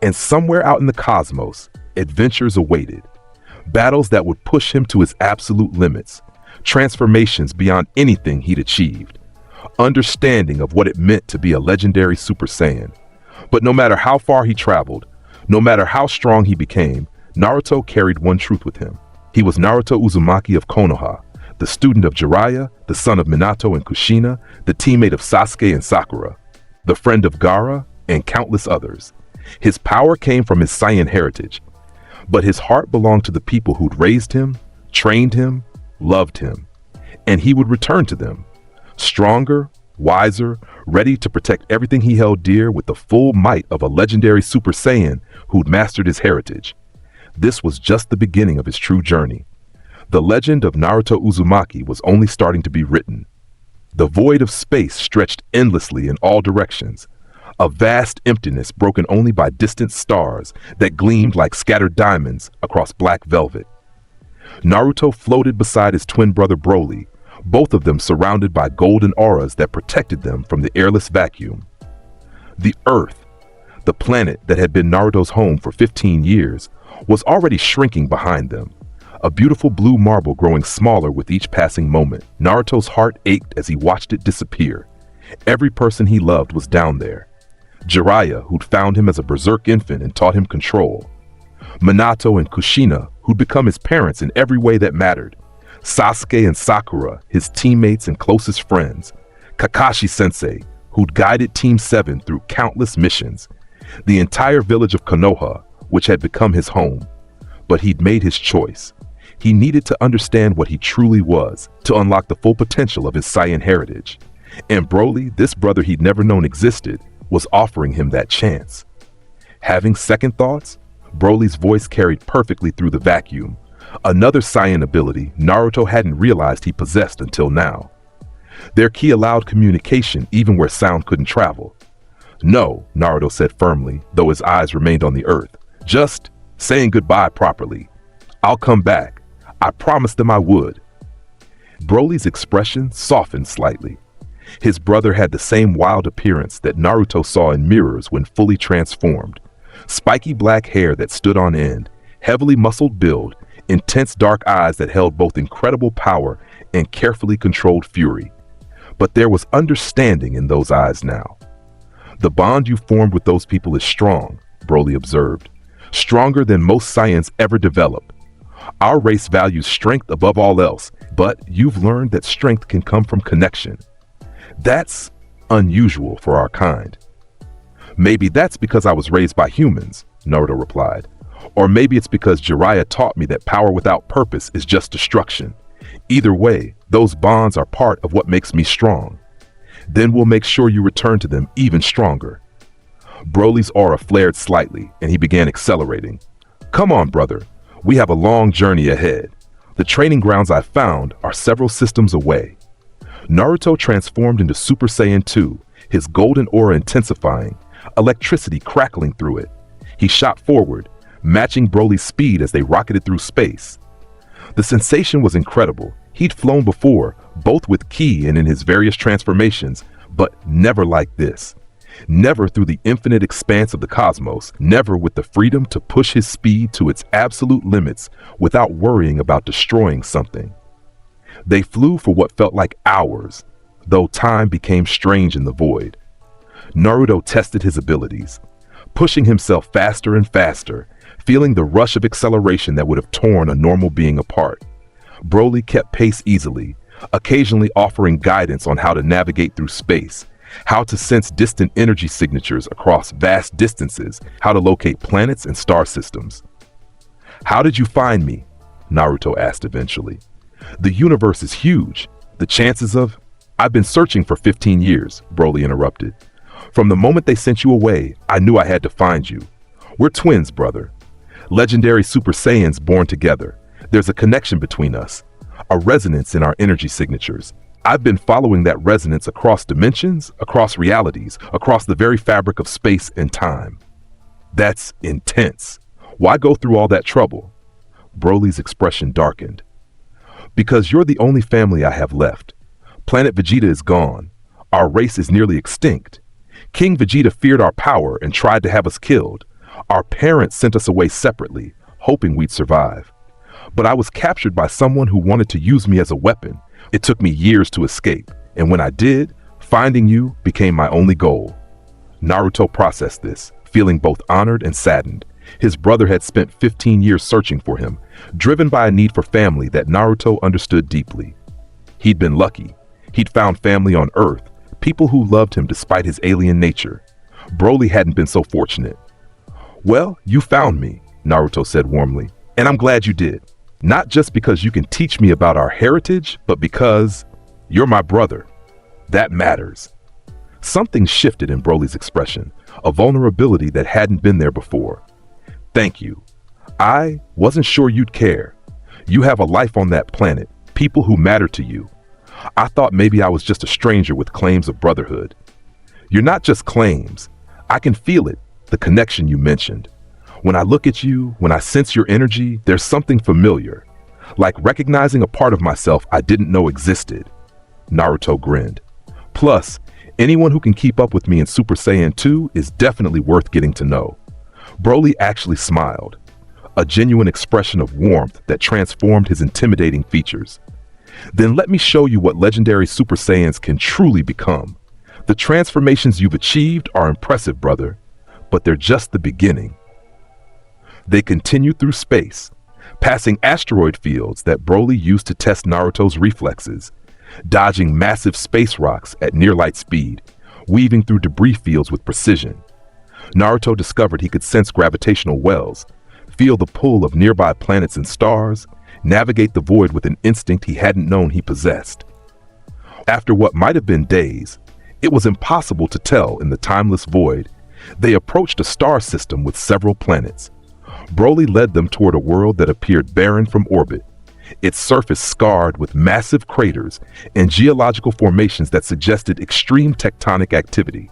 And somewhere out in the cosmos, adventures awaited. Battles that would push him to his absolute limits. Transformations beyond anything he'd achieved. Understanding of what it meant to be a legendary Super Saiyan. But no matter how far he traveled, no matter how strong he became, Naruto carried one truth with him. He was Naruto Uzumaki of Konoha, the student of Jiraiya, the son of Minato and Kushina, the teammate of Sasuke and Sakura, the friend of Gaara, and countless others. His power came from his Saiyan heritage, but his heart belonged to the people who'd raised him, trained him, loved him, and he would return to them. Stronger, wiser, ready to protect everything he held dear with the full might of a legendary Super Saiyan who'd mastered his heritage. This was just the beginning of his true journey. The legend of Naruto Uzumaki was only starting to be written. The void of space stretched endlessly in all directions, a vast emptiness broken only by distant stars that gleamed like scattered diamonds across black velvet. Naruto floated beside his twin brother Broly, both of them surrounded by golden auras that protected them from the airless vacuum. The Earth, the planet that had been Naruto's home for 15 years, was already shrinking behind them, a beautiful blue marble growing smaller with each passing moment. Naruto's heart ached as he watched it disappear. Every person he loved was down there. Jiraiya, who'd found him as a berserk infant and taught him control. Minato and Kushina, who'd become his parents in every way that mattered. Sasuke and Sakura, his teammates and closest friends. Kakashi-sensei, who'd guided Team 7 through countless missions. The entire village of Konoha, which had become his home. But he'd made his choice. He needed to understand what he truly was to unlock the full potential of his Saiyan heritage. And Broly, this brother he'd never known existed, was offering him that chance. Having second thoughts, Broly's voice carried perfectly through the vacuum, another Saiyan ability Naruto hadn't realized he possessed until now. Their ki allowed communication even where sound couldn't travel. "No," Naruto said firmly, though his eyes remained on the earth. "Just saying goodbye properly. I'll come back. I promised them I would." Broly's expression softened slightly. His brother had the same wild appearance that Naruto saw in mirrors when fully transformed. Spiky black hair that stood on end, heavily muscled build, intense dark eyes that held both incredible power and carefully controlled fury. But there was understanding in those eyes now. "The bond you formed with those people is strong," Broly observed. "Stronger than most Saiyans ever develop. Our race values strength above all else, but you've learned that strength can come from connection. That's unusual for our kind." "Maybe that's because I was raised by humans," Naruto replied. "Or maybe it's because Jiraiya taught me that power without purpose is just destruction. Either way, those bonds are part of what makes me strong. Then we'll make sure you return to them even stronger." Broly's aura flared slightly, and he began accelerating. "Come on, brother. We have a long journey ahead. The training grounds I found are several systems away." Naruto transformed into Super Saiyan 2, his golden aura intensifying, electricity crackling through it. He shot forward, matching Broly's speed as they rocketed through space. The sensation was incredible. He'd flown before, both with ki and in his various transformations, but never like this. Never through the infinite expanse of the cosmos, never with the freedom to push his speed to its absolute limits without worrying about destroying something. They flew for what felt like hours, though time became strange in the void. Naruto tested his abilities, pushing himself faster and faster, feeling the rush of acceleration that would have torn a normal being apart. Broly kept pace easily, occasionally offering guidance on how to navigate through space, how to sense distant energy signatures across vast distances, how to locate planets and star systems. "How did you find me?" Naruto asked eventually. "The universe is huge. The chances of—" "I've been searching for 15 years, Broly interrupted. "From the moment they sent you away, I knew I had to find you. We're twins, brother. Legendary Super Saiyans born together. There's a connection between us, a resonance in our energy signatures. I've been following that resonance across dimensions, across realities, across the very fabric of space and time." "That's intense. Why go through all that trouble?" Broly's expression darkened. "Because you're the only family I have left. Planet Vegeta is gone. Our race is nearly extinct. King Vegeta feared our power and tried to have us killed. Our parents sent us away separately, hoping we'd survive. But I was captured by someone who wanted to use me as a weapon. It took me years to escape, and when I did, finding you became my only goal." Naruto processed this, feeling both honored and saddened. His brother had spent 15 years searching for him, driven by a need for family that Naruto understood deeply. He'd been lucky. He'd found family on Earth, people who loved him despite his alien nature. Broly hadn't been so fortunate. "Well, you found me," Naruto said warmly, "and I'm glad you did. Not just because you can teach me about our heritage, but because you're my brother. That matters." Something shifted in Broly's expression, a vulnerability that hadn't been there before. "Thank you. I wasn't sure you'd care. You have a life on that planet, people who matter to you. I thought maybe I was just a stranger with claims of brotherhood." "You're not just claims. I can feel it, the connection you mentioned. When I look at you, when I sense your energy, there's something familiar, like recognizing a part of myself I didn't know existed." Naruto grinned. "Plus, anyone who can keep up with me in Super Saiyan 2 is definitely worth getting to know." Broly actually smiled, a genuine expression of warmth that transformed his intimidating features. "Then let me show you what legendary Super Saiyans can truly become. The transformations you've achieved are impressive, brother, but they're just the beginning." They continued through space, passing asteroid fields that Broly used to test Naruto's reflexes, dodging massive space rocks at near light speed, weaving through debris fields with precision. Naruto discovered he could sense gravitational wells, feel the pull of nearby planets and stars, navigate the void with an instinct he hadn't known he possessed. After what might have been days, it was impossible to tell in the timeless void, they approached a star system with several planets. Broly led them toward a world that appeared barren from orbit, its surface scarred with massive craters and geological formations that suggested extreme tectonic activity.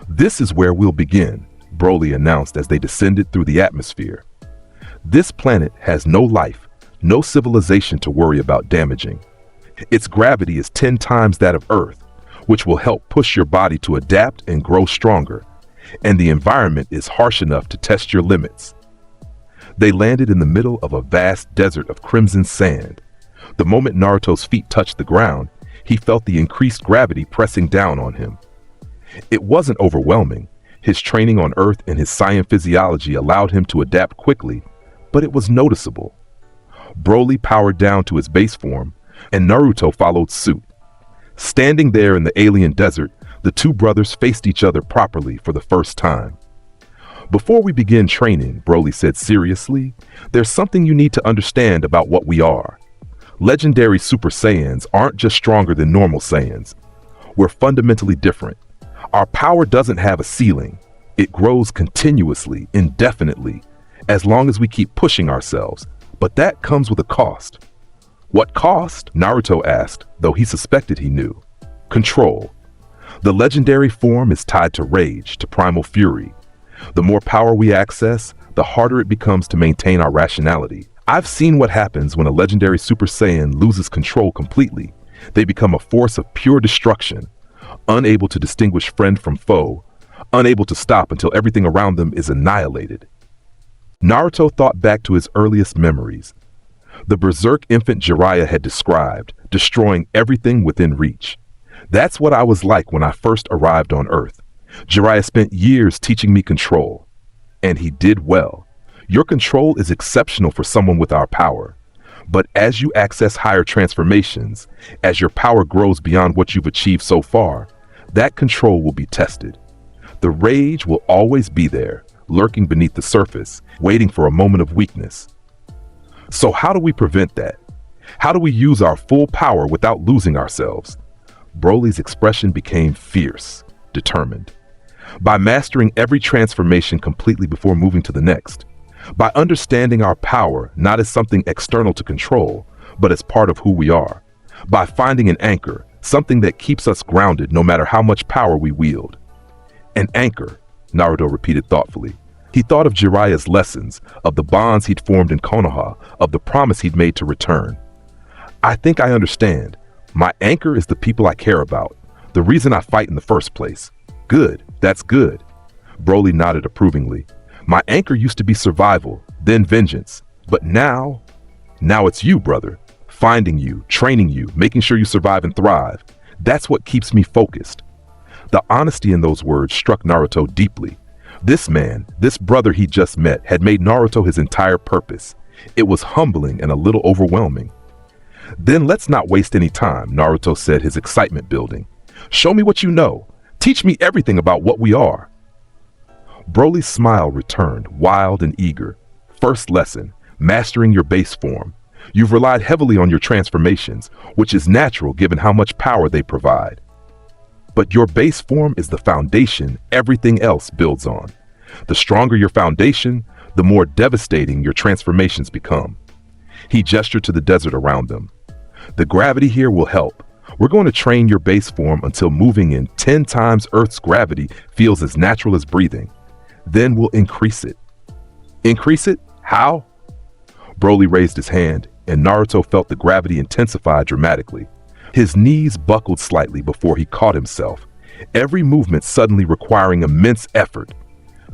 "This is where we'll begin," Broly announced as they descended through the atmosphere. "This planet has no life, no civilization to worry about damaging. Its gravity is 10 times that of Earth, which will help push your body to adapt and grow stronger, and the environment is harsh enough to test your limits." They landed in the middle of a vast desert of crimson sand. The moment Naruto's feet touched the ground, he felt the increased gravity pressing down on him. It wasn't overwhelming. His training on Earth and his Saiyan physiology allowed him to adapt quickly, but it was noticeable. Broly powered down to his base form, and Naruto followed suit. Standing there in the alien desert, the two brothers faced each other properly for the first time. "Before we begin training," Broly said seriously, "there's something you need to understand about what we are. Legendary Super Saiyans aren't just stronger than normal Saiyans. We're fundamentally different. Our power doesn't have a ceiling. It grows continuously, indefinitely, as long as we keep pushing ourselves. But that comes with a cost." "What cost?" Naruto asked, though he suspected he knew. "Control. The legendary form is tied to rage, to primal fury. The more power we access, the harder it becomes to maintain our rationality. I've seen what happens when a legendary Super Saiyan loses control completely. They become a force of pure destruction, unable to distinguish friend from foe, unable to stop until everything around them is annihilated." Naruto thought back to his earliest memories. The berserk infant Jiraiya had described, destroying everything within reach. "That's what I was like when I first arrived on Earth. Jiraiya spent years teaching me control. And he did well. Your control is exceptional for someone with our power. But as you access higher transformations, as your power grows beyond what you've achieved so far, that control will be tested. The rage will always be there, lurking beneath the surface, waiting for a moment of weakness. So how do we prevent that? How do we use our full power without losing ourselves?" Broly's expression became fierce, determined. "By mastering every transformation completely before moving to the next. By understanding our power not as something external to control, but as part of who we are. By finding an anchor, something that keeps us grounded no matter how much power we wield." "An anchor," Naruto repeated thoughtfully. He thought of Jiraiya's lessons, of the bonds he'd formed in Konoha, of the promise he'd made to return. "I think I understand. My anchor is the people I care about, the reason I fight in the first place." "Good, that's good." Broly nodded approvingly. "My anchor used to be survival, then vengeance. But now it's you, brother. Finding you, training you, making sure you survive and thrive. That's what keeps me focused." The honesty in those words struck Naruto deeply. This man, this brother he just met, had made Naruto his entire purpose. It was humbling and a little overwhelming. "Then let's not waste any time," Naruto said, his excitement building. "Show me what you know. Teach me everything about what we are." Broly's smile returned, wild and eager. "First lesson, mastering your base form. You've relied heavily on your transformations, which is natural given how much power they provide. But your base form is the foundation everything else builds on. The stronger your foundation, the more devastating your transformations become." He gestured to the desert around them. "The gravity here will help. We're going to train your base form until moving in 10 times Earth's gravity feels as natural as breathing. Then we'll increase it." "Increase it? How?" Broly raised his hand, and Naruto felt the gravity intensify dramatically. His knees buckled slightly before he caught himself, every movement suddenly requiring immense effort.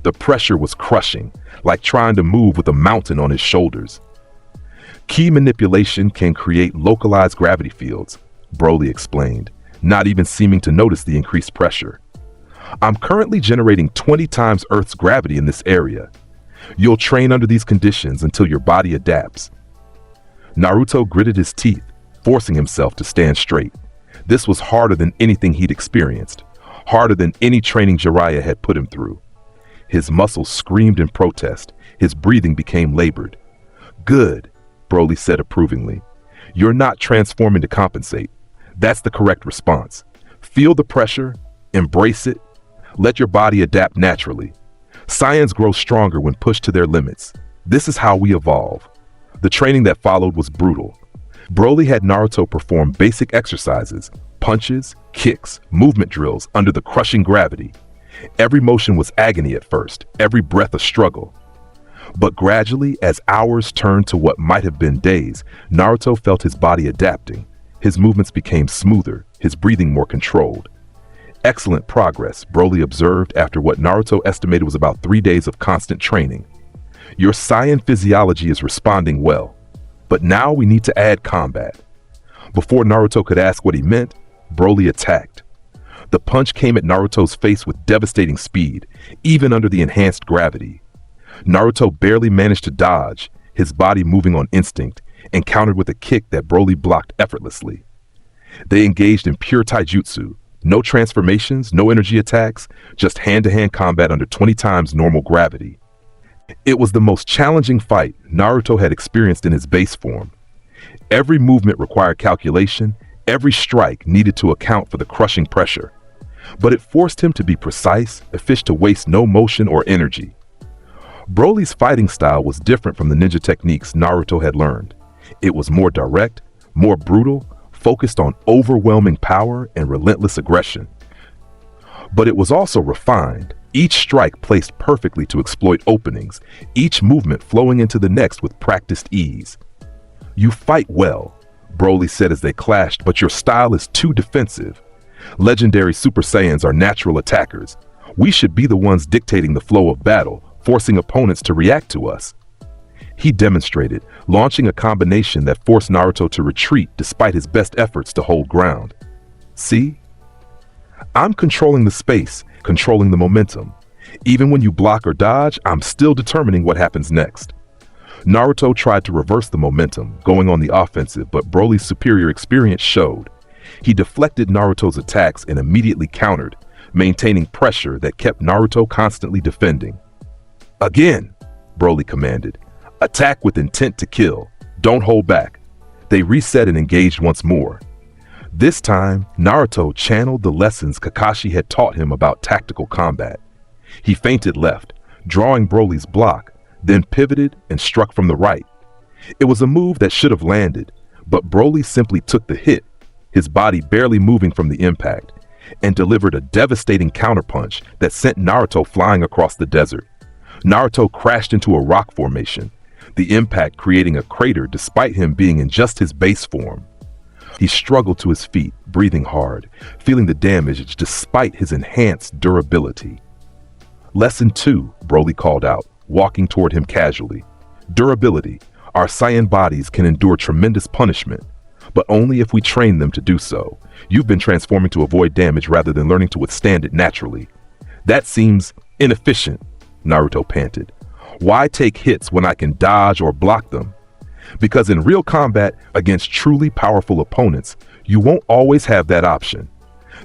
The pressure was crushing, like trying to move with a mountain on his shoulders. "Key manipulation can create localized gravity fields," Broly explained, not even seeming to notice the increased pressure. "I'm currently generating 20 times Earth's gravity in this area. You'll train under these conditions until your body adapts." Naruto gritted his teeth, forcing himself to stand straight. This was harder than anything he'd experienced, harder than any training Jiraiya had put him through. His muscles screamed in protest. His breathing became labored. "Good," Broly said approvingly. "You're not transforming to compensate. That's the correct response. Feel the pressure, embrace it, let your body adapt naturally. Saiyans grow stronger when pushed to their limits. This is how we evolve." The training that followed was brutal. Broly had Naruto perform basic exercises, punches, kicks, movement drills under the crushing gravity. Every motion was agony at first, every breath a struggle. But gradually, as hours turned to what might have been days, Naruto felt his body adapting. His movements became smoother, his breathing more controlled. "Excellent progress," Broly observed after what Naruto estimated was about 3 days of constant training. "Your Saiyan physiology is responding well. But now we need to add combat." Before Naruto could ask what he meant, Broly attacked. The punch came at Naruto's face with devastating speed, even under the enhanced gravity. Naruto barely managed to dodge, his body moving on instinct, and countered with a kick that Broly blocked effortlessly. They engaged in pure taijutsu, no transformations, no energy attacks, just hand-to-hand combat under 20 times normal gravity. It was the most challenging fight Naruto had experienced in his base form. Every movement required calculation, every strike needed to account for the crushing pressure. But it forced him to be precise, a fish to waste no motion or energy. Broly's fighting style was different from the ninja techniques Naruto had learned. It was more direct, more brutal, focused on overwhelming power and relentless aggression. But it was also refined, each strike placed perfectly to exploit openings, each movement flowing into the next with practiced ease. "You fight well," Broly said as they clashed, "but your style is too defensive. Legendary Super Saiyans are natural attackers. We should be the ones dictating the flow of battle, forcing opponents to react to us." He demonstrated, launching a combination that forced Naruto to retreat despite his best efforts to hold ground. "See? I'm controlling the space, controlling the momentum. Even when you block or dodge, I'm still determining what happens next." Naruto tried to reverse the momentum, going on the offensive, but Broly's superior experience showed. He deflected Naruto's attacks and immediately countered, maintaining pressure that kept Naruto constantly defending. "Again," Broly commanded. "Attack with intent to kill. Don't hold back." They reset and engaged once more. This time, Naruto channeled the lessons Kakashi had taught him about tactical combat. He feinted left, drawing Broly's block, then pivoted and struck from the right. It was a move that should have landed, but Broly simply took the hit, his body barely moving from the impact, and delivered a devastating counterpunch that sent Naruto flying across the desert. Naruto crashed into a rock formation, the impact creating a crater despite him being in just his base form. He struggled to his feet, breathing hard, feeling the damage despite his enhanced durability. "Lesson 2, Broly called out, walking toward him casually. "Durability. Our Saiyan bodies can endure tremendous punishment, but only if we train them to do so. You've been transforming to avoid damage rather than learning to withstand it naturally." "That seems inefficient," Naruto panted. "Why take hits when I can dodge or block them?" "Because in real combat against truly powerful opponents, you won't always have that option.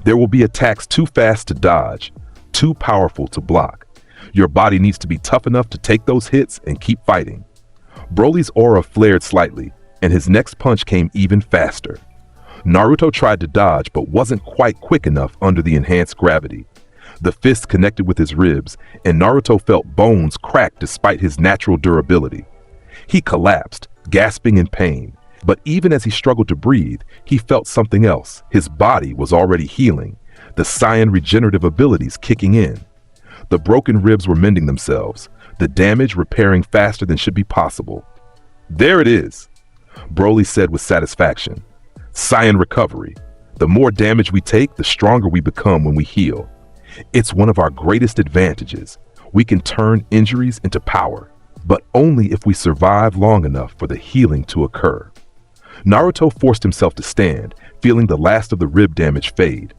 There will be attacks too fast to dodge, too powerful to block. Your body needs to be tough enough to take those hits and keep fighting." Broly's aura flared slightly, and his next punch came even faster. Naruto tried to dodge but wasn't quite quick enough under the enhanced gravity. The fist connected with his ribs, and Naruto felt bones crack despite his natural durability. He collapsed, gasping in pain, but even as he struggled to breathe, he felt something else. His body was already healing, the Saiyan regenerative abilities kicking in. The broken ribs were mending themselves, the damage repairing faster than should be possible. "There it is," Broly said with satisfaction. "Saiyan recovery. The more damage we take, the stronger we become when we heal. It's one of our greatest advantages. We can turn injuries into power, but only if we survive long enough for the healing to occur." Naruto forced himself to stand, feeling the last of the rib damage fade.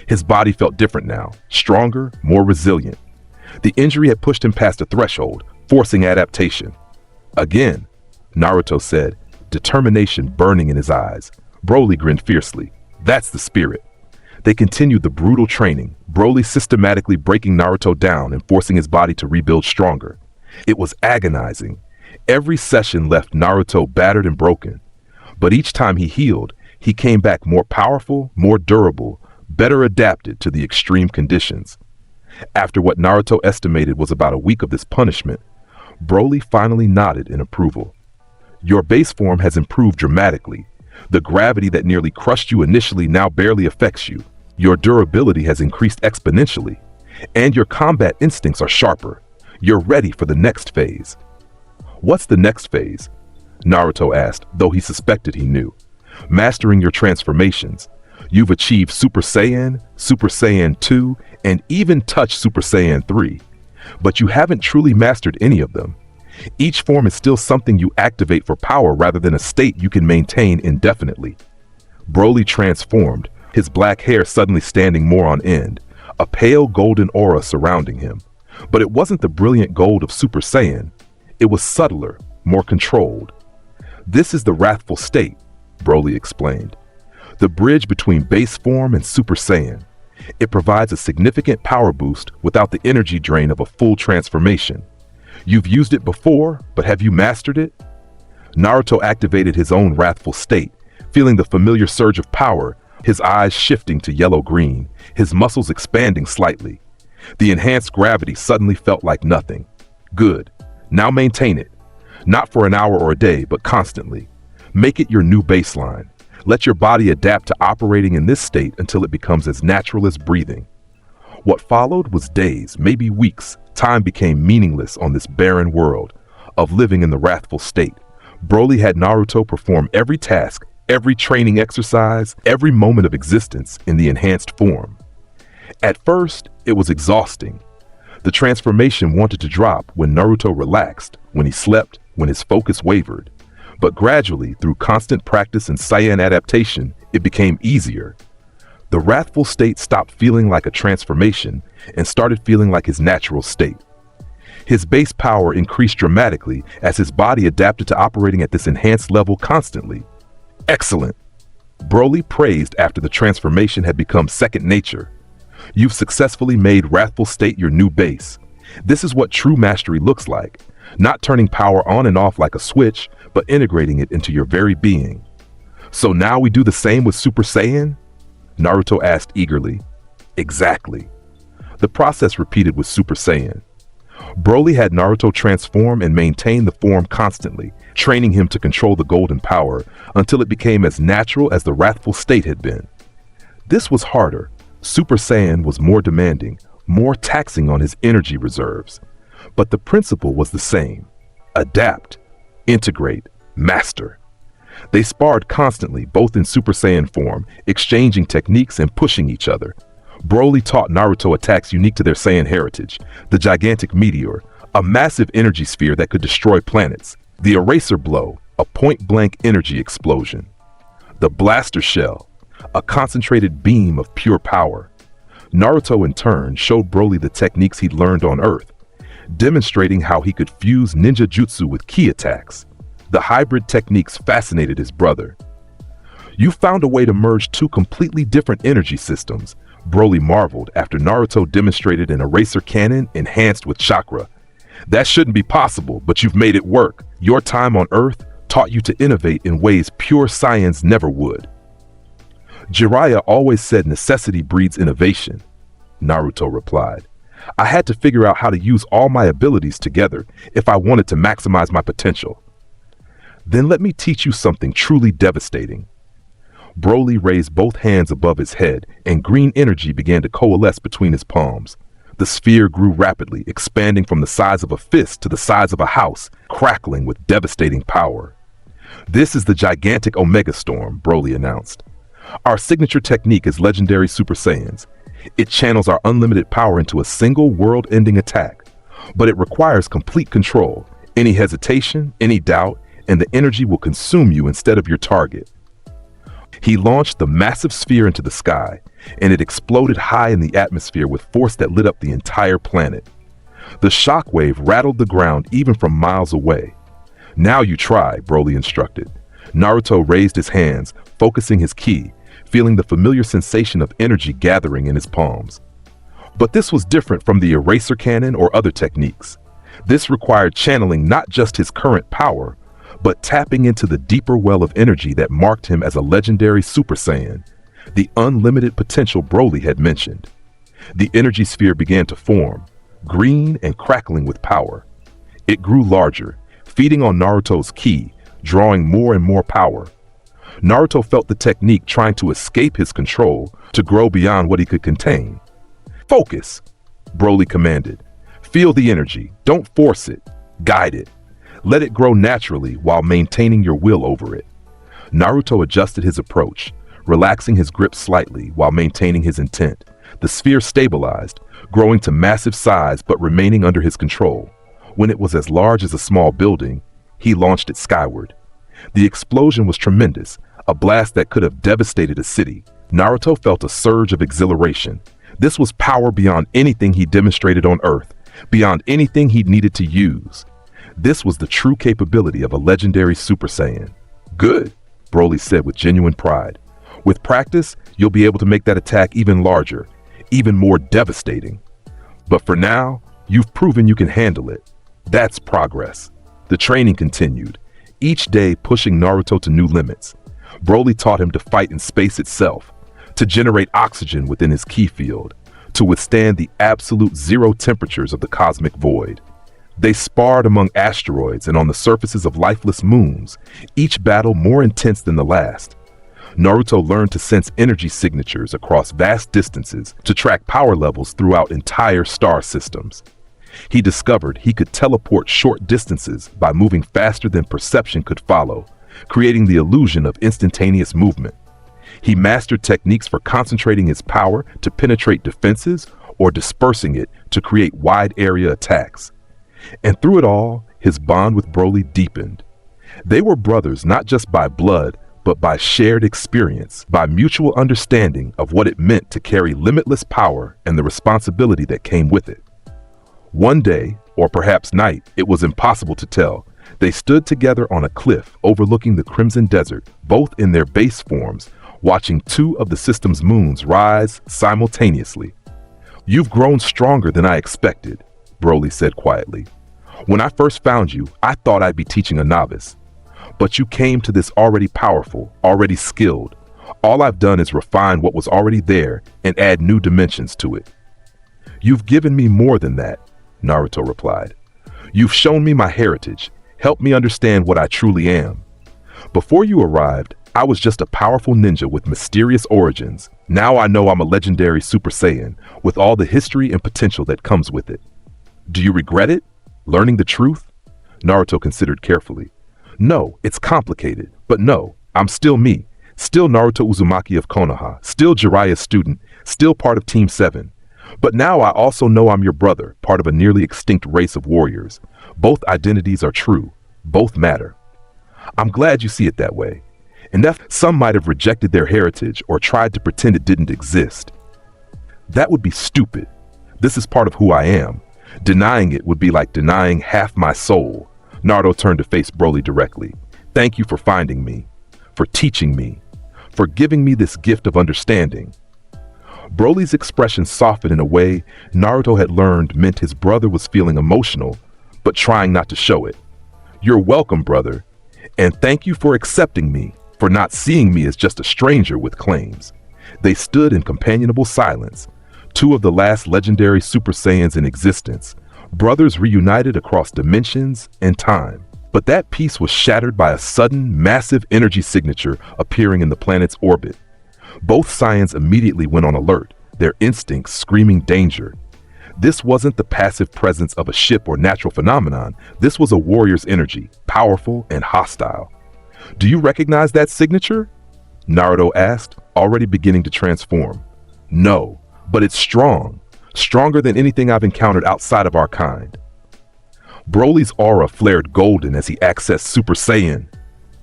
His body felt different now, stronger, more resilient. The injury had pushed him past a threshold, forcing adaptation. "Again," Naruto said, determination burning in his eyes. Broly grinned fiercely. "That's the spirit." They continued the brutal training, Broly systematically breaking Naruto down and forcing his body to rebuild stronger. It was agonizing. Every session left Naruto battered and broken. But each time he healed, he came back more powerful, more durable, better adapted to the extreme conditions. After what Naruto estimated was about a week of this punishment, Broly finally nodded in approval. Your base form has improved dramatically. The gravity that nearly crushed you initially now barely affects you. Your durability has increased exponentially, and your combat instincts are sharper. You're ready for the next phase. What's the next phase? Naruto asked, though he suspected he knew. Mastering your transformations. You've achieved Super Saiyan, Super Saiyan 2, and even touched Super Saiyan 3. But you haven't truly mastered any of them. Each form is still something you activate for power rather than a state you can maintain indefinitely. Broly transformed, his black hair suddenly standing more on end, a pale golden aura surrounding him. But it wasn't the brilliant gold of Super Saiyan. It was subtler, more controlled. This is the wrathful state, Broly explained. The bridge between base form and Super Saiyan. It provides a significant power boost without the energy drain of a full transformation. You've used it before, but have you mastered it? Naruto activated his own wrathful state, feeling the familiar surge of power, his eyes shifting to yellow-green, his muscles expanding slightly. The enhanced gravity suddenly felt like nothing. Good. Now maintain it. Not for an hour or a day, but constantly. Make it your new baseline. Let your body adapt to operating in this state until it becomes as natural as breathing. What followed was days, maybe weeks. Time became meaningless on this barren world of living in the wrathful state. Broly had Naruto perform every task, every training exercise, every moment of existence in the enhanced form. At first, it was exhausting. The transformation wanted to drop when Naruto relaxed, when he slept, when his focus wavered. But gradually, through constant practice and Saiyan adaptation, it became easier. The wrathful state stopped feeling like a transformation and started feeling like his natural state. His base power increased dramatically as his body adapted to operating at this enhanced level constantly. Excellent! Broly praised after the transformation had become second nature. You've successfully made wrathful state your new base. This is what true mastery looks like. Not turning power on and off like a switch, but integrating it into your very being. So now we do the same with Super Saiyan? Naruto asked eagerly. Exactly. The process repeated with Super Saiyan. Broly had Naruto transform and maintain the form constantly, training him to control the golden power until it became as natural as the wrathful state had been. This was harder. Super Saiyan was more demanding, more taxing on his energy reserves. But the principle was the same. Adapt, integrate, master. They sparred constantly, both in Super Saiyan form, exchanging techniques and pushing each other. Broly taught Naruto attacks unique to their Saiyan heritage, the gigantic meteor, a massive energy sphere that could destroy planets, the eraser blow, a point-blank energy explosion, the blaster shell, a concentrated beam of pure power. Naruto, in turn, showed Broly the techniques he'd learned on Earth, demonstrating how he could fuse ninja jutsu with ki attacks. The hybrid techniques fascinated his brother. You found a way to merge two completely different energy systems, Broly marveled after Naruto demonstrated an eraser cannon enhanced with chakra. That shouldn't be possible, but you've made it work. Your time on Earth taught you to innovate in ways pure Saiyans never would. Jiraiya always said necessity breeds innovation, Naruto replied. I had to figure out how to use all my abilities together if I wanted to maximize my potential. Then let me teach you something truly devastating. Broly raised both hands above his head, and green energy began to coalesce between his palms. The sphere grew rapidly, expanding from the size of a fist to the size of a house, crackling with devastating power. This is the gigantic Omega Storm, Broly announced. Our signature technique is Legendary Super Saiyans. It channels our unlimited power into a single world-ending attack, but it requires complete control. Any hesitation, any doubt, and the energy will consume you instead of your target. He launched the massive sphere into the sky, and it exploded high in the atmosphere with force that lit up the entire planet. The shockwave rattled the ground even from miles away. Now you try, Broly instructed. Naruto raised his hands, focusing his ki, feeling the familiar sensation of energy gathering in his palms. But this was different from the eraser cannon or other techniques. This required channeling not just his current power, but tapping into the deeper well of energy that marked him as a legendary Super Saiyan, the unlimited potential Broly had mentioned. The energy sphere began to form, green and crackling with power. It grew larger, feeding on Naruto's ki, drawing more and more power. Naruto felt the technique trying to escape his control, to grow beyond what he could contain. "Focus," Broly commanded. "Feel the energy, don't force it, guide it. Let it grow naturally while maintaining your will over it." Naruto adjusted his approach, relaxing his grip slightly while maintaining his intent. The sphere stabilized, growing to massive size but remaining under his control. When it was as large as a small building, he launched it skyward. The explosion was tremendous, a blast that could have devastated a city. Naruto felt a surge of exhilaration. This was power beyond anything he demonstrated on Earth, beyond anything he'd needed to use. This was the true capability of a legendary Super Saiyan. "Good," Broly said with genuine pride. "With practice, you'll be able to make that attack even larger, even more devastating. But for now, you've proven you can handle it. That's progress." The training continued, each day pushing Naruto to new limits. Broly taught him to fight in space itself, to generate oxygen within his ki field, to withstand the absolute zero temperatures of the cosmic void. They sparred among asteroids and on the surfaces of lifeless moons, each battle more intense than the last. Naruto learned to sense energy signatures across vast distances, to track power levels throughout entire star systems. He discovered he could teleport short distances by moving faster than perception could follow, creating the illusion of instantaneous movement. He mastered techniques for concentrating his power to penetrate defenses or dispersing it to create wide area attacks. And through it all, his bond with Broly deepened. They were brothers not just by blood, but by shared experience, by mutual understanding of what it meant to carry limitless power and the responsibility that came with it. One day, or perhaps night, it was impossible to tell, they stood together on a cliff overlooking the Crimson Desert, both in their base forms, watching two of the system's moons rise simultaneously. "You've grown stronger than I expected," Broly said quietly. "When I first found you, I thought I'd be teaching a novice. But you came to this already powerful, already skilled. All I've done is refine what was already there and add new dimensions to it." "You've given me more than that," Naruto replied. "You've shown me my heritage, helped me understand what I truly am. Before you arrived, I was just a powerful ninja with mysterious origins. Now I know I'm a legendary Super Saiyan, with all the history and potential that comes with it." "Do you regret it? Learning the truth?" Naruto considered carefully. "No, it's complicated, but no, I'm still me. Still Naruto Uzumaki of Konoha, still Jiraiya's student, still part of Team 7. But now I also know I'm your brother, part of a nearly extinct race of warriors. Both identities are true. Both matter." "I'm glad you see it that way. And that some might have rejected their heritage or tried to pretend it didn't exist. That would be stupid. This is part of who I am. Denying it would be like denying half my soul." Naruto turned to face Broly directly. "Thank you for finding me, for teaching me, for giving me this gift of understanding." Broly's expression softened in a way Naruto had learned meant his brother was feeling emotional, but trying not to show it. "You're welcome, brother, and thank you for accepting me, for not seeing me as just a stranger with claims." They stood in companionable silence, two of the last legendary Super Saiyans in existence, brothers reunited across dimensions and time. But that peace was shattered by a sudden, massive energy signature appearing in the planet's orbit. Both Saiyans immediately went on alert, their instincts screaming danger. This wasn't the passive presence of a ship or natural phenomenon. This was a warrior's energy, powerful and hostile. "Do you recognize that signature?" Naruto asked, already beginning to transform. "No, but it's strong, stronger than anything I've encountered outside of our kind." Broly's aura flared golden as he accessed Super Saiyan.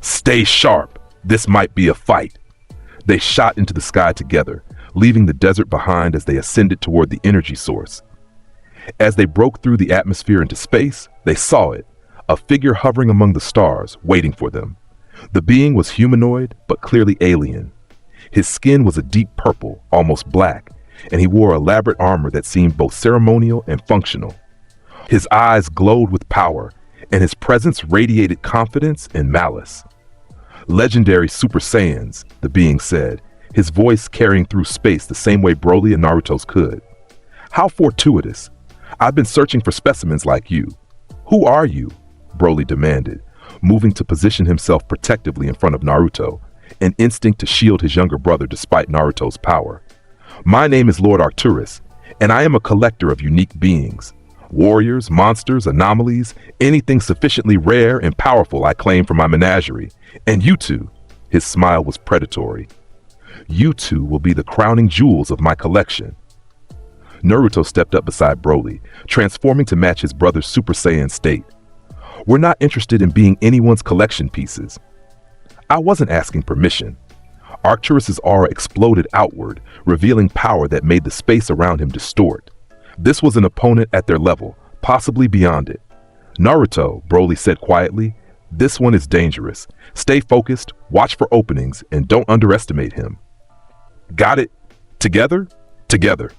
"Stay sharp, this might be a fight." They shot into the sky together, leaving the desert behind as they ascended toward the energy source. As they broke through the atmosphere into space, they saw it, a figure hovering among the stars, waiting for them. The being was humanoid, but clearly alien. His skin was a deep purple, almost black, and he wore elaborate armor that seemed both ceremonial and functional. His eyes glowed with power, and his presence radiated confidence and malice. Legendary Super Saiyans, the being said, his voice carrying through space the same way Broly and Naruto's could. How fortuitous. I've been searching for specimens like you. Who are you? Broly demanded, moving to position himself protectively in front of Naruto, an instinct to shield his younger brother despite Naruto's power. My name is Lord Arcturus, and I am a collector of unique beings. Warriors, monsters, anomalies, anything sufficiently rare and powerful I claim for my menagerie. And you two, his smile was predatory. You two will be the crowning jewels of my collection. Naruto stepped up beside Broly, transforming to match his brother's Super Saiyan state. We're not interested in being anyone's collection pieces. I wasn't asking permission. Arcturus's aura exploded outward, revealing power that made the space around him distort. This was an opponent at their level, possibly beyond it. Naruto, Broly said quietly, this one is dangerous. Stay focused, watch for openings, and don't underestimate him. Got it? Together? Together.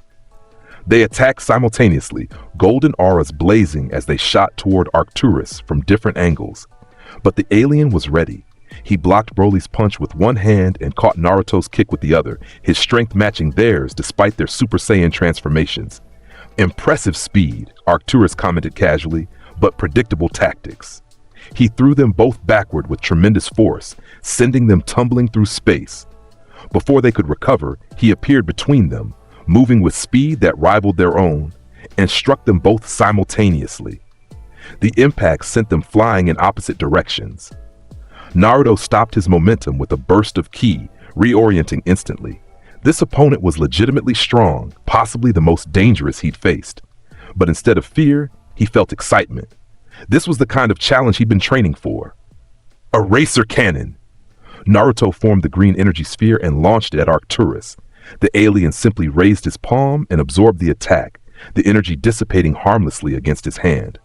They attacked simultaneously, golden auras blazing as they shot toward Arcturus from different angles. But the alien was ready. He blocked Broly's punch with one hand and caught Naruto's kick with the other, his strength matching theirs despite their Super Saiyan transformations. Impressive speed, Arcturus commented casually, but predictable tactics. He threw them both backward with tremendous force, sending them tumbling through space. Before they could recover, he appeared between them, moving with speed that rivaled their own, and struck them both simultaneously. The impact sent them flying in opposite directions. Naruto stopped his momentum with a burst of ki, reorienting instantly. This opponent was legitimately strong, possibly the most dangerous he'd faced. But instead of fear, he felt excitement. This was the kind of challenge he'd been training for. Eraser cannon! Naruto formed the green energy sphere and launched it at Arcturus. The alien simply raised his palm and absorbed the attack, the energy dissipating harmlessly against his hand.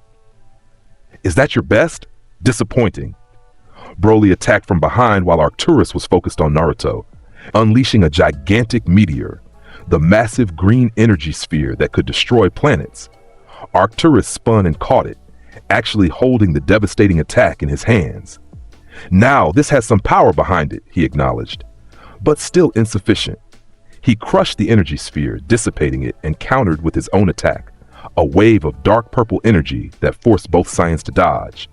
Is that your best? Disappointing. Broly attacked from behind while Arcturus was focused on Naruto, unleashing a gigantic meteor, the massive green energy sphere that could destroy planets. Arcturus spun and caught it, actually holding the devastating attack in his hands. Now this has some power behind it, he acknowledged, but still insufficient. He crushed the energy sphere, dissipating it, and countered with his own attack, a wave of dark purple energy that forced both Saiyans to dodge.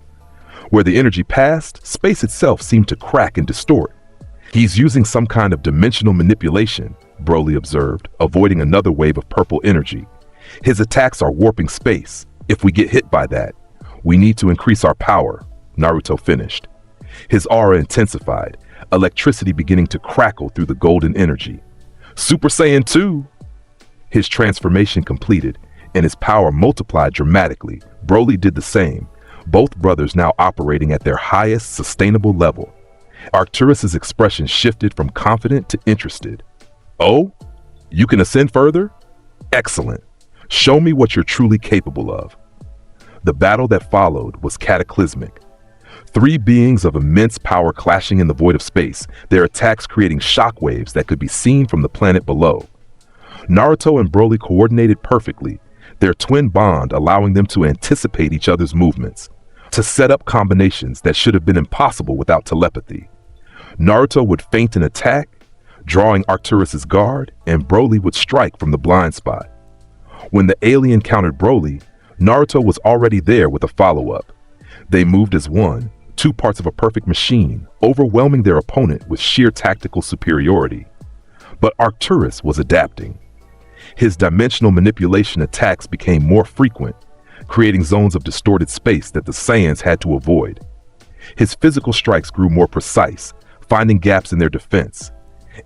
Where the energy passed, space itself seemed to crack and distort. He's using some kind of dimensional manipulation, Broly observed, avoiding another wave of purple energy. His attacks are warping space. If we get hit by that, we need to increase our power, Naruto finished. His aura intensified, electricity beginning to crackle through the golden energy. Super Saiyan 2! His transformation completed, and his power multiplied dramatically. Broly did the same, both brothers now operating at their highest sustainable level. Arcturus's expression shifted from confident to interested. Oh? You can ascend further? Excellent. Show me what you're truly capable of. The battle that followed was cataclysmic. Three beings of immense power clashing in the void of space, their attacks creating shockwaves that could be seen from the planet below. Naruto and Broly coordinated perfectly, their twin bond allowing them to anticipate each other's movements, to set up combinations that should have been impossible without telepathy. Naruto would feint an attack, drawing Arcturus's guard, and Broly would strike from the blind spot. When the alien countered Broly, Naruto was already there with a follow-up. They moved as one, two parts of a perfect machine, overwhelming their opponent with sheer tactical superiority. But Arcturus was adapting. His dimensional manipulation attacks became more frequent, creating zones of distorted space that the Saiyans had to avoid. His physical strikes grew more precise, finding gaps in their defense.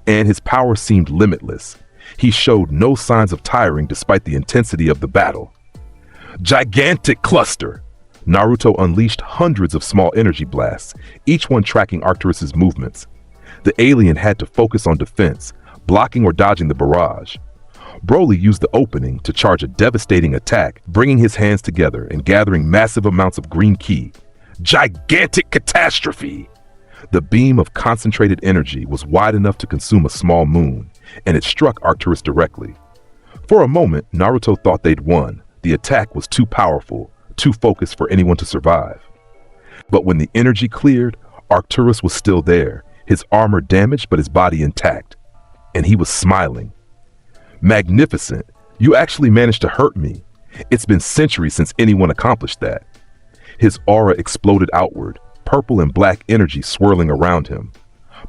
And his power seemed limitless. He showed no signs of tiring despite the intensity of the battle. Gigantic cluster! Naruto unleashed hundreds of small energy blasts, each one tracking Arcturus's movements. The alien had to focus on defense, blocking or dodging the barrage. Broly used the opening to charge a devastating attack, bringing his hands together and gathering massive amounts of green ki. Gigantic catastrophe! The beam of concentrated energy was wide enough to consume a small moon, and it struck Arcturus directly. For a moment, Naruto thought they'd won. The attack was too powerful, too focused for anyone to survive. But when the energy cleared, Arcturus was still there, his armor damaged but his body intact. And he was smiling. "Magnificent! You actually managed to hurt me. It's been centuries since anyone accomplished that." His aura exploded outward, purple and black energy swirling around him.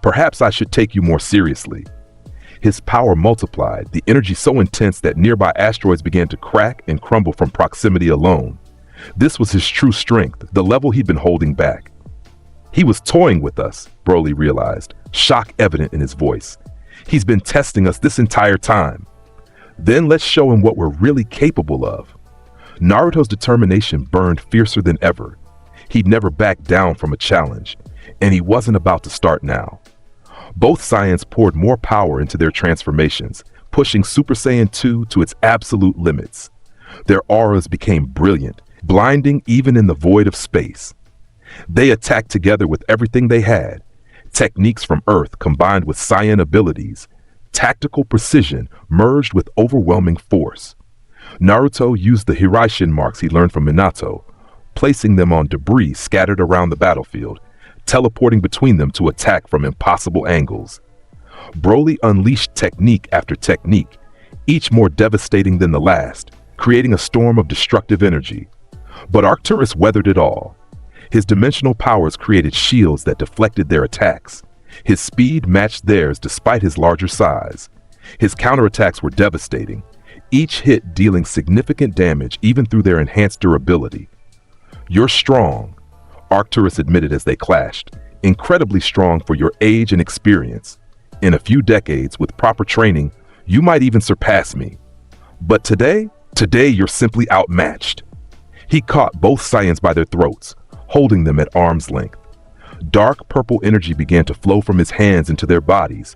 "Perhaps I should take you more seriously." His power multiplied, the energy so intense that nearby asteroids began to crack and crumble from proximity alone. This was his true strength, the level he'd been holding back. He was toying with us, Broly realized, shock evident in his voice. He's been testing us this entire time. Then let's show him what we're really capable of. Naruto's determination burned fiercer than ever. He'd never backed down from a challenge, and he wasn't about to start now. Both Saiyans poured more power into their transformations, pushing Super Saiyan 2 to its absolute limits. Their auras became brilliant, blinding even in the void of space. They attacked together with everything they had, techniques from Earth combined with Saiyan abilities, tactical precision merged with overwhelming force. Naruto used the Hiraishin marks he learned from Minato, placing them on debris scattered around the battlefield, teleporting between them to attack from impossible angles. Broly unleashed technique after technique, each more devastating than the last, creating a storm of destructive energy. But Arcturus weathered it all. His dimensional powers created shields that deflected their attacks. His speed matched theirs despite his larger size. His counterattacks were devastating, each hit dealing significant damage even through their enhanced durability. "You're strong," Arcturus admitted as they clashed, "incredibly strong for your age and experience. In a few decades, with proper training, you might even surpass me. But today you're simply outmatched." He caught both Saiyans by their throats, holding them at arm's length. Dark purple energy began to flow from his hands into their bodies,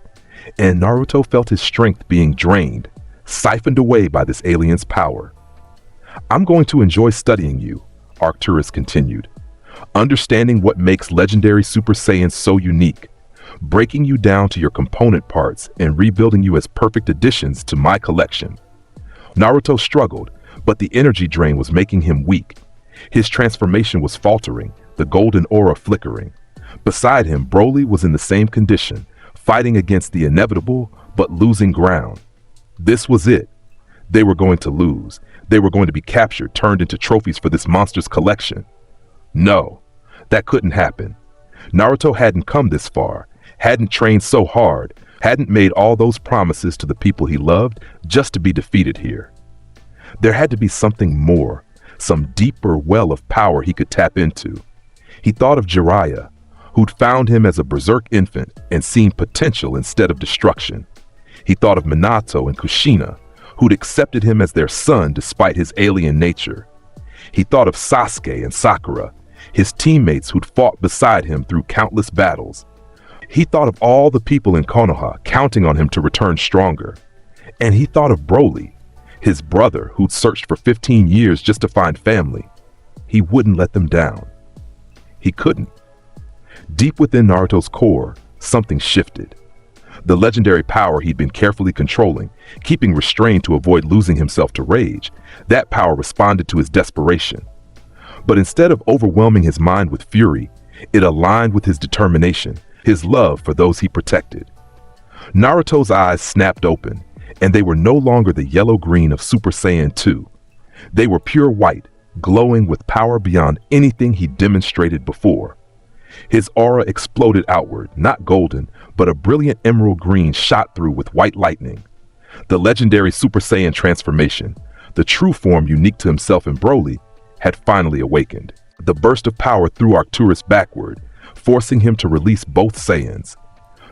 and Naruto felt his strength being drained, siphoned away by this alien's power. "I'm going to enjoy studying you," Arcturus continued, "understanding what makes Legendary Super Saiyan so unique, breaking you down to your component parts and rebuilding you as perfect additions to my collection." Naruto struggled, but the energy drain was making him weak. His transformation was faltering, the golden aura flickering. Beside him, Broly was in the same condition, fighting against the inevitable, but losing ground. This was it. They were going to lose. They were going to be captured, turned into trophies for this monster's collection. No, that couldn't happen. Naruto hadn't come this far, hadn't trained so hard, hadn't made all those promises to the people he loved just to be defeated here. There had to be something more, some deeper well of power he could tap into. He thought of Jiraiya, who'd found him as a berserk infant and seen potential instead of destruction. He thought of Minato and Kushina, who'd accepted him as their son despite his alien nature. He thought of Sasuke and Sakura, his teammates who'd fought beside him through countless battles. He thought of all the people in Konoha counting on him to return stronger. And he thought of Broly, his brother who'd searched for 15 years just to find family. He wouldn't let them down. He couldn't. Deep within Naruto's core, something shifted. The legendary power he'd been carefully controlling, keeping restrained to avoid losing himself to rage, that power responded to his desperation. But instead of overwhelming his mind with fury, it aligned with his determination, his love for those he protected. Naruto's eyes snapped open, and they were no longer the yellow-green of Super Saiyan 2. They were pure white, glowing with power beyond anything he demonstrated before. His aura exploded outward, not golden, but a brilliant emerald green shot through with white lightning. The legendary Super Saiyan transformation, the true form unique to himself and Broly, had finally awakened. The burst of power threw Arcturus backward, forcing him to release both Saiyans.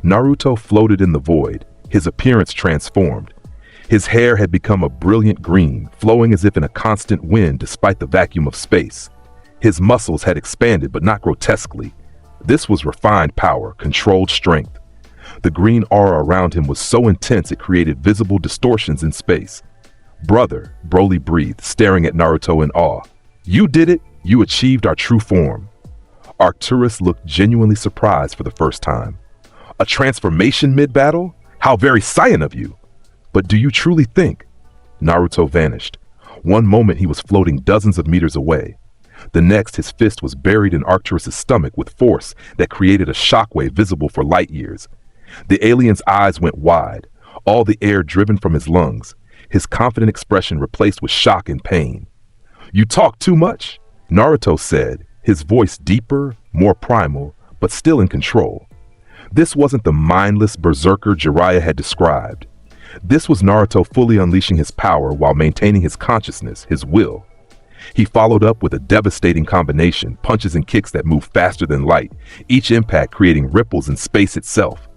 Naruto floated in the void, his appearance transformed. His hair had become a brilliant green, flowing as if in a constant wind despite the vacuum of space. His muscles had expanded, but not grotesquely. This was refined power, controlled strength. The green aura around him was so intense it created visible distortions in space. "Brother," Broly breathed, staring at Naruto in awe. "You did it! You achieved our true form." Arcturus looked genuinely surprised for the first time. A transformation mid-battle? How very Saiyan of you! But do you truly think? Naruto vanished. One moment he was floating dozens of meters away. The next, his fist was buried in Arcturus' stomach with force that created a shockwave visible for light years. The alien's eyes went wide, all the air driven from his lungs, his confident expression replaced with shock and pain. "You talk too much," Naruto said, his voice deeper, more primal, but still in control. This wasn't the mindless berserker Jiraiya had described. This was Naruto fully unleashing his power while maintaining his consciousness, his will. He followed up with a devastating combination, punches and kicks that moved faster than light, each impact creating ripples in space itself.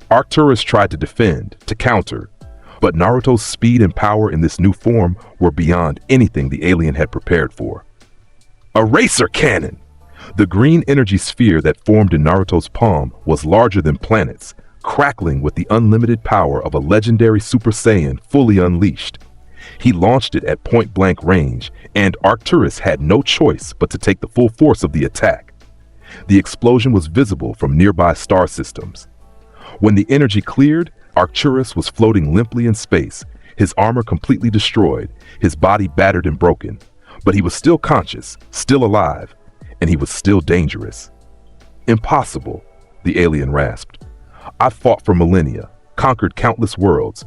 Arcturus tried to defend, to counter, but Naruto's speed and power in this new form were beyond anything the alien had prepared for. Eraser Cannon! The green energy sphere that formed in Naruto's palm was larger than planets, crackling with the unlimited power of a legendary Super Saiyan fully unleashed. He launched it at point-blank range, and Arcturus had no choice but to take the full force of the attack. The explosion was visible from nearby star systems. When the energy cleared, Arcturus was floating limply in space, his armor completely destroyed, his body battered and broken. But he was still conscious, still alive, and he was still dangerous. "Impossible," the alien rasped. "I've fought for millennia, conquered countless worlds,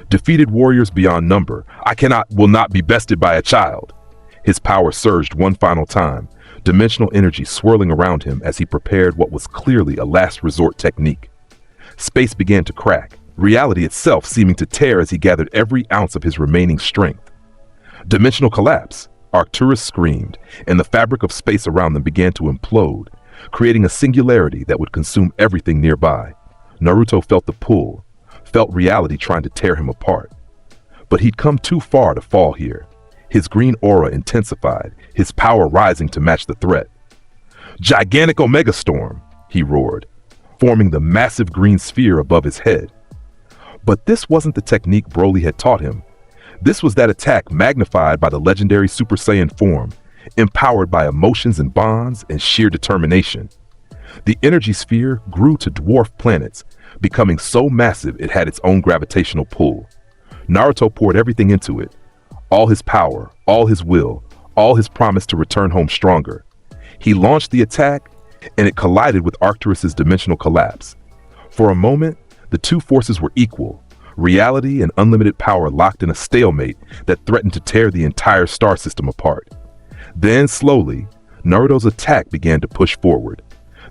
defeated warriors beyond number. Will not be bested by a child." His power surged one final time, dimensional energy swirling around him as he prepared what was clearly a last resort technique. Space began to crack, reality itself seeming to tear as he gathered every ounce of his remaining strength. Dimensional collapse, Arcturus screamed, and the fabric of space around them began to implode, creating a singularity that would consume everything nearby. Naruto felt the pull, felt reality trying to tear him apart. But he'd come too far to fall here. His green aura intensified, his power rising to match the threat. "Gigantic Omega Storm!" he roared, forming the massive green sphere above his head. But this wasn't the technique Broly had taught him. This was that attack magnified by the legendary Super Saiyan form, empowered by emotions and bonds and sheer determination. The energy sphere grew to dwarf planets, becoming so massive it had its own gravitational pull. Naruto poured everything into it, all his power, all his will, all his promise to return home stronger. He launched the attack, and it collided with Arcturus's dimensional collapse. For a moment, the two forces were equal, reality and unlimited power locked in a stalemate that threatened to tear the entire star system apart. Then, slowly, Naruto's attack began to push forward.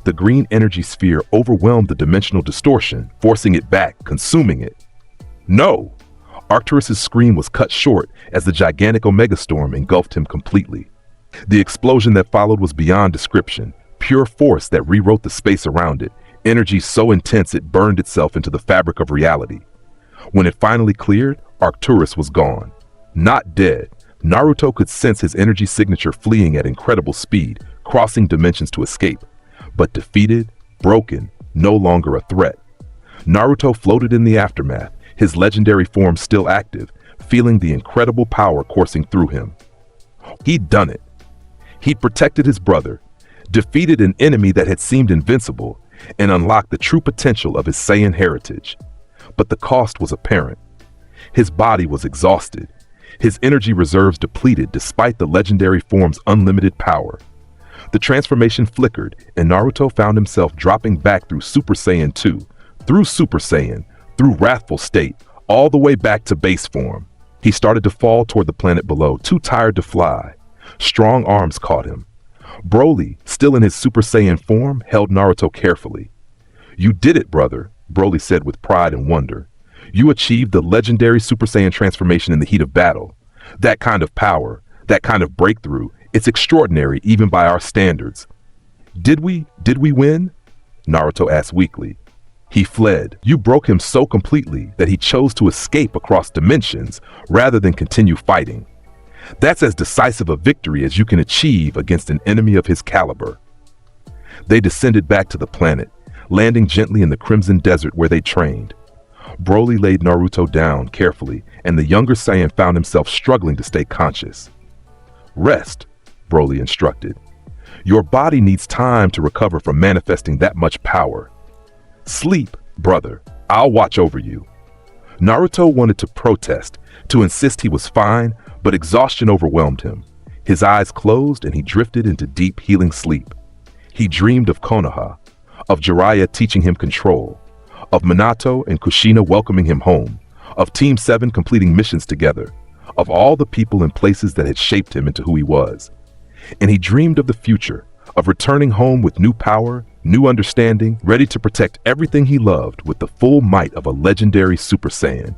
The green energy sphere overwhelmed the dimensional distortion, forcing it back, consuming it. "No!" Arcturus's scream was cut short as the gigantic Omega Storm engulfed him completely. The explosion that followed was beyond description, pure force that rewrote the space around it, energy so intense it burned itself into the fabric of reality. When it finally cleared, Arcturus was gone. Not dead, Naruto could sense his energy signature fleeing at incredible speed, crossing dimensions to escape. But defeated, broken, no longer a threat. Naruto floated in the aftermath, his legendary form still active, feeling the incredible power coursing through him. He'd done it. He'd protected his brother, defeated an enemy that had seemed invincible, and unlocked the true potential of his Saiyan heritage. But the cost was apparent. His body was exhausted, his energy reserves depleted despite the legendary form's unlimited power. The transformation flickered, and Naruto found himself dropping back through Super Saiyan 2, through Super Saiyan, through Wrathful State, all the way back to base form. He started to fall toward the planet below, too tired to fly. Strong arms caught him. Broly, still in his Super Saiyan form, held Naruto carefully. "You did it, brother," Broly said with pride and wonder. "You achieved the legendary Super Saiyan transformation in the heat of battle. That kind of power, that kind of breakthrough, it's extraordinary even by our standards." Did we win?" Naruto asked weakly. "He fled. You broke him so completely that he chose to escape across dimensions rather than continue fighting. That's as decisive a victory as you can achieve against an enemy of his caliber." They descended back to the planet, landing gently in the Crimson Desert where they trained. Broly laid Naruto down carefully, and the younger Saiyan found himself struggling to stay conscious. "Rest," Broly instructed. Your body needs time to recover from manifesting that much power. Sleep, brother. I'll watch over you. Naruto wanted to protest, to insist he was fine, but exhaustion overwhelmed him. His eyes closed and he drifted into deep healing sleep. He dreamed of Konoha, of Jiraiya teaching him control, of Minato and Kushina welcoming him home, of Team 7 completing missions together, of all the people and places that had shaped him into who he was. And he dreamed of the future, of returning home with new power, new understanding, ready to protect everything he loved with the full might of a legendary Super Saiyan.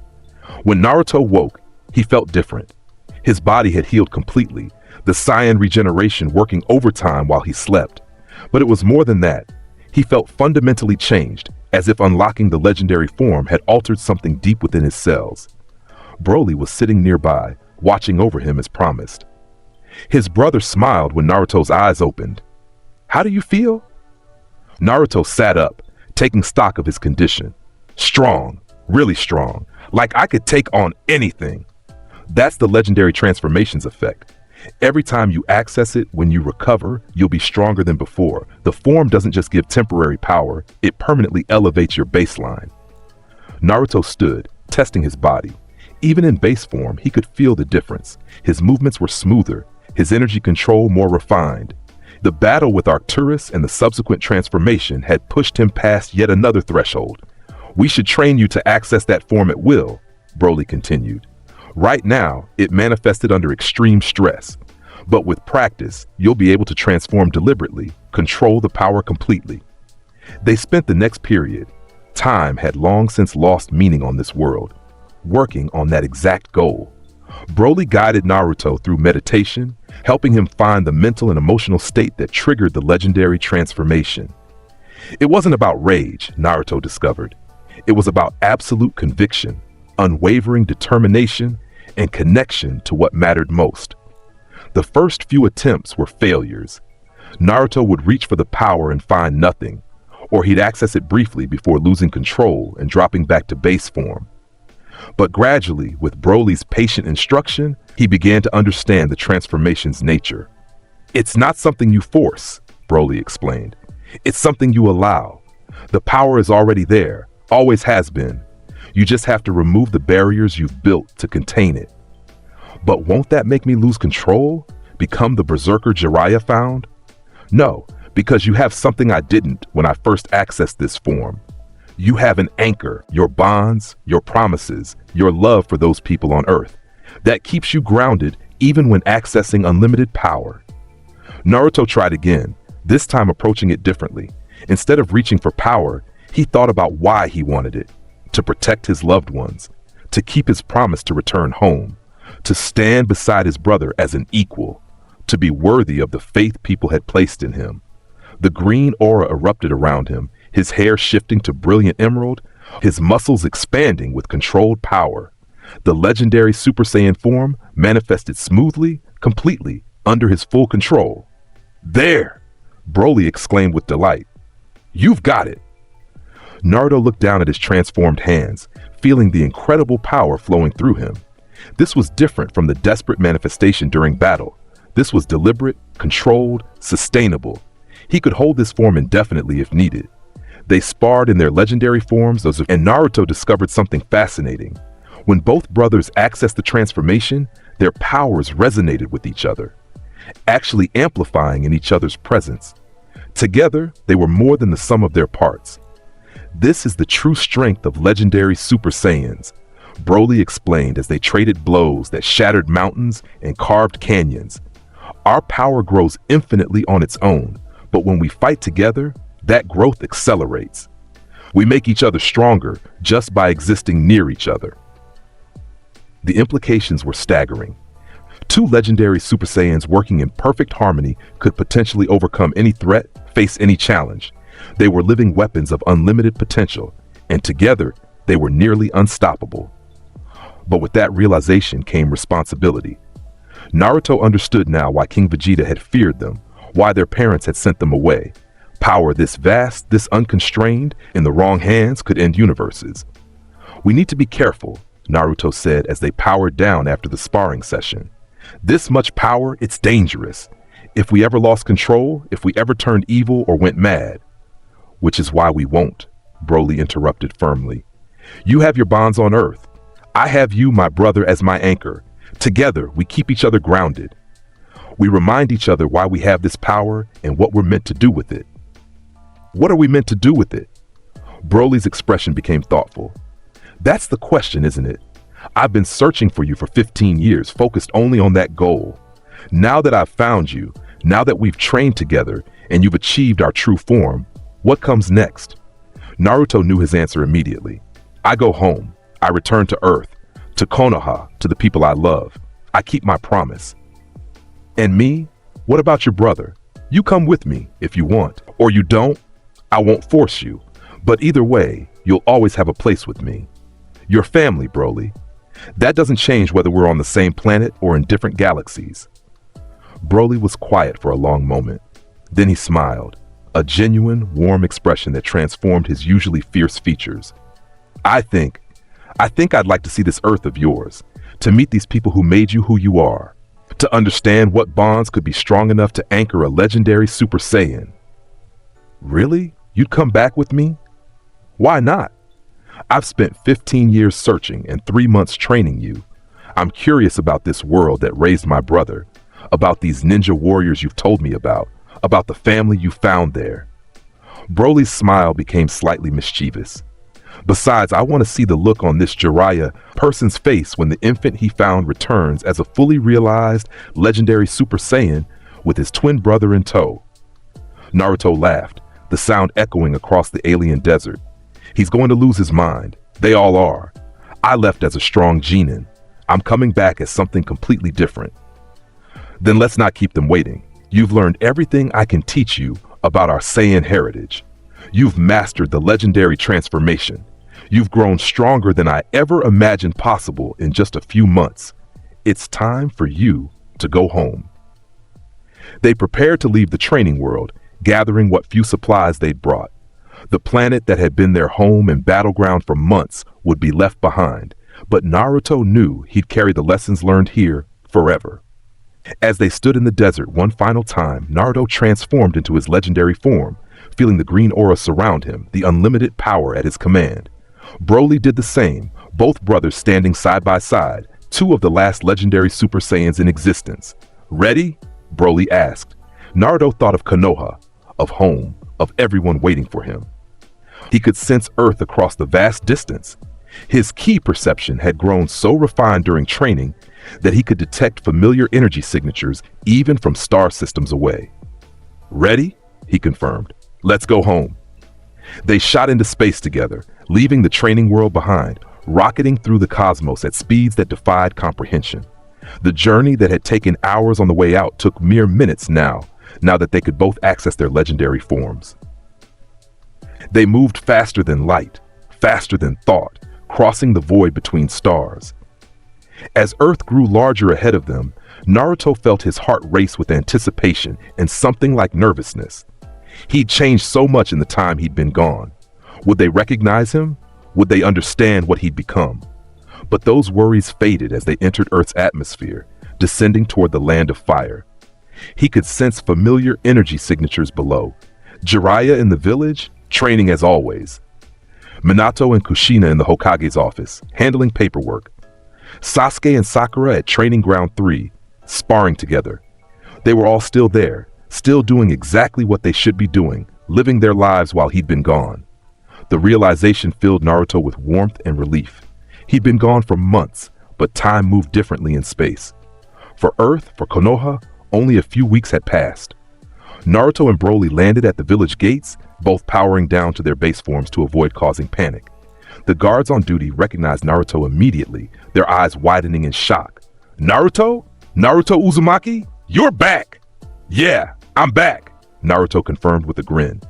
When Naruto woke, he felt different. His body had healed completely, the Saiyan regeneration working overtime while he slept. But it was more than that. He felt fundamentally changed, as if unlocking the legendary form had altered something deep within his cells. Broly was sitting nearby, watching over him as promised. His brother smiled when Naruto's eyes opened. "How do you feel?" Naruto sat up, taking stock of his condition. Strong, really strong, like I could take on anything. That's the legendary transformations effect. Every time you access it, when you recover, you'll be stronger than before. The form doesn't just give temporary power, it permanently elevates your baseline. Naruto stood, testing his body. Even in base form, he could feel the difference. His movements were smoother, his energy control more refined. The battle with Arcturus and the subsequent transformation had pushed him past yet another threshold. "We should train you to access that form at will," Broly continued. "Right now, it manifested under extreme stress. But with practice, you'll be able to transform deliberately, control the power completely." They spent the next period. Time had long since lost meaning on this world, working on that exact goal. Broly guided Naruto through meditation, helping him find the mental and emotional state that triggered the legendary transformation. It wasn't about rage, Naruto discovered. It was about absolute conviction, unwavering determination, and connection to what mattered most. The first few attempts were failures. Naruto would reach for the power and find nothing, or he'd access it briefly before losing control and dropping back to base form. But gradually, with Broly's patient instruction, he began to understand the transformation's nature. "It's not something you force," Broly explained. "It's something you allow. The power is already there, always has been. You just have to remove the barriers you've built to contain it." "But won't that make me lose control? Become the berserker Jiraiya found?" "No, because you have something I didn't when I first accessed this form. You have an anchor, your bonds, your promises, your love for those people on Earth. That keeps you grounded even when accessing unlimited power." Naruto tried again, this time approaching it differently. Instead of reaching for power, he thought about why he wanted it. To protect his loved ones, to keep his promise to return home, to stand beside his brother as an equal, to be worthy of the faith people had placed in him. The green aura erupted around him, his hair shifting to brilliant emerald, his muscles expanding with controlled power. The legendary Super Saiyan form manifested smoothly, completely, under his full control. "There!" Broly exclaimed with delight. "You've got it!" Naruto looked down at his transformed hands, feeling the incredible power flowing through him. This was different from the desperate manifestation during battle. This was deliberate, controlled, sustainable. He could hold this form indefinitely if needed. They sparred in their legendary forms, and Naruto discovered something fascinating. When both brothers accessed the transformation, their powers resonated with each other, actually amplifying in each other's presence. Together, they were more than the sum of their parts. "This is the true strength of legendary Super Saiyans," Broly explained as they traded blows that shattered mountains and carved canyons. "Our power grows infinitely on its own, but when we fight together, that growth accelerates. We make each other stronger just by existing near each other." The implications were staggering. Two legendary Super Saiyans working in perfect harmony could potentially overcome any threat, face any challenge. They were living weapons of unlimited potential, and together, they were nearly unstoppable. But with that realization came responsibility. Naruto understood now why King Vegeta had feared them, why their parents had sent them away. Power this vast, this unconstrained, in the wrong hands could end universes. "We need to be careful," Naruto said as they powered down after the sparring session. "This much power, it's dangerous. If we ever lost control, if we ever turned evil or went mad. Which is why we won't, Broly interrupted firmly. You have your bonds on Earth. I have you, my brother, as my anchor. Together, we keep each other grounded. We remind each other why we have this power and what we're meant to do with it. What are we meant to do with it? Broly's expression became thoughtful. That's the question, isn't it? I've been searching for you for 15 years, focused only on that goal. Now that I've found you, now that we've trained together and you've achieved our true form, what comes next? Naruto knew his answer immediately. I go home. I return to Earth, to Konoha, to the people I love. I keep my promise. And me? What about your brother? You come with me if you want, or you don't. I won't force you. But either way, you'll always have a place with me. Your family, Broly. That doesn't change whether we're on the same planet or in different galaxies. Broly was quiet for a long moment. Then he smiled, a genuine, warm expression that transformed his usually fierce features. I think I'd like to see this Earth of yours, to meet these people who made you who you are, to understand what bonds could be strong enough to anchor a legendary Super Saiyan. Really? You'd come back with me? Why not? I've spent 15 years searching and 3 months training you. I'm curious about this world that raised my brother, about these ninja warriors you've told me about the family you found there. Broly's smile became slightly mischievous. Besides, I want to see the look on this Jiraiya person's face when the infant he found returns as a fully realized legendary Super Saiyan with his twin brother in tow. Naruto laughed, the sound echoing across the alien desert. He's going to lose his mind. They all are. I left as a strong genin. I'm coming back as something completely different. Then let's not keep them waiting. You've learned everything I can teach you about our Saiyan heritage. You've mastered the legendary transformation. You've grown stronger than I ever imagined possible in just a few months. It's time for you to go home. They prepared to leave the training world, gathering what few supplies they'd brought. The planet that had been their home and battleground for months would be left behind, but Naruto knew he'd carry the lessons learned here forever. As they stood in the desert one final time, Naruto transformed into his legendary form, feeling the green aura surround him, the unlimited power at his command. Broly did the same, both brothers standing side by side, two of the last legendary Super Saiyans in existence. Ready? Broly asked. Naruto thought of Konoha, of home, of everyone waiting for him. He could sense Earth across the vast distance. His ki perception had grown so refined during training that he could detect familiar energy signatures even from star systems away. Ready? He confirmed. Let's go home. They shot into space together, leaving the training world behind, rocketing through the cosmos at speeds that defied comprehension. The journey that had taken hours on the way out took mere minutes now that they could both access their legendary forms. They moved faster than light, faster than thought, crossing the void between stars. As Earth grew larger ahead of them, Naruto felt his heart race with anticipation and something like nervousness. He'd changed so much in the time he'd been gone. Would they recognize him? Would they understand what he'd become? But those worries faded as they entered Earth's atmosphere, descending toward the land of fire. He could sense familiar energy signatures below. Jiraiya in the village, training as always. Minato and Kushina in the Hokage's office, handling paperwork. Sasuke and Sakura at Training Ground 3, sparring together. They were all still there, still doing exactly what they should be doing, living their lives while he'd been gone. The realization filled Naruto with warmth and relief. He'd been gone for months, but time moved differently in space. For Earth, for Konoha, only a few weeks had passed. Naruto and Broly landed at the village gates, both powering down to their base forms to avoid causing panic. The guards on duty recognized Naruto immediately, their eyes widening in shock. Naruto? Naruto Uzumaki? You're back! Yeah, I'm back, Naruto confirmed with a grin.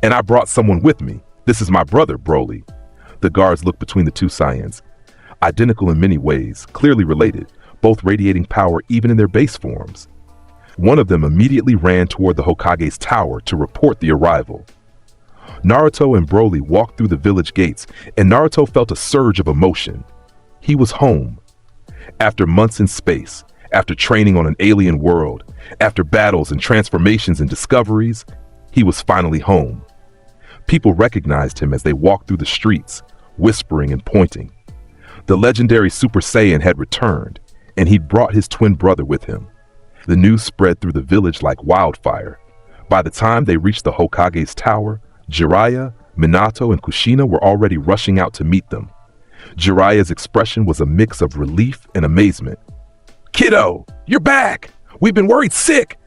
And I brought someone with me. This is my brother, Broly. The guards looked between the two Saiyans. Identical in many ways, clearly related, both radiating power even in their base forms. One of them immediately ran toward the Hokage's tower to report the arrival. Naruto and Broly walked through the village gates, and Naruto felt a surge of emotion. He was home. After months in space, After training on an alien world, after battles and transformations and discoveries, he was finally home. People recognized him as they walked through the streets, whispering and pointing. The legendary Super Saiyan had returned, and he'd brought his twin brother with him. The news spread through the village like wildfire. By the time they reached the Hokage's tower, Jiraiya, Minato, and Kushina were already rushing out to meet them. Jiraiya's expression was a mix of relief and amazement. "Kiddo, you're back! We've been worried sick!"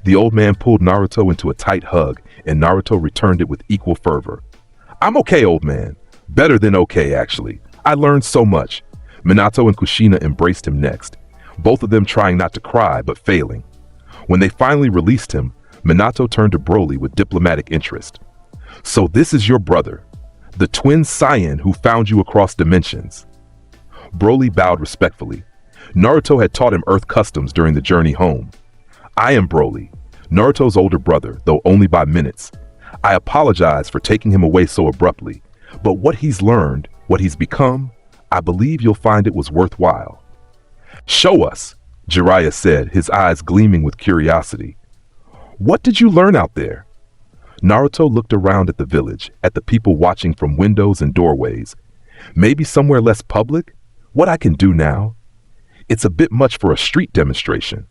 The old man pulled Naruto into a tight hug, and Naruto returned it with equal fervor. "I'm okay, old man. Better than okay, actually. I learned so much." Minato and Kushina embraced him next, both of them trying not to cry but failing. When they finally released him, Minato turned to Broly with diplomatic interest. "So this is your brother, the twin Saiyan who found you across dimensions." Broly bowed respectfully. Naruto had taught him Earth customs during the journey home. "I am Broly, Naruto's older brother, though only by minutes. I apologize for taking him away so abruptly, but what he's learned, what he's become, I believe you'll find it was worthwhile." "Show us," Jiraiya said, his eyes gleaming with curiosity. "What did you learn out there?" Naruto looked around at the village, at the people watching from windows and doorways. "Maybe somewhere less public? What I can do now? It's a bit much for a street demonstration."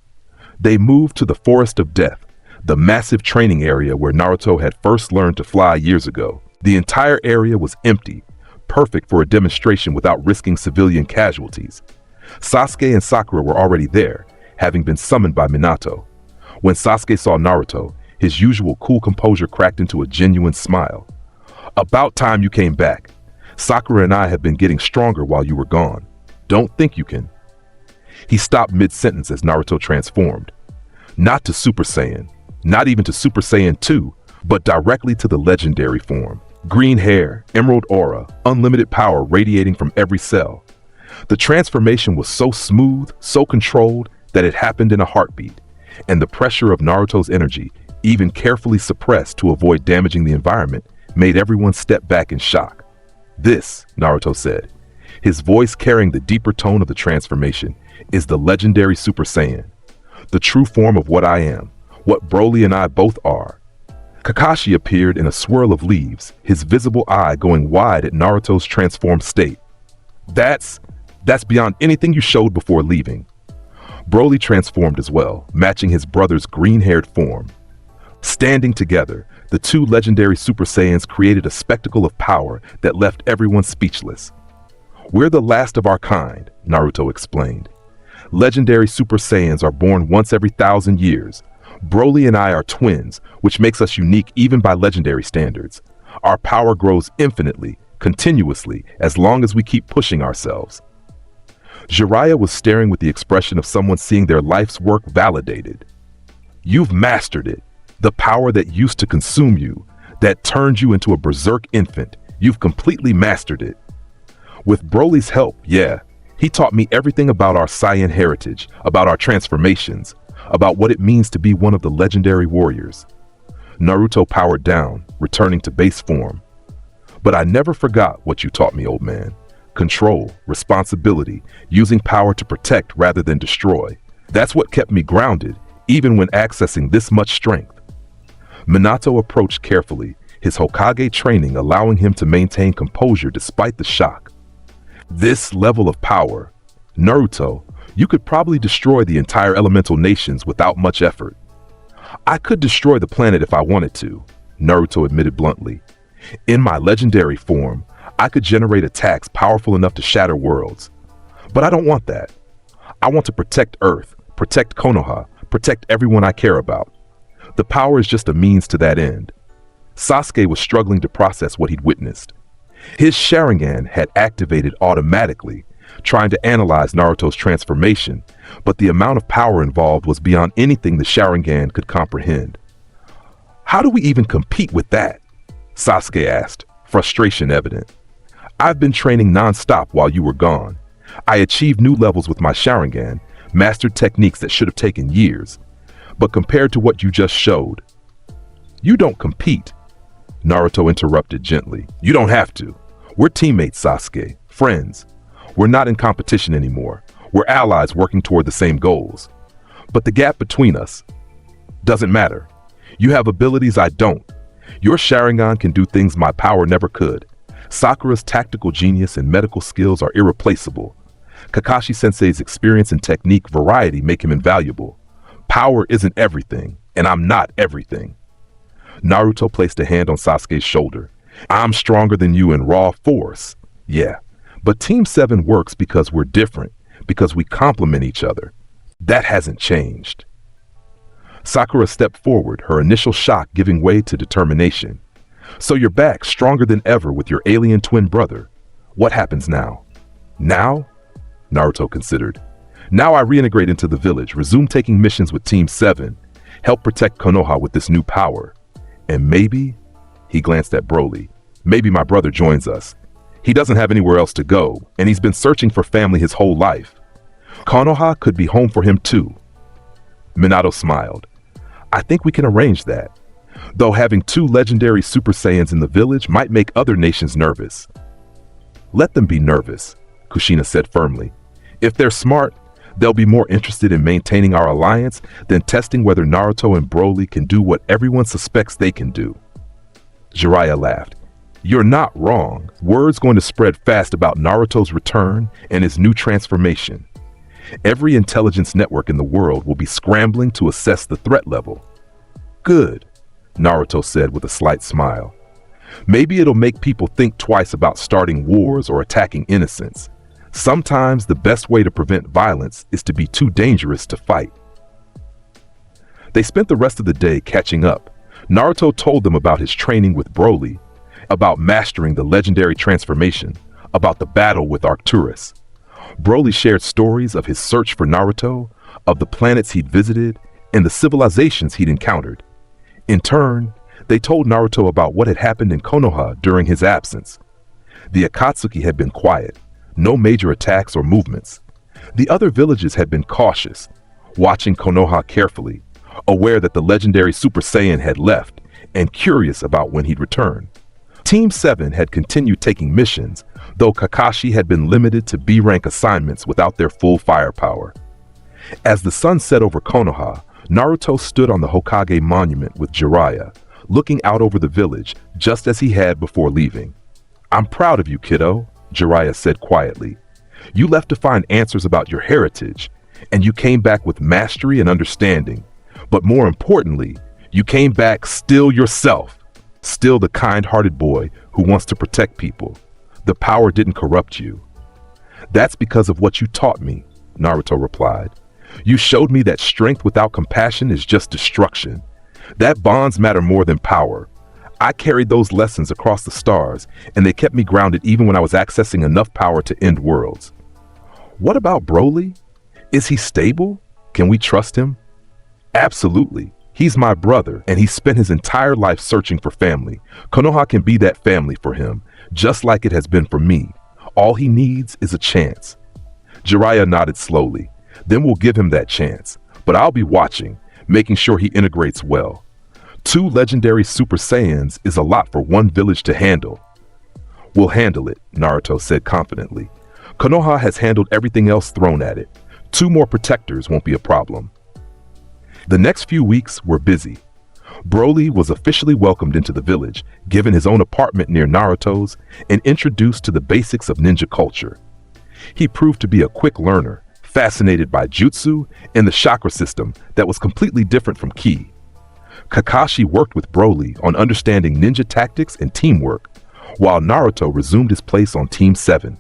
They moved to the Forest of Death, the massive training area where Naruto had first learned to fly years ago. The entire area was empty, perfect for a demonstration without risking civilian casualties. Sasuke and Sakura were already there, having been summoned by Minato. When Sasuke saw Naruto, his usual cool composure cracked into a genuine smile. "About time you came back. Sakura and I have been getting stronger while you were gone. Don't think you can." He stopped mid-sentence as Naruto transformed. Not to Super Saiyan, not even to Super Saiyan 2, but directly to the legendary form. Green hair, emerald aura, unlimited power radiating from every cell. The transformation was so smooth, so controlled, that it happened in a heartbeat, and the pressure of Naruto's energy, even carefully suppressed to avoid damaging the environment, made everyone step back in shock. "This," Naruto said, his voice carrying the deeper tone of the transformation, "is the legendary Super Saiyan, the true form of what I am, what Broly and I both are." Kakashi appeared in a swirl of leaves, his visible eye going wide at Naruto's transformed state. That's beyond anything you showed before leaving." Broly transformed as well, matching his brother's green-haired form. Standing together, the two legendary Super Saiyans created a spectacle of power that left everyone speechless. "We're the last of our kind," Naruto explained. "Legendary Super Saiyans are born once every 1,000 years. Broly and I are twins, which makes us unique even by legendary standards. Our power grows infinitely, continuously, as long as we keep pushing ourselves." Jiraiya was staring with the expression of someone seeing their life's work validated. "You've mastered it. The power that used to consume you, that turned you into a berserk infant, you've completely mastered it." "With Broly's help, yeah. He taught me everything about our Saiyan heritage, about our transformations, about what it means to be one of the legendary warriors." Naruto powered down, returning to base form. "But I never forgot what you taught me, old man. Control, responsibility, using power to protect rather than destroy. That's what kept me grounded, even when accessing this much strength." Minato approached carefully, his Hokage training allowing him to maintain composure despite the shock. "This level of power, Naruto, you could probably destroy the entire elemental nations without much effort." "I could destroy the planet if I wanted to," Naruto admitted bluntly. "In my legendary form, I could generate attacks powerful enough to shatter worlds. But I don't want that. I want to protect Earth, protect Konoha, protect everyone I care about. The power is just a means to that end." Sasuke was struggling to process what he'd witnessed. His Sharingan had activated automatically, trying to analyze Naruto's transformation, but the amount of power involved was beyond anything the Sharingan could comprehend. "How do we even compete with that?" Sasuke asked, frustration evident. "I've been training non-stop while you were gone. I achieved new levels with my Sharingan, mastered techniques that should have taken years. But compared to what you just showed..." "You don't compete," Naruto interrupted gently. "You don't have to. We're teammates, Sasuke. Friends. We're not in competition anymore. We're allies working toward the same goals. But the gap between us doesn't matter. You have abilities I don't. Your Sharingan can do things my power never could. Sakura's tactical genius and medical skills are irreplaceable. Kakashi-sensei's experience and technique variety make him invaluable. Power isn't everything, and I'm not everything. Naruto placed a hand on Sasuke's shoulder. I'm stronger than you in raw force. Yeah, but Team 7 works because we're different, because we complement each other. That hasn't changed. Sakura stepped forward, her initial shock giving way to determination. So you're back, stronger than ever with your alien twin brother. What happens now? Now? Naruto considered. Now I reintegrate into the village, resume taking missions with Team 7, help protect Konoha with this new power. And maybe, he glanced at Broly, maybe my brother joins us. He doesn't have anywhere else to go, and he's been searching for family his whole life. Konoha could be home for him too. Minato smiled. I think we can arrange that. Though having 2 legendary Super Saiyans in the village might make other nations nervous. Let them be nervous, Kushina said firmly. If they're smart, they'll be more interested in maintaining our alliance than testing whether Naruto and Broly can do what everyone suspects they can do. Jiraiya laughed. You're not wrong. Word's going to spread fast about Naruto's return and his new transformation. Every intelligence network in the world will be scrambling to assess the threat level. Good, Naruto said with a slight smile. Maybe it'll make people think twice about starting wars or attacking innocents. Sometimes the best way to prevent violence is to be too dangerous to fight. They spent the rest of the day catching up. Naruto told them about his training with Broly, about mastering the legendary transformation, about the battle with Arcturus. Broly shared stories of his search for Naruto, of the planets he'd visited, and the civilizations he'd encountered. In turn, they told Naruto about what had happened in Konoha during his absence. The Akatsuki had been quiet, no major attacks or movements. The other villages had been cautious, watching Konoha carefully, aware that the legendary Super Saiyan had left, and curious about when he'd return. Team 7 had continued taking missions, though Kakashi had been limited to B-rank assignments without their full firepower. As the sun set over Konoha, Naruto stood on the Hokage monument with Jiraiya, looking out over the village just as he had before leaving. I'm proud of you, kiddo, Jiraiya said quietly. You left to find answers about your heritage, and you came back with mastery and understanding. But more importantly, you came back still yourself, still the kind-hearted boy who wants to protect people. The power didn't corrupt you. That's because of what you taught me, Naruto replied. You showed me that strength without compassion is just destruction. That bonds matter more than power. I carried those lessons across the stars, and they kept me grounded even when I was accessing enough power to end worlds. What about Broly? Is he stable? Can we trust him? Absolutely. He's my brother, and he spent his entire life searching for family. Konoha can be that family for him, just like it has been for me. All he needs is a chance. Jiraiya nodded slowly. Then we'll give him that chance. But I'll be watching, making sure he integrates well. 2 legendary Super Saiyans is a lot for one village to handle. We'll handle it, Naruto said confidently. Konoha has handled everything else thrown at it. 2 more protectors won't be a problem. The next few weeks were busy. Broly was officially welcomed into the village, given his own apartment near Naruto's, and introduced to the basics of ninja culture. He proved to be a quick learner, fascinated by jutsu and the chakra system that was completely different from ki. Kakashi worked with Broly on understanding ninja tactics and teamwork, while Naruto resumed his place on Team 7.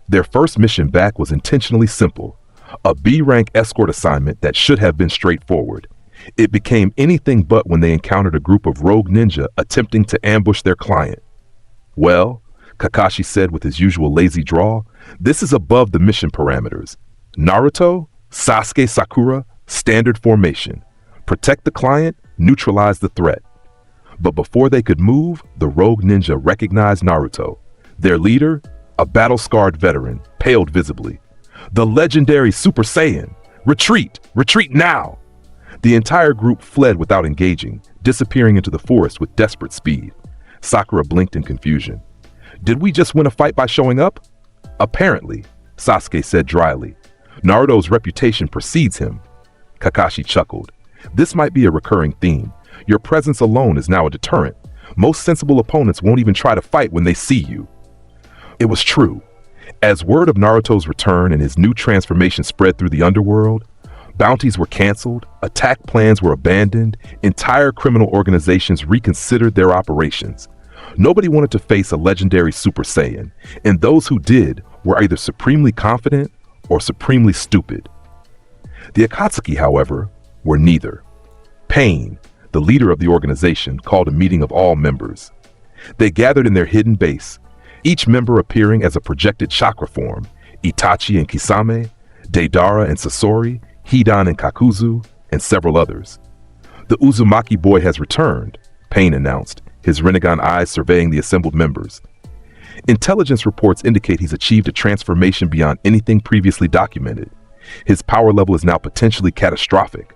Their first mission back was intentionally simple, a B-rank escort assignment that should have been straightforward. It became anything but when they encountered a group of rogue ninja attempting to ambush their client. Well, Kakashi said with his usual lazy drawl, this is above the mission parameters. Naruto, Sasuke, Sakura, standard formation. Protect the client, neutralize the threat. But before they could move, the rogue ninja recognized Naruto. Their leader, a battle-scarred veteran, paled visibly. The legendary Super Saiyan! Retreat! Retreat now! The entire group fled without engaging, disappearing into the forest with desperate speed. Sakura blinked in confusion. Did we just win a fight by showing up? Apparently, Sasuke said dryly. Naruto's reputation precedes him. Kakashi chuckled. This might be a recurring theme. Your presence alone is now a deterrent. Most sensible opponents won't even try to fight when they see you. It was true. As word of Naruto's return and his new transformation spread through the underworld, bounties were canceled, attack plans were abandoned, entire criminal organizations reconsidered their operations. Nobody wanted to face a legendary Super Saiyan, and those who did were either supremely confident or supremely stupid. The Akatsuki, however, were neither. Pain, the leader of the organization, called a meeting of all members. They gathered in their hidden base, each member appearing as a projected chakra form: Itachi and Kisame, Deidara and Sasori, Hidan and Kakuzu, and several others. The Uzumaki boy has returned, Pain announced, his Rinnegan eyes surveying the assembled members. Intelligence reports indicate he's achieved a transformation beyond anything previously documented. His power level is now potentially catastrophic.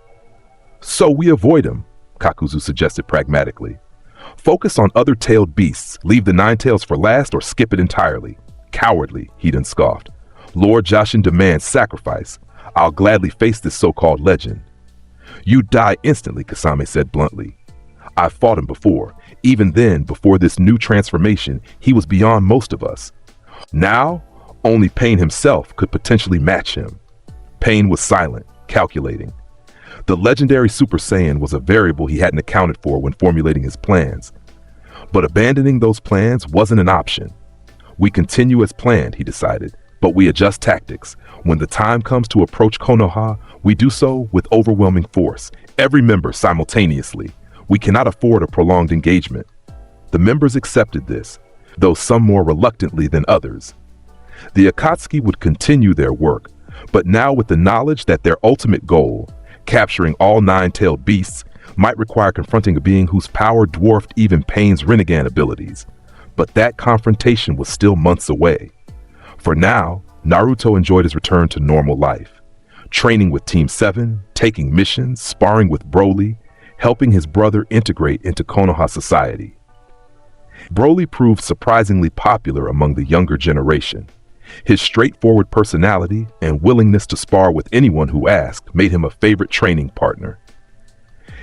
So we avoid him, Kakuzu suggested pragmatically. Focus on other tailed beasts, leave the nine tails for last or skip it entirely. Cowardly, Hidan scoffed. Lord Jashin demands sacrifice. I'll gladly face this so-called legend. You'd die instantly, Kisame said bluntly. I've fought him before. Even then, before this new transformation, he was beyond most of us. Now, only Pain himself could potentially match him. Pain was silent, calculating. The legendary Super Saiyan was a variable he hadn't accounted for when formulating his plans. But abandoning those plans wasn't an option. We continue as planned, he decided, but we adjust tactics. When the time comes to approach Konoha, we do so with overwhelming force, every member simultaneously. We cannot afford a prolonged engagement. The members accepted this, though some more reluctantly than others. The Akatsuki would continue their work, but now with the knowledge that their ultimate goal, capturing all nine-tailed beasts, might require confronting a being whose power dwarfed even Pain's Rinnegan abilities. But that confrontation was still months away. For now, Naruto enjoyed his return to normal life. Training with Team 7, taking missions, sparring with Broly, helping his brother integrate into Konoha society. Broly proved surprisingly popular among the younger generation. His straightforward personality and willingness to spar with anyone who asked made him a favorite training partner.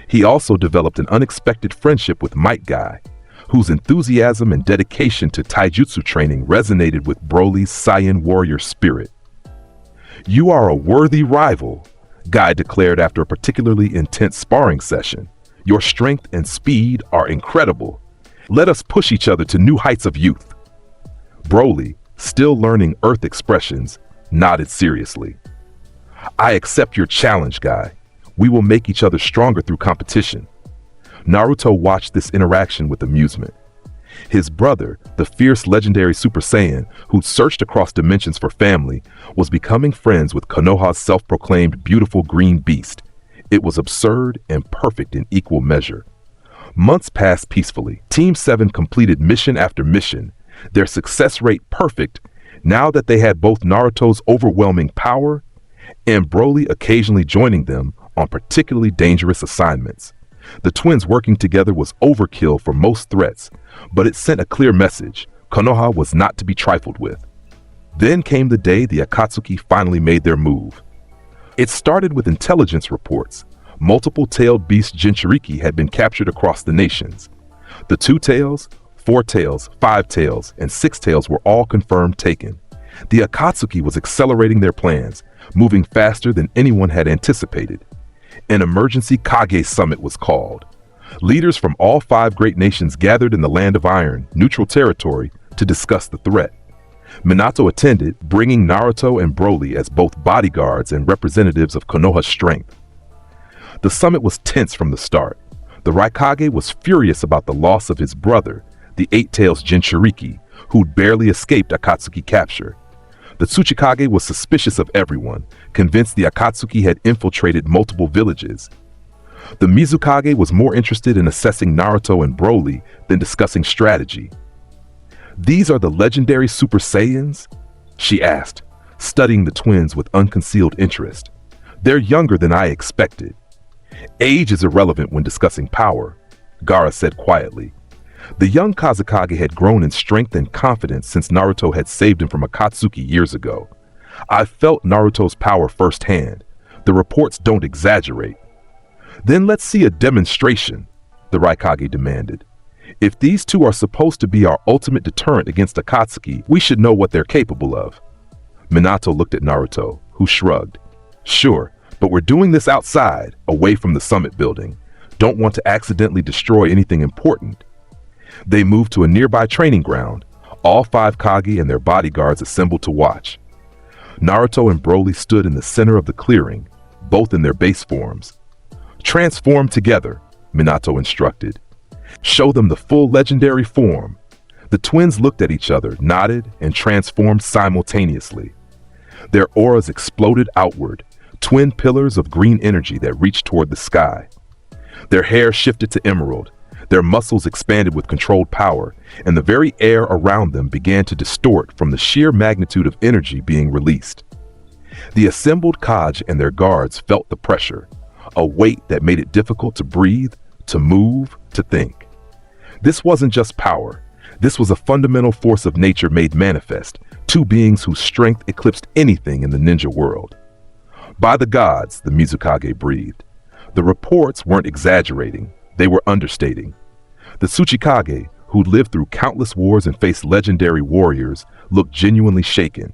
He also developed an unexpected friendship with Might Guy, whose enthusiasm and dedication to taijutsu training resonated with Broly's Saiyan warrior spirit. You are a worthy rival, Guy declared after a particularly intense sparring session. Your strength and speed are incredible. Let us push each other to new heights of youth. Broly, still learning Earth expressions, nodded seriously. I accept your challenge, Guy. We will make each other stronger through competition. Naruto watched this interaction with amusement. His brother, the fierce legendary Super Saiyan, who'd searched across dimensions for family, was becoming friends with Konoha's self-proclaimed beautiful green beast. It was absurd and perfect in equal measure. Months passed peacefully. Team 7 completed mission after mission, their success rate perfect now that they had both Naruto's overwhelming power and Broly occasionally joining them on particularly dangerous assignments. The twins working together was overkill for most threats, but it sent a clear message: Konoha was not to be trifled with. Then came the day the Akatsuki finally made their move. It started with intelligence reports. Multiple tailed beast Jinchuriki had been captured across the nations. The 2 tails, 4 tails, 5 tails, and 6 tails were all confirmed taken. The Akatsuki was accelerating their plans, moving faster than anyone had anticipated. An emergency Kage summit was called. Leaders from all 5 great nations gathered in the Land of Iron, neutral territory, to discuss the threat. Minato attended, bringing Naruto and Broly as both bodyguards and representatives of Konoha's strength. The summit was tense from the start. The Raikage was furious about the loss of his brother, the 8 tails Jinchuriki, who'd barely escaped Akatsuki capture. The Tsuchikage was suspicious of everyone, convinced the Akatsuki had infiltrated multiple villages. The Mizukage was more interested in assessing Naruto and Broly than discussing strategy. These are the legendary Super Saiyans? She asked, studying the twins with unconcealed interest. They're younger than I expected. Age is irrelevant when discussing power, Gaara said quietly. The young Kazekage had grown in strength and confidence since Naruto had saved him from Akatsuki years ago. I felt Naruto's power firsthand. The reports don't exaggerate. Then let's see a demonstration, the Raikage demanded. If these two are supposed to be our ultimate deterrent against Akatsuki, we should know what they're capable of. Minato looked at Naruto, who shrugged. Sure, but we're doing this outside, away from the summit building. Don't want to accidentally destroy anything important. They moved to a nearby training ground. All 5 Kage and their bodyguards assembled to watch. Naruto and Broly stood in the center of the clearing, both in their base forms. Transform together, Minato instructed. Show them the full legendary form. The twins looked at each other, nodded, and transformed simultaneously. Their auras exploded outward, twin pillars of green energy that reached toward the sky. Their hair shifted to emerald, their muscles expanded with controlled power, and the very air around them began to distort from the sheer magnitude of energy being released. The assembled Kage and their guards felt the pressure, a weight that made it difficult to breathe, to move, to think. This wasn't just power. This was a fundamental force of nature made manifest, 2 beings whose strength eclipsed anything in the ninja world. By the gods, the Mizukage breathed. The reports weren't exaggerating, they were understating. The Tsuchikage, who'd lived through countless wars and faced legendary warriors, looked genuinely shaken.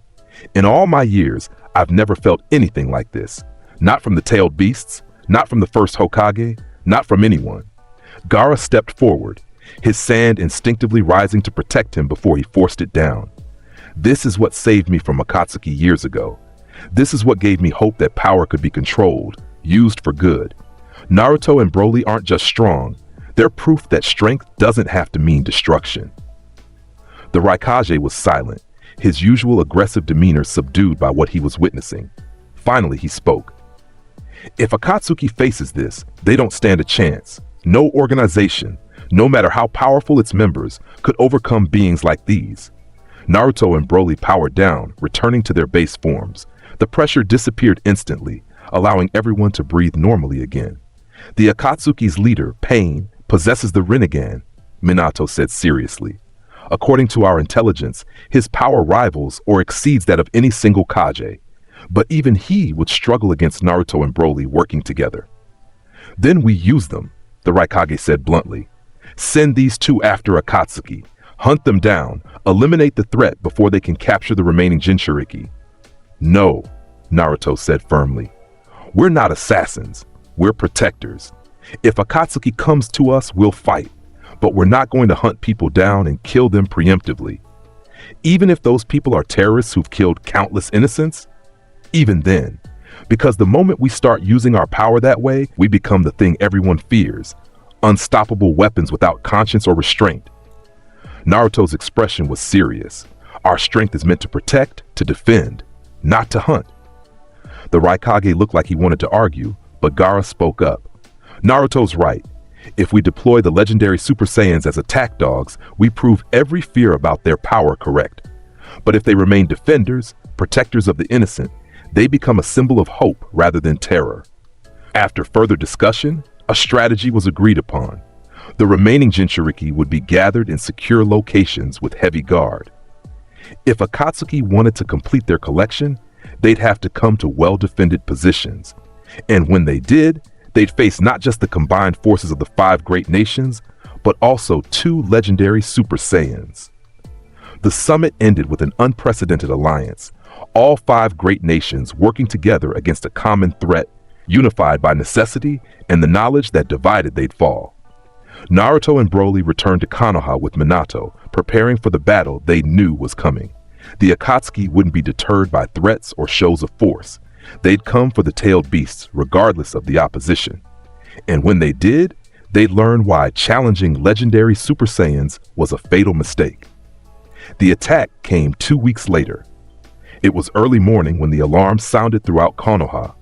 In all my years, I've never felt anything like this. Not from the tailed beasts, not from the first Hokage, not from anyone. Gaara stepped forward, his sand instinctively rising to protect him before he forced it down. This is what saved me from Akatsuki years ago. This is what gave me hope that power could be controlled, used for good. Naruto and Broly aren't just strong, they're proof that strength doesn't have to mean destruction. The Raikage was silent, his usual aggressive demeanor subdued by what he was witnessing. Finally, he spoke. If Akatsuki faces this, they don't stand a chance. No organization, no matter how powerful its members, could overcome beings like these. Naruto and Broly powered down, returning to their base forms. The pressure disappeared instantly, allowing everyone to breathe normally again. The Akatsuki's leader, Pain, possesses the Rinnegan, Minato said seriously. According to our intelligence, his power rivals or exceeds that of any single Kage. But even he would struggle against Naruto and Broly working together. Then we use them, the Raikage said bluntly. Send these 2 after Akatsuki. Hunt them down, eliminate the threat before they can capture the remaining Jinchuriki. No, Naruto said firmly. We're not assassins. We're protectors. If Akatsuki comes to us, we'll fight. But we're not going to hunt people down and kill them preemptively. Even if those people are terrorists who've killed countless innocents, even then. Because the moment we start using our power that way, we become the thing everyone fears. Unstoppable weapons without conscience or restraint. Naruto's expression was serious. Our strength is meant to protect, to defend, not to hunt. The Raikage looked like he wanted to argue, but Gaara spoke up. Naruto's right. If we deploy the legendary Super Saiyans as attack dogs, we prove every fear about their power correct. But if they remain defenders, protectors of the innocent, they become a symbol of hope rather than terror. After further discussion, a strategy was agreed upon. The remaining Jinchuriki would be gathered in secure locations with heavy guard. If Akatsuki wanted to complete their collection, they'd have to come to well-defended positions. And when they did, they'd face not just the combined forces of the 5 great nations, but also 2 legendary Super Saiyans. The summit ended with an unprecedented alliance, all 5 great nations working together against a common threat, unified by necessity and the knowledge that divided they'd fall. Naruto and Broly returned to Konoha with Minato, preparing for the battle they knew was coming. The Akatsuki wouldn't be deterred by threats or shows of force. They'd come for the tailed beasts, regardless of the opposition. And when they did, they'd learn why challenging legendary Super Saiyans was a fatal mistake. The attack came 2 weeks later. It was early morning when the alarm sounded throughout Konoha.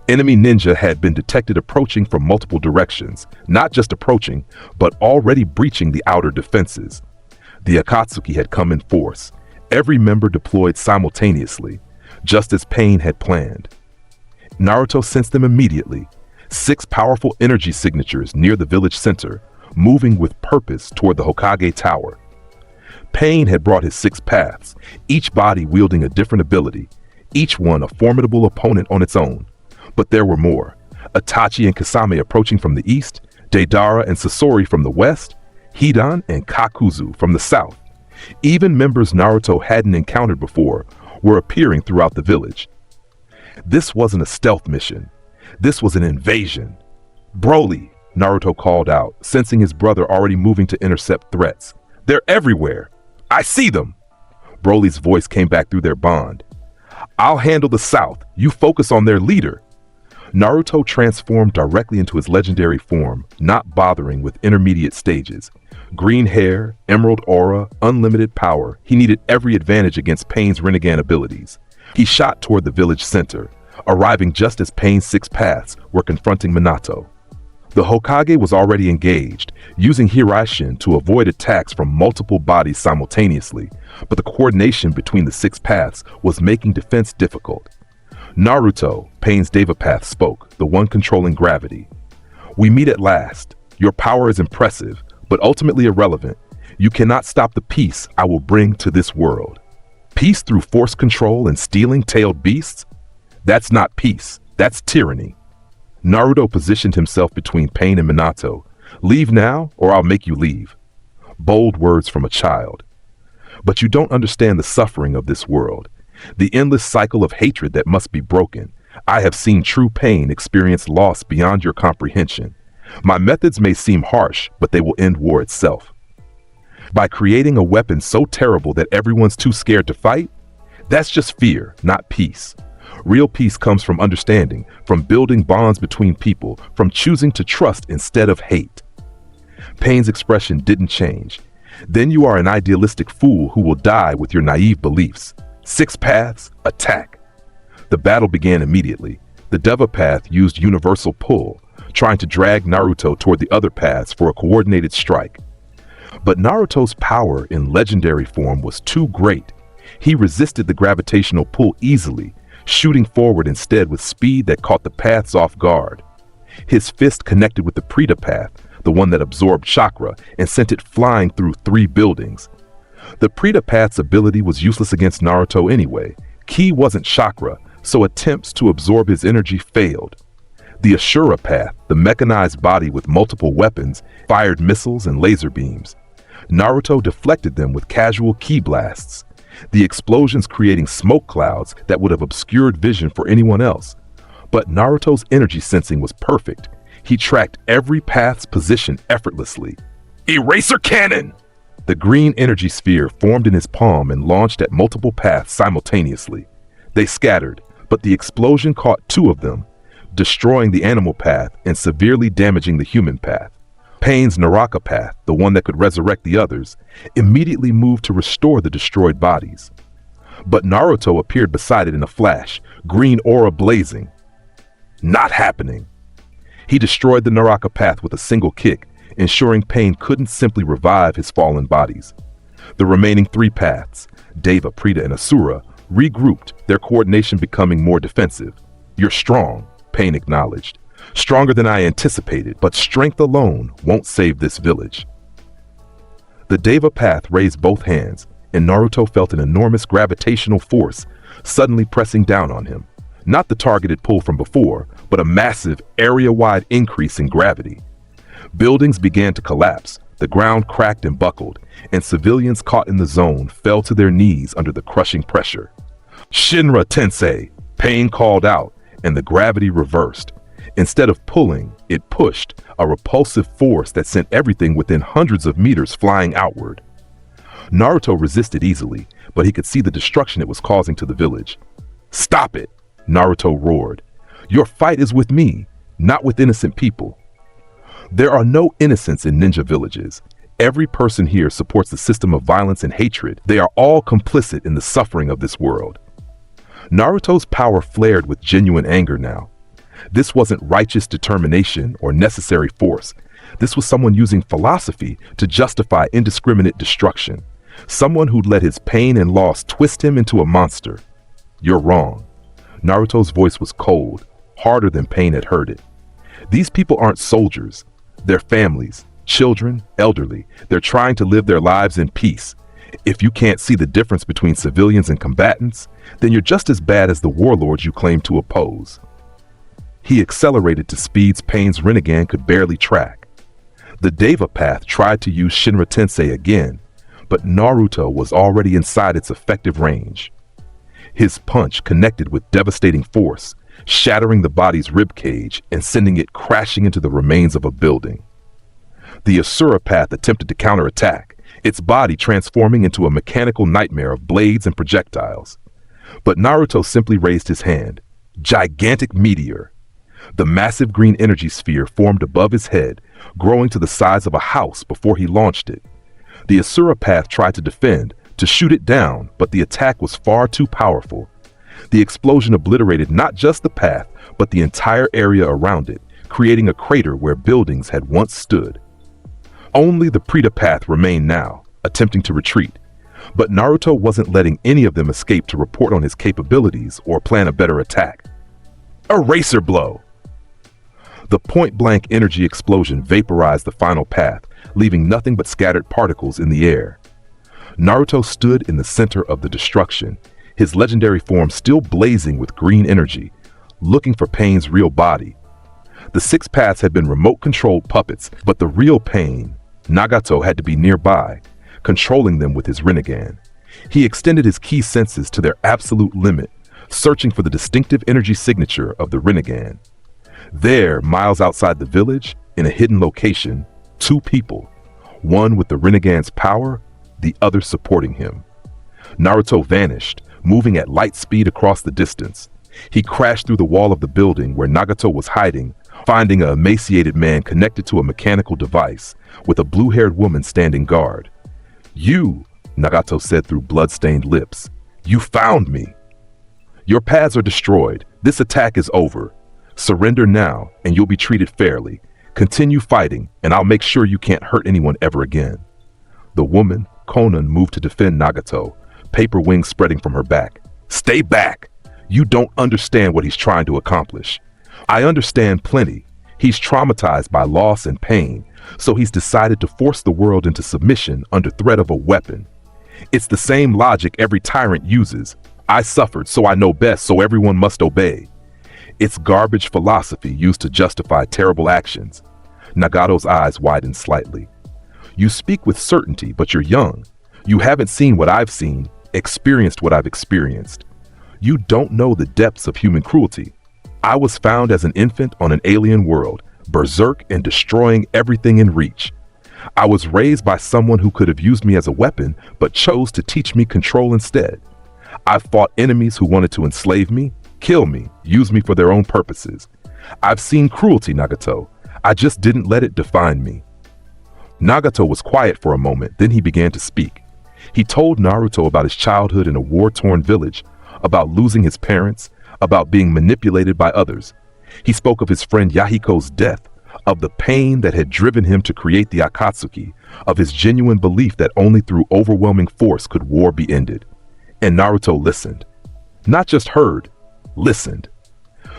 Enemy ninja had been detected approaching from multiple directions, not just approaching, but already breaching the outer defenses. The Akatsuki had come in force, every member deployed simultaneously, just as Pain had planned. Naruto sensed them immediately, 6 powerful energy signatures near the village center, moving with purpose toward the Hokage Tower. Pain had brought his 6 paths, each body wielding a different ability, each one a formidable opponent on its own. But there were more. Itachi and Kasame approaching from the east, Deidara and Sasori from the west, Hidan and Kakuzu from the south. Even members Naruto hadn't encountered before were appearing throughout the village. This wasn't a stealth mission. This was an invasion. "Broly," Naruto called out, sensing his brother already moving to intercept threats. "They're everywhere. I see them." Broly's voice came back through their bond. "I'll handle the south. You focus on their leader." Naruto transformed directly into his legendary form, not bothering with intermediate stages. Green hair, emerald aura, unlimited power. He needed every advantage against Pain's Rinnegan abilities. He shot toward the village center, arriving just as Pain's six paths were confronting Minato. The Hokage was already engaged, using Hiraishin to avoid attacks from multiple bodies simultaneously, but the coordination between the six paths was making defense difficult. Naruto, Pain's Deva Path, spoke, the one controlling gravity. "We meet at last. Your power is impressive, but ultimately irrelevant. You cannot stop the peace I will bring to this world." Peace through force control and stealing tailed beasts? That's not peace, that's tyranny. Naruto positioned himself between Pain and Minato. "Leave now, or I'll make you leave." Bold words from a child. But you don't understand the suffering of this world. The endless cycle of hatred that must be broken. I have seen true pain experience loss beyond your comprehension. My methods may seem harsh, but they will end war itself. By creating a weapon so terrible that everyone's too scared to fight, that's just fear, not peace. Real peace comes from understanding, from building bonds between people, from choosing to trust instead of hate. Pain's expression didn't change. "Then you are an idealistic fool who will die with your naive beliefs. Six paths, attack." The battle began immediately. The Deva path used universal pull, trying to drag Naruto toward the other paths for a coordinated strike. But Naruto's power in legendary form was too great. He resisted the gravitational pull easily, shooting forward instead with speed that caught the paths off guard. His fist connected with the Prita path, the one that absorbed chakra, and sent it flying through 3 buildings. The Prita path's ability was useless against Naruto anyway. Ki wasn't chakra, so attempts to absorb his energy failed. The Ashura path, the mechanized body with multiple weapons, fired missiles and laser beams. Naruto deflected them with casual ki blasts, the explosions creating smoke clouds that would have obscured vision for anyone else. But Naruto's energy sensing was perfect. He tracked every path's position effortlessly. "Eraser cannon!" The green energy sphere formed in his palm and launched at multiple paths simultaneously. They scattered, but the explosion caught 2 of them, destroying the animal path and severely damaging the human path. Pain's Naraka path, the one that could resurrect the others, immediately moved to restore the destroyed bodies. But Naruto appeared beside it in a flash, green aura blazing. Not happening. He destroyed the Naraka path with a single kick, ensuring Pain couldn't simply revive his fallen bodies. The remaining 3 paths, Deva, Prita, and Asura, regrouped, their coordination becoming more defensive. "You're strong," Pain acknowledged. "Stronger than I anticipated, but strength alone won't save this village." The Deva path raised both hands, and Naruto felt an enormous gravitational force suddenly pressing down on him. Not the targeted pull from before, but a massive, area-wide increase in gravity. Buildings began to collapse, the ground cracked and buckled, and civilians caught in the zone fell to their knees under the crushing pressure. "Shinra Tensei!" Pain called out, and the gravity reversed. Instead of pulling, it pushed, a repulsive force that sent everything within hundreds of meters flying outward. Naruto resisted easily, but he could see the destruction it was causing to the village. "Stop it!" Naruto roared. "Your fight is with me, not with innocent people." There are no innocents in ninja villages. Every person here supports the system of violence and hatred. They are all complicit in the suffering of this world. Naruto's power flared with genuine anger now. This wasn't righteous determination or necessary force. This was someone using philosophy to justify indiscriminate destruction. Someone who'd let his pain and loss twist him into a monster. "You're wrong." Naruto's voice was cold, harder than Pain had heard it. "These people aren't soldiers. They're families, children, elderly. They're trying to live their lives in peace. If you can't see the difference between civilians and combatants, then you're just as bad as the warlords you claim to oppose. He accelerated to speeds Pain's Rinnegan could barely track. The Deva path tried to use Shinra Tensei again, but Naruto was already inside its effective range. His punch connected with devastating force, shattering the body's ribcage and sending it crashing into the remains of a building. The Asura path attempted to counterattack, its body transforming into a mechanical nightmare of blades and projectiles. But Naruto simply raised his hand. Gigantic meteor. The massive green energy sphere formed above his head, growing to the size of a house before he launched it. The Asura path tried to defend, to shoot it down, but the attack was far too powerful. The explosion obliterated not just the path, but the entire area around it, creating a crater where buildings had once stood. Only the Prita path remained now, attempting to retreat. But Naruto wasn't letting any of them escape to report on his capabilities or plan a better attack. Eraser blow! The point-blank energy explosion vaporized the final path, leaving nothing but scattered particles in the air. Naruto stood in the center of the destruction, his legendary form still blazing with green energy, looking for Pain's real body. The 6 paths had been remote-controlled puppets, but the real Pain, Nagato, had to be nearby, controlling them with his Rinnegan. He extended his key senses to their absolute limit, searching for the distinctive energy signature of the Rinnegan. There, miles outside the village, in a hidden location, 2 people, one with the Rinnegan's power, the other supporting him. Naruto vanished, moving at light speed across the distance. He crashed through the wall of the building where Nagato was hiding, finding an emaciated man connected to a mechanical device, with a blue-haired woman standing guard. "You," Nagato said through blood-stained lips, "you found me. Your paths are destroyed. This attack is over. Surrender now, and you'll be treated fairly. Continue fighting, and I'll make sure you can't hurt anyone ever again." The woman, Konan, moved to defend Nagato, paper wings spreading from her back. "Stay back! You don't understand what he's trying to accomplish. I understand plenty. He's traumatized by loss and pain, so he's decided to force the world into submission under threat of a weapon. It's the same logic every tyrant uses. I suffered, so I know best, so everyone must obey. It's garbage philosophy used to justify terrible actions." Nagato's eyes widened slightly. "You speak with certainty, but you're young. You haven't seen what I've seen, experienced what I've experienced. You don't know the depths of human cruelty. I was found as an infant on an alien world, berserk and destroying everything in reach. I was raised by someone who could have used me as a weapon, but chose to teach me control instead. I've fought enemies who wanted to enslave me, kill me, use me for their own purposes. I've seen cruelty, Nagato. I just didn't let it define me." Nagato was quiet for a moment, then he began to speak. He told Naruto about his childhood in a war-torn village, about losing his parents, about being manipulated by others. He spoke of his friend Yahiko's death, of the pain that had driven him to create the Akatsuki, of his genuine belief that only through overwhelming force could war be ended. And Naruto listened. Not just heard, listened.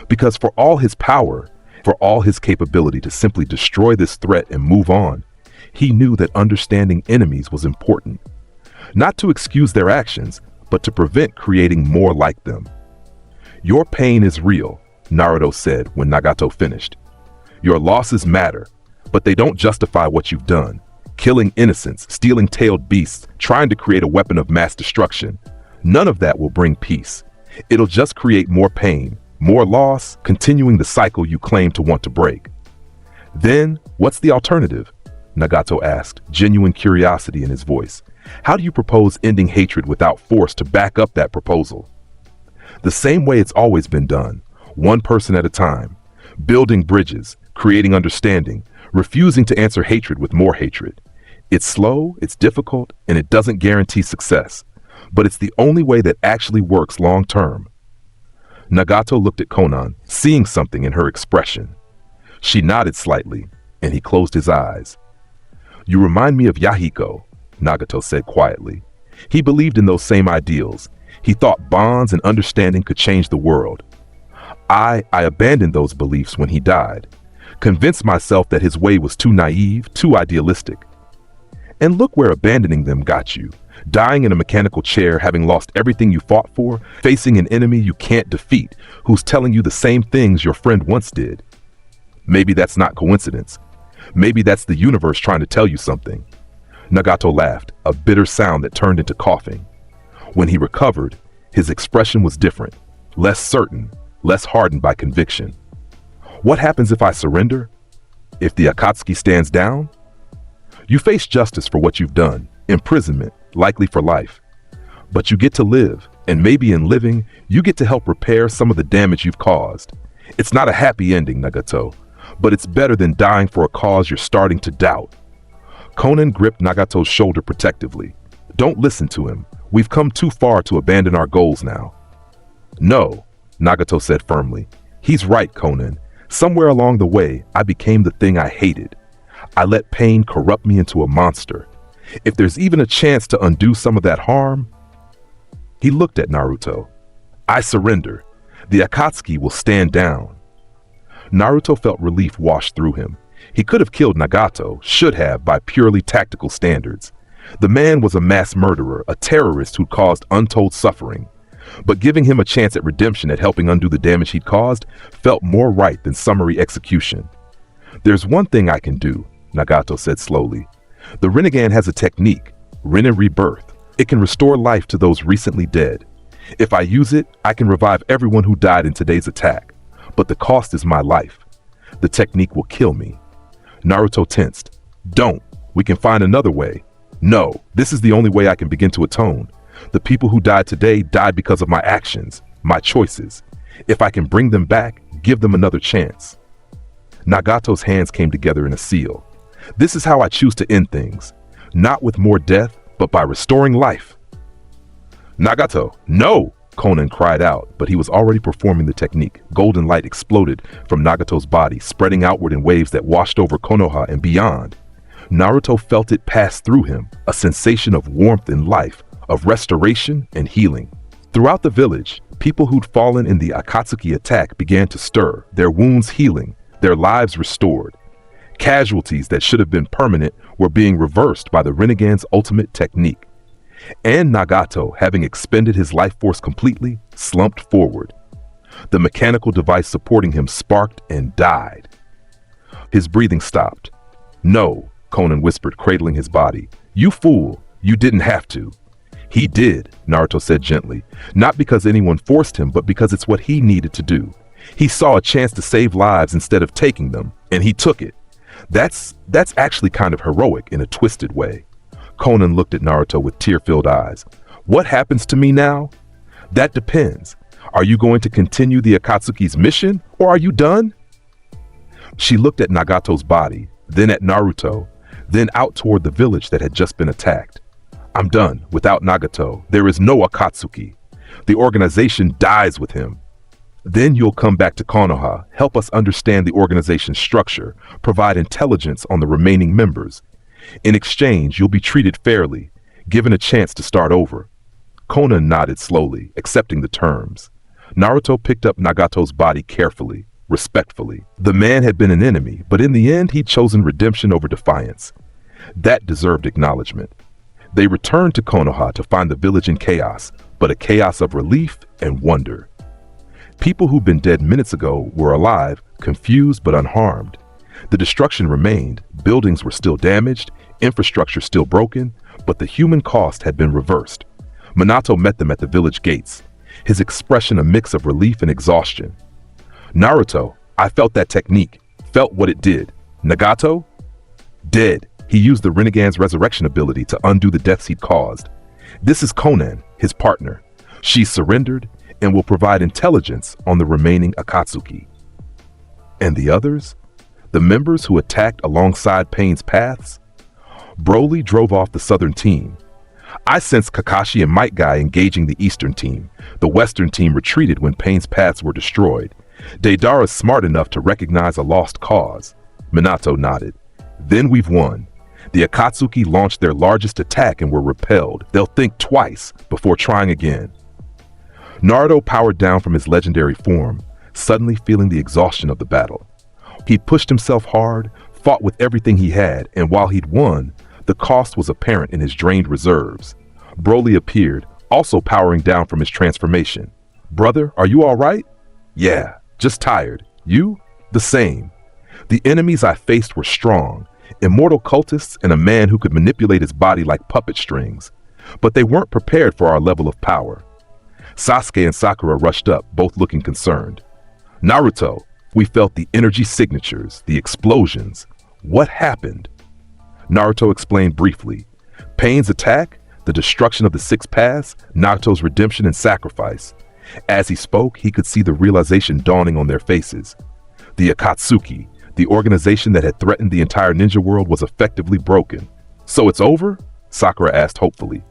Because for all his power, for all his capability to simply destroy this threat and move on, he knew that understanding enemies was important. Not to excuse their actions, but to prevent creating more like them. "Your pain is real," Naruto said when Nagato finished. "Your losses matter, but they don't justify what you've done. Killing innocents, stealing tailed beasts, trying to create a weapon of mass destruction. None of that will bring peace. It'll just create more pain, more loss, continuing the cycle you claim to want to break." "Then, what's the alternative?" Nagato asked, genuine curiosity in his voice. "How do you propose ending hatred without force to back up that proposal?" "The same way it's always been done, one person at a time. Building bridges, creating understanding, refusing to answer hatred with more hatred. It's slow, it's difficult, and it doesn't guarantee success. But it's the only way that actually works long term." Nagato looked at Konan, seeing something in her expression. She nodded slightly, and he closed his eyes. "You remind me of Yahiko," Nagato said quietly. "He believed in those same ideals. He thought bonds and understanding could change the world. I abandoned those beliefs when he died, convinced myself that his way was too naive, too idealistic. And look where abandoning them got you. Dying in a mechanical chair, having lost everything you fought for, facing an enemy you can't defeat, who's telling you the same things your friend once did. Maybe that's not coincidence. Maybe that's the universe trying to tell you something. Nagato laughed, a bitter sound that turned into coughing. When he recovered, his expression was different, less certain, less hardened by conviction. What happens if I surrender? If the Akatsuki stands down? You face justice for what you've done, imprisonment, likely for life. But you get to live, and maybe in living, you get to help repair some of the damage you've caused. It's not a happy ending, Nagato, but it's better than dying for a cause you're starting to doubt. Conan gripped Nagato's shoulder protectively. Don't listen to him. We've come too far to abandon our goals now. No, Nagato said firmly. He's right, Conan. Somewhere along the way, I became the thing I hated. I let pain corrupt me into a monster. If there's even a chance to undo some of that harm... He looked at Naruto. I surrender. The Akatsuki will stand down. Naruto felt relief wash through him. He could have killed Nagato, should have, by purely tactical standards. The man was a mass murderer, a terrorist who'd caused untold suffering. But giving him a chance at redemption, at helping undo the damage he'd caused, felt more right than summary execution. There's one thing I can do, Nagato said slowly. The Rinnegan has a technique, Rinne Rebirth. It can restore life to those recently dead. If I use it, I can revive everyone who died in today's attack. But the cost is my life. The technique will kill me. Naruto tensed. Don't. We can find another way. No, this is the only way I can begin to atone. The people who died today died because of my actions, my choices. If I can bring them back, give them another chance. Nagato's hands came together in a seal. This is how I choose to end things. Not with more death, but by restoring life. Nagato, no! Conan cried out, but he was already performing the technique. Golden light exploded from Nagato's body, spreading outward in waves that washed over Konoha and beyond. Naruto felt it pass through him, a sensation of warmth and life, of restoration and healing. Throughout the village, people who'd fallen in the Akatsuki attack began to stir, their wounds healing, their lives restored. Casualties that should have been permanent were being reversed by the Rinnegan's ultimate technique. And Nagato, having expended his life force completely, slumped forward. The mechanical device supporting him sparked and died. His breathing stopped. No, Conan whispered, cradling his body. You fool, you didn't have to. He did, Naruto said gently, not because anyone forced him, but because it's what he needed to do. He saw a chance to save lives instead of taking them, and he took it. That's actually kind of heroic in a twisted way. Conan looked at Naruto with tear-filled eyes. What happens to me now? That depends. Are you going to continue the Akatsuki's mission, or are you done? She looked at Nagato's body, then at Naruto, then out toward the village that had just been attacked. I'm done. Without Nagato, there is no Akatsuki. The organization dies with him. Then you'll come back to Konoha, help us understand the organization's structure, provide intelligence on the remaining members. In exchange, you'll be treated fairly, given a chance to start over. Conan nodded slowly, accepting the terms. Naruto picked up Nagato's body carefully, respectfully. The man had been an enemy, but in the end he'd chosen redemption over defiance. That deserved acknowledgement. They returned to Konoha to find the village in chaos, but a chaos of relief and wonder. People who'd been dead minutes ago were alive, confused but unharmed. The destruction remained, buildings were still damaged, infrastructure still broken, but the human cost had been reversed. Minato met them at the village gates, his expression a mix of relief and exhaustion. Naruto, I felt that technique, felt what it did. Nagato? Dead. He used the Rinnegan's resurrection ability to undo the deaths he'd caused. This is Conan, his partner. She surrendered and will provide intelligence on the remaining Akatsuki. And the others? The members who attacked alongside Pain's paths? Broly drove off the southern team. I sensed Kakashi and Might Guy engaging the eastern team. The western team retreated when Pain's paths were destroyed. Deidara's smart enough to recognize a lost cause. Minato nodded. Then we've won. The Akatsuki launched their largest attack and were repelled. They'll think twice before trying again. Naruto powered down from his legendary form, suddenly feeling the exhaustion of the battle. He'd pushed himself hard, fought with everything he had, and while he'd won, the cost was apparent in his drained reserves. Broly appeared, also powering down from his transformation. "Brother, are you all right?" "Yeah, just tired. You?" "The same. The enemies I faced were strong, immortal cultists and a man who could manipulate his body like puppet strings. But they weren't prepared for our level of power." Sasuke and Sakura rushed up, both looking concerned. "Naruto, we felt the energy signatures, the explosions. What happened?" Naruto explained briefly. Pain's attack, the destruction of the six paths, Naruto's redemption and sacrifice. As he spoke, he could see the realization dawning on their faces. The Akatsuki, the organization that had threatened the entire ninja world, was effectively broken. "So it's over?" Sakura asked hopefully.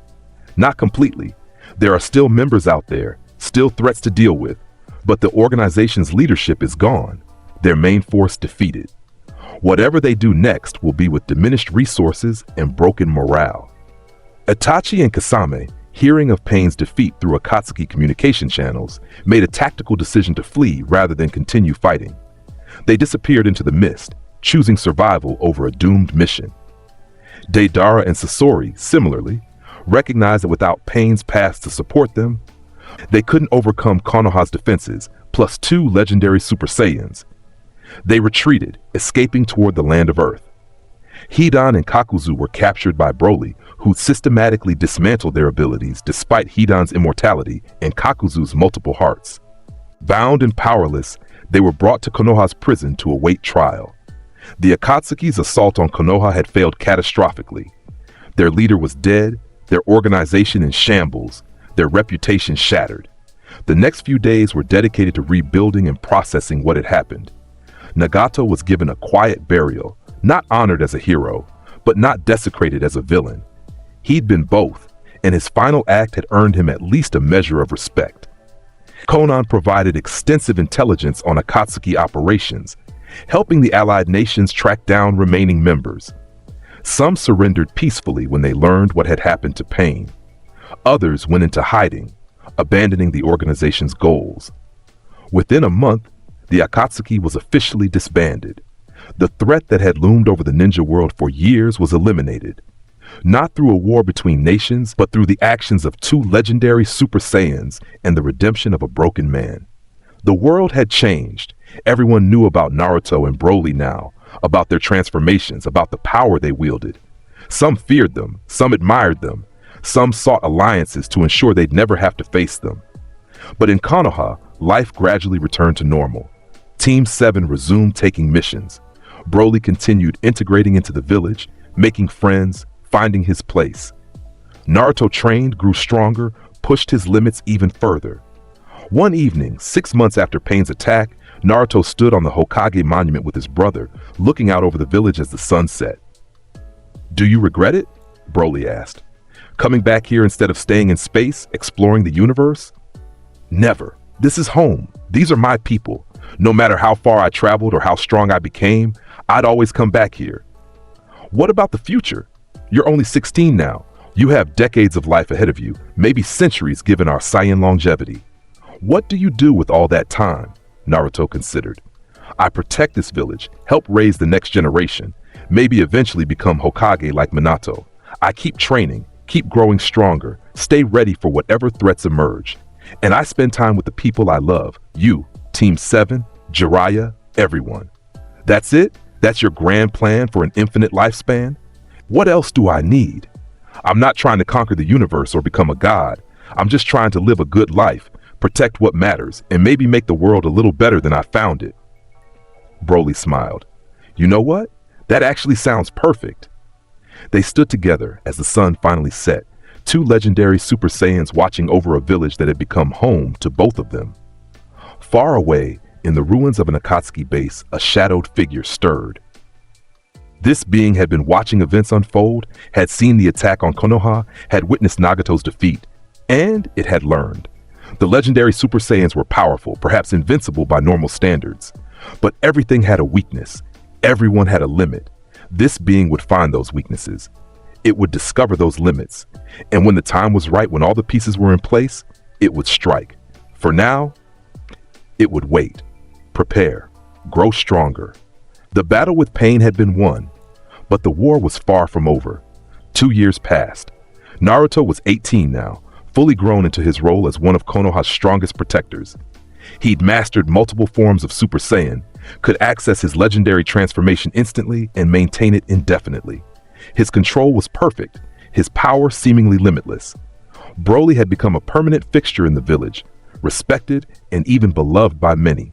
"Not completely. There are still members out there, still threats to deal with, but the organization's leadership is gone, their main force defeated. Whatever they do next will be with diminished resources and broken morale." Itachi and Kasame, hearing of Pain's defeat through Akatsuki communication channels, made a tactical decision to flee rather than continue fighting. They disappeared into the mist, choosing survival over a doomed mission. Deidara and Sasori, similarly, recognized that without Pain's past to support them, they couldn't overcome Konoha's defenses, plus 2 legendary Super Saiyans. They retreated, escaping toward the land of Earth. Hidan and Kakuzu were captured by Broly, who systematically dismantled their abilities despite Hidan's immortality and Kakuzu's multiple hearts. Bound and powerless, they were brought to Konoha's prison to await trial. The Akatsuki's assault on Konoha had failed catastrophically. Their leader was dead, their organization in shambles, their reputation shattered. The next few days were dedicated to rebuilding and processing what had happened. Nagato was given a quiet burial, not honored as a hero, but not desecrated as a villain. He'd been both, and his final act had earned him at least a measure of respect. Konan provided extensive intelligence on Akatsuki operations, helping the allied nations track down remaining members. Some surrendered peacefully when they learned what had happened to Pain. Others went into hiding, abandoning the organization's goals. Within a month, the Akatsuki was officially disbanded. The threat that had loomed over the ninja world for years was eliminated. Not through a war between nations, but through the actions of 2 legendary Super Saiyans and the redemption of a broken man. The world had changed. Everyone knew about Naruto and Broly now, about their transformations, about the power they wielded. Some feared them, some admired them, some sought alliances to ensure they'd never have to face them. But in Konoha, life gradually returned to normal. Team 7 resumed taking missions. Broly continued integrating into the village, making friends, finding his place. Naruto trained, grew stronger, pushed his limits even further. One evening, 6 months after Pain's attack, Naruto stood on the Hokage monument with his brother, looking out over the village as the sun set. "Do you regret it?" Broly asked. "Coming back here instead of staying in space, exploring the universe?" "Never. This is home. These are my people. No matter how far I traveled or how strong I became, I'd always come back here." "What about the future? You're only 16 now. You have decades of life ahead of you, maybe centuries given our Saiyan longevity. What do you do with all that time?" Naruto considered. "I protect this village, help raise the next generation, maybe eventually become Hokage like Minato. I keep training, keep growing stronger, stay ready for whatever threats emerge. And I spend time with the people I love, you, Team 7, Jiraiya, everyone. That's it? That's your grand plan for an infinite lifespan? What else do I need? I'm not trying to conquer the universe or become a god. I'm just trying to live a good life, protect what matters, and maybe make the world a little better than I found it." Broly smiled. "You know what? That actually sounds perfect." They stood together as the sun finally set, 2 legendary Super Saiyans watching over a village that had become home to both of them. Far away, in the ruins of an Akatsuki base, a shadowed figure stirred. This being had been watching events unfold, had seen the attack on Konoha, had witnessed Nagato's defeat, and it had learned. The legendary Super Saiyans were powerful, perhaps invincible by normal standards. But everything had a weakness. Everyone had a limit. This being would find those weaknesses. It would discover those limits. And when the time was right, when all the pieces were in place, it would strike. For now, it would wait, prepare, grow stronger. The battle with Pain had been won, but the war was far from over. 2 years passed. Naruto was 18 now, fully grown into his role as one of Konoha's strongest protectors. He'd mastered multiple forms of Super Saiyan, could access his legendary transformation instantly and maintain it indefinitely. His control was perfect, his power seemingly limitless. Broly had become a permanent fixture in the village, respected and even beloved by many.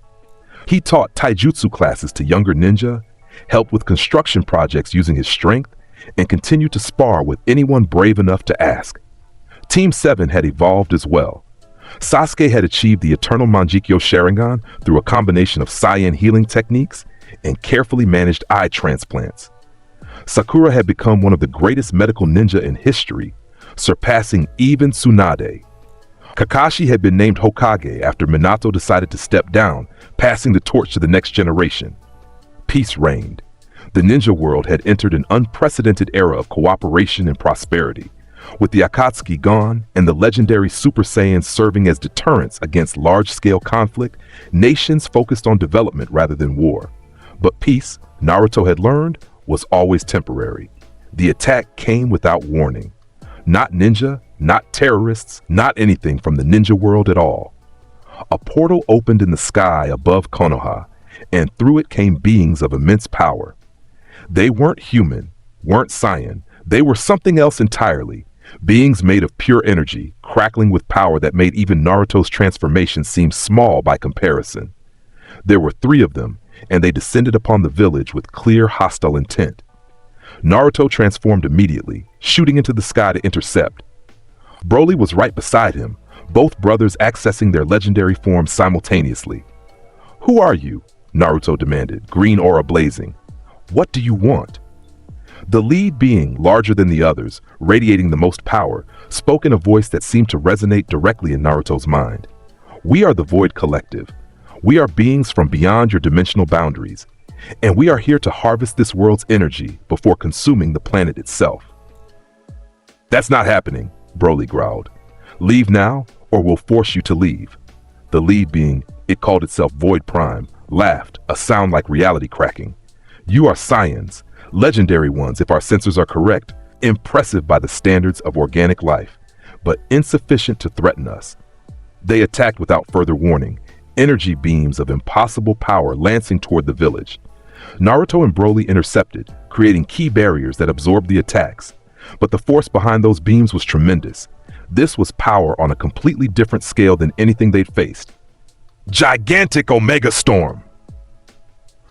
He taught taijutsu classes to younger ninja, helped with construction projects using his strength, and continued to spar with anyone brave enough to ask. Team 7 had evolved as well. Sasuke had achieved the Eternal Mangekyou Sharingan through a combination of Saiyan healing techniques and carefully managed eye transplants. Sakura had become one of the greatest medical ninja in history, surpassing even Tsunade. Kakashi had been named Hokage after Minato decided to step down, passing the torch to the next generation. Peace reigned. The ninja world had entered an unprecedented era of cooperation and prosperity, with the Akatsuki gone and the legendary Super Saiyans serving as deterrents against large-scale conflict. Nations focused on development rather than war. But peace, Naruto had learned, was always temporary. The attack came without warning. Not ninja, not terrorists, not anything from the ninja world at all. A portal opened in the sky above Konoha, and through it came beings of immense power. They weren't human, weren't Saiyan. They were something else entirely. Beings made of pure energy, crackling with power that made even Naruto's transformation seem small by comparison. There were 3 of them, and they descended upon the village with clear hostile intent. Naruto transformed immediately, shooting into the sky to intercept. Broly was right beside him, both brothers accessing their legendary forms simultaneously. "Who are you?" Naruto demanded, green aura blazing. "What do you want?" The lead being, larger than the others, radiating the most power, spoke in a voice that seemed to resonate directly in Naruto's mind. "We are the Void Collective. We are beings from beyond your dimensional boundaries, and we are here to harvest this world's energy before consuming the planet itself." "That's not happening," Broly growled. "Leave now, or we'll force you to leave." The lead being, it called itself Void Prime, laughed, a sound like reality cracking. "You are Saiyans, legendary ones if our sensors are correct, impressive by the standards of organic life, but insufficient to threaten us." They attacked without further warning, energy beams of impossible power lancing toward the village. Naruto and Broly intercepted, creating key barriers that absorbed the attacks. But the force behind those beams was tremendous. This was power on a completely different scale than anything they'd faced. Gigantic Omega Storm!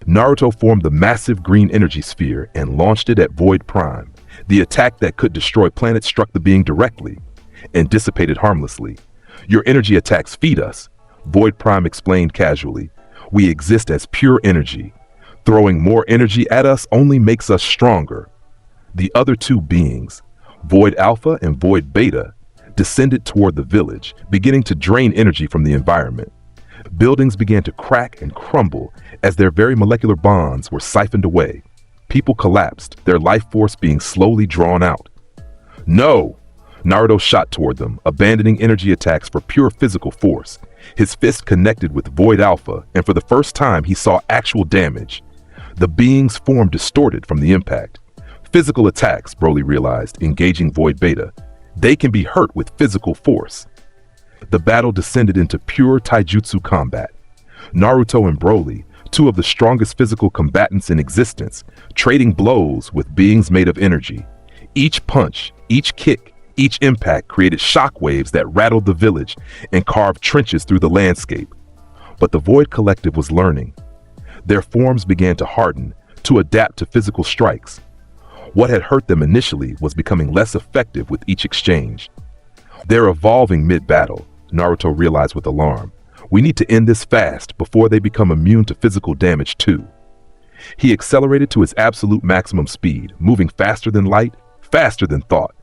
Naruto formed the massive green energy sphere and launched it at Void Prime. The attack that could destroy planets struck the being directly and dissipated harmlessly. "Your energy attacks feed us," Void Prime explained casually. "We exist as pure energy. Throwing more energy at us only makes us stronger." The other 2 beings, Void Alpha and Void Beta, descended toward the village, beginning to drain energy from the environment. Buildings began to crack and crumble as their very molecular bonds were siphoned away. People collapsed, their life force being slowly drawn out. "No!" Naruto shot toward them, abandoning energy attacks for pure physical force. His fist connected with Void Alpha, and for the first time he saw actual damage. The being's form distorted from the impact. Physical attacks, Broly realized, engaging Void Beta. They can be hurt with physical force. The battle descended into pure taijutsu combat. Naruto and Broly, 2 of the strongest physical combatants in existence, trading blows with beings made of energy. Each punch, each kick, each impact created shockwaves that rattled the village and carved trenches through the landscape. But the Void Collective was learning. Their forms began to harden, to adapt to physical strikes. What had hurt them initially was becoming less effective with each exchange. "They're evolving mid-battle," Naruto realized with alarm. "We need to end this fast before they become immune to physical damage too." He accelerated to his absolute maximum speed, moving faster than light, faster than thought.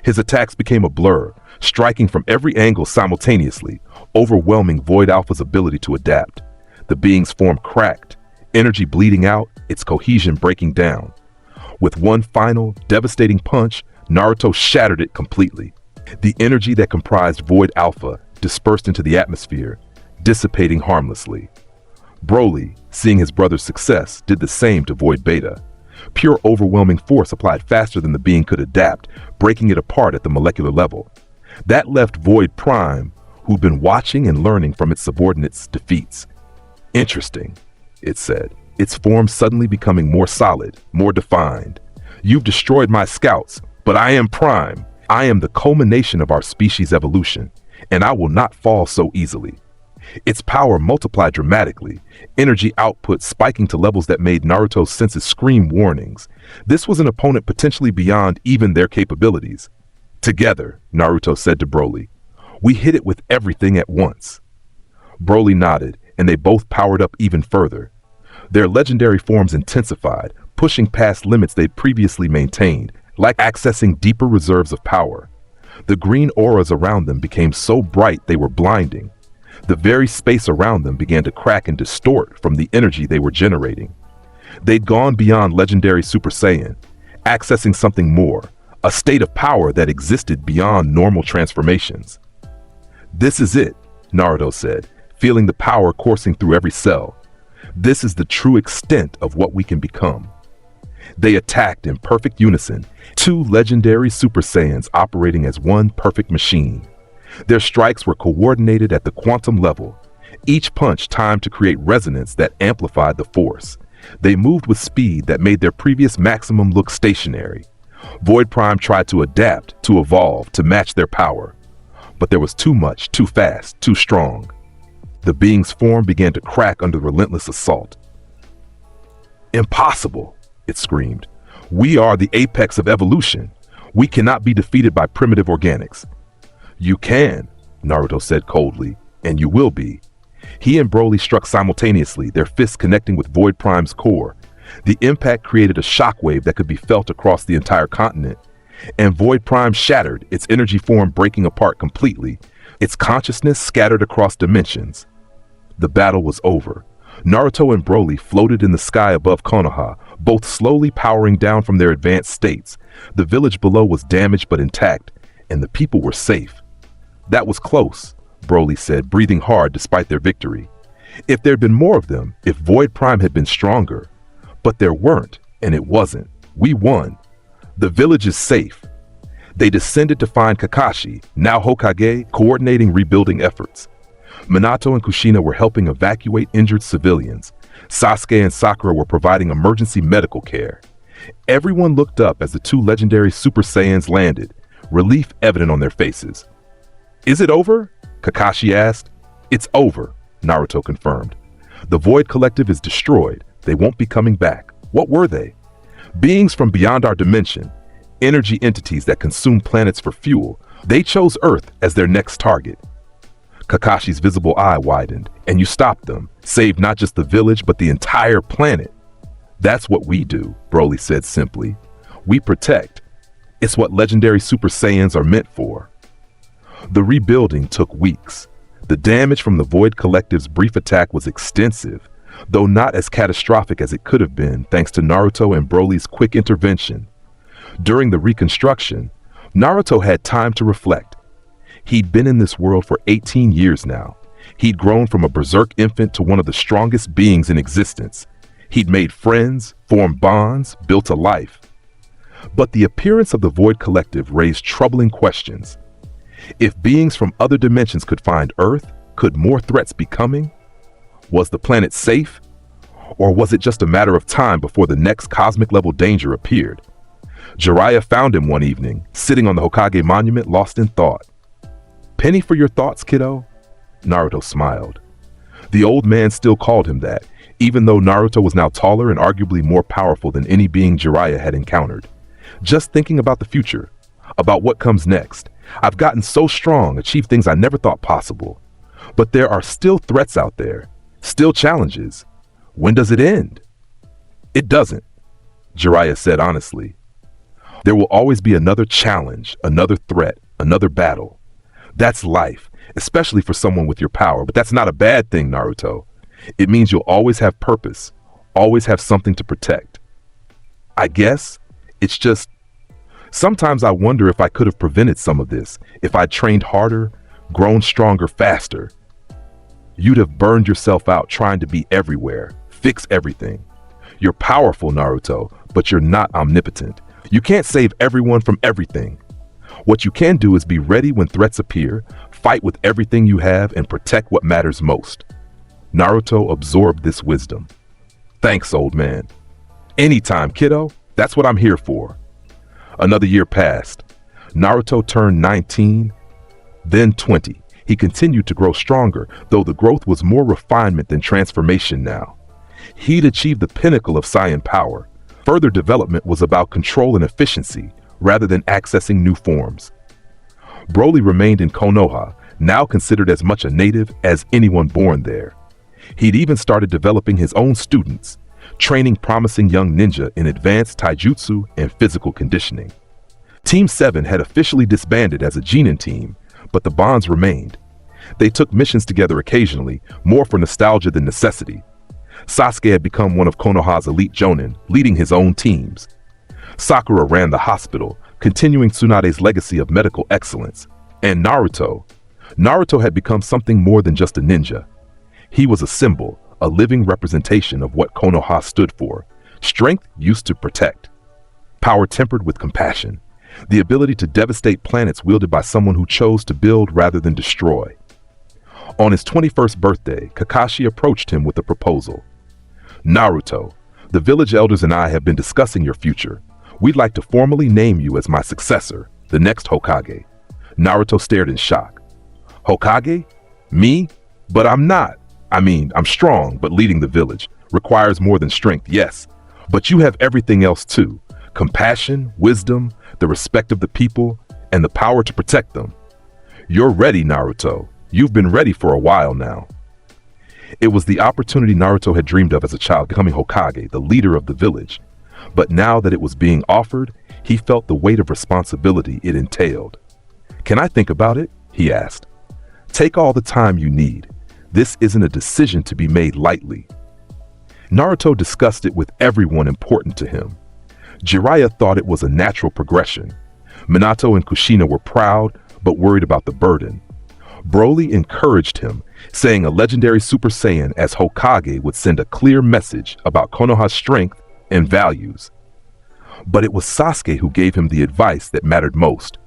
His attacks became a blur, striking from every angle simultaneously, overwhelming Void Alpha's ability to adapt. The being's form cracked, energy bleeding out, its cohesion breaking down. With one final, devastating punch, Naruto shattered it completely. The energy that comprised Void Alpha dispersed into the atmosphere, dissipating harmlessly. Broly, seeing his brother's success, did the same to Void Beta. Pure overwhelming force applied faster than the being could adapt, breaking it apart at the molecular level. That left Void Prime, who'd been watching and learning from its subordinates' defeats. Interesting, it said, its form suddenly becoming more solid, more defined. You've destroyed my scouts, but I am Prime. I am the culmination of our species' evolution, and I will not fall so easily. Its power multiplied dramatically, energy output spiking to levels that made Naruto's senses scream warnings. This was an opponent potentially beyond even their capabilities. Together, Naruto said to Broly, we hit it with everything at once. Broly nodded, and they both powered up even further. Their legendary forms intensified, pushing past limits they'd previously maintained, like accessing deeper reserves of power. The green auras around them became so bright they were blinding. The very space around them began to crack and distort from the energy they were generating. They'd gone beyond Legendary Super Saiyan, accessing something more, a state of power that existed beyond normal transformations. This is it, Naruto said, feeling the power coursing through every cell. This is the true extent of what we can become. They attacked in perfect unison, two legendary Super Saiyans operating as one perfect machine. Their strikes were coordinated at the quantum level, each punch timed to create resonance that amplified the force. They moved with speed that made their previous maximum look stationary. Void Prime tried to adapt, to evolve, to match their power. But there was too much, too fast, too strong. The being's form began to crack under the relentless assault. Impossible, it screamed. We are the apex of evolution. We cannot be defeated by primitive organics. You can, Naruto said coldly, and you will be. He and Broly struck simultaneously, their fists connecting with Void Prime's core. The impact created a shockwave that could be felt across the entire continent, and Void Prime shattered, its energy form breaking apart completely, its consciousness scattered across dimensions. The battle was over. Naruto and Broly floated in the sky above Konoha, both slowly powering down from their advanced states. The village below was damaged but intact, and the people were safe. That was close, Broly said, breathing hard despite their victory. If there'd been more of them, if Void Prime had been stronger. But there weren't, and it wasn't. We won. The village is safe. They descended to find Kakashi, now Hokage, coordinating rebuilding efforts. Minato and Kushina were helping evacuate injured civilians. Sasuke and Sakura were providing emergency medical care. Everyone looked up as the two legendary Super Saiyans landed, relief evident on their faces. Is it over? Kakashi asked. It's over, Naruto confirmed. The Void Collective is destroyed. They won't be coming back. What were they? Beings from beyond our dimension, energy entities that consume planets for fuel. They chose Earth as their next target. Kakashi's visible eye widened, and you stopped them, saved not just the village but the entire planet. That's what we do, Broly said simply. We protect. It's what legendary Super Saiyans are meant for. The rebuilding took weeks. The damage from the Void Collective's brief attack was extensive, though not as catastrophic as it could have been thanks to Naruto and Broly's quick intervention. During the reconstruction, Naruto had time to reflect. He'd been in this world for 18 years now. He'd grown from a berserk infant to one of the strongest beings in existence. He'd made friends, formed bonds, built a life. But the appearance of the Void Collective raised troubling questions. If beings from other dimensions could find Earth, could more threats be coming? Was the planet safe? Or was it just a matter of time before the next cosmic-level danger appeared? Jiraiya found him one evening, sitting on the Hokage monument, lost in thought. Penny for your thoughts, kiddo? Naruto smiled. The old man still called him that, even though Naruto was now taller and arguably more powerful than any being Jiraiya had encountered. Just thinking about the future, about what comes next. I've gotten so strong, achieved things I never thought possible. But there are still threats out there, still challenges. When does it end? It doesn't, Jiraiya said honestly. There will always be another challenge, another threat, another battle. That's life, especially for someone with your power, but that's not a bad thing, Naruto. It means you'll always have purpose, always have something to protect. I guess it's just, sometimes I wonder if I could have prevented some of this, if I'd trained harder, grown stronger faster. You'd have burned yourself out trying to be everywhere, fix everything. You're powerful, Naruto, but you're not omnipotent. You can't save everyone from everything. What you can do is be ready when threats appear, fight with everything you have, and protect what matters most. Naruto absorbed this wisdom. Thanks, old man. Anytime, kiddo. That's what I'm here for. Another year passed. Naruto turned 19, then 20. He continued to grow stronger, though the growth was more refinement than transformation now. He'd achieved the pinnacle of Saiyan power. Further development was about control and efficiency, rather than accessing new forms. Broly remained in Konoha, now considered as much a native as anyone born there. He'd even started developing his own students, training promising young ninja in advanced taijutsu and physical conditioning. Team 7 had officially disbanded as a Genin team, but the bonds remained. They took missions together occasionally, more for nostalgia than necessity. Sasuke had become one of Konoha's elite jonin, leading his own teams. Sakura ran the hospital, continuing Tsunade's legacy of medical excellence. And Naruto had become something more than just a ninja. He was a symbol, a living representation of what Konoha stood for: strength used to protect, power tempered with compassion, the ability to devastate planets wielded by someone who chose to build rather than destroy. On his 21st birthday, Kakashi approached him with a proposal. Naruto, the village elders and I have been discussing your future. We'd like to formally name you as my successor, the next Hokage. Naruto stared in shock. Hokage? Me? But I'm not. I'm strong, but leading the village requires more than strength, yes. But you have everything else too. Compassion, wisdom, the respect of the people, and the power to protect them. You're ready, Naruto. You've been ready for a while now. It was the opportunity Naruto had dreamed of as a child, becoming Hokage, the leader of the village. But now that it was being offered, he felt the weight of responsibility it entailed. Can I think about it? He asked. Take all the time you need. This isn't a decision to be made lightly. Naruto discussed it with everyone important to him. Jiraiya thought it was a natural progression. Minato and Kushina were proud, but worried about the burden. Broly encouraged him, saying a legendary Super Saiyan as Hokage would send a clear message about Konoha's strength and values. But it was Sasuke who gave him the advice that mattered most.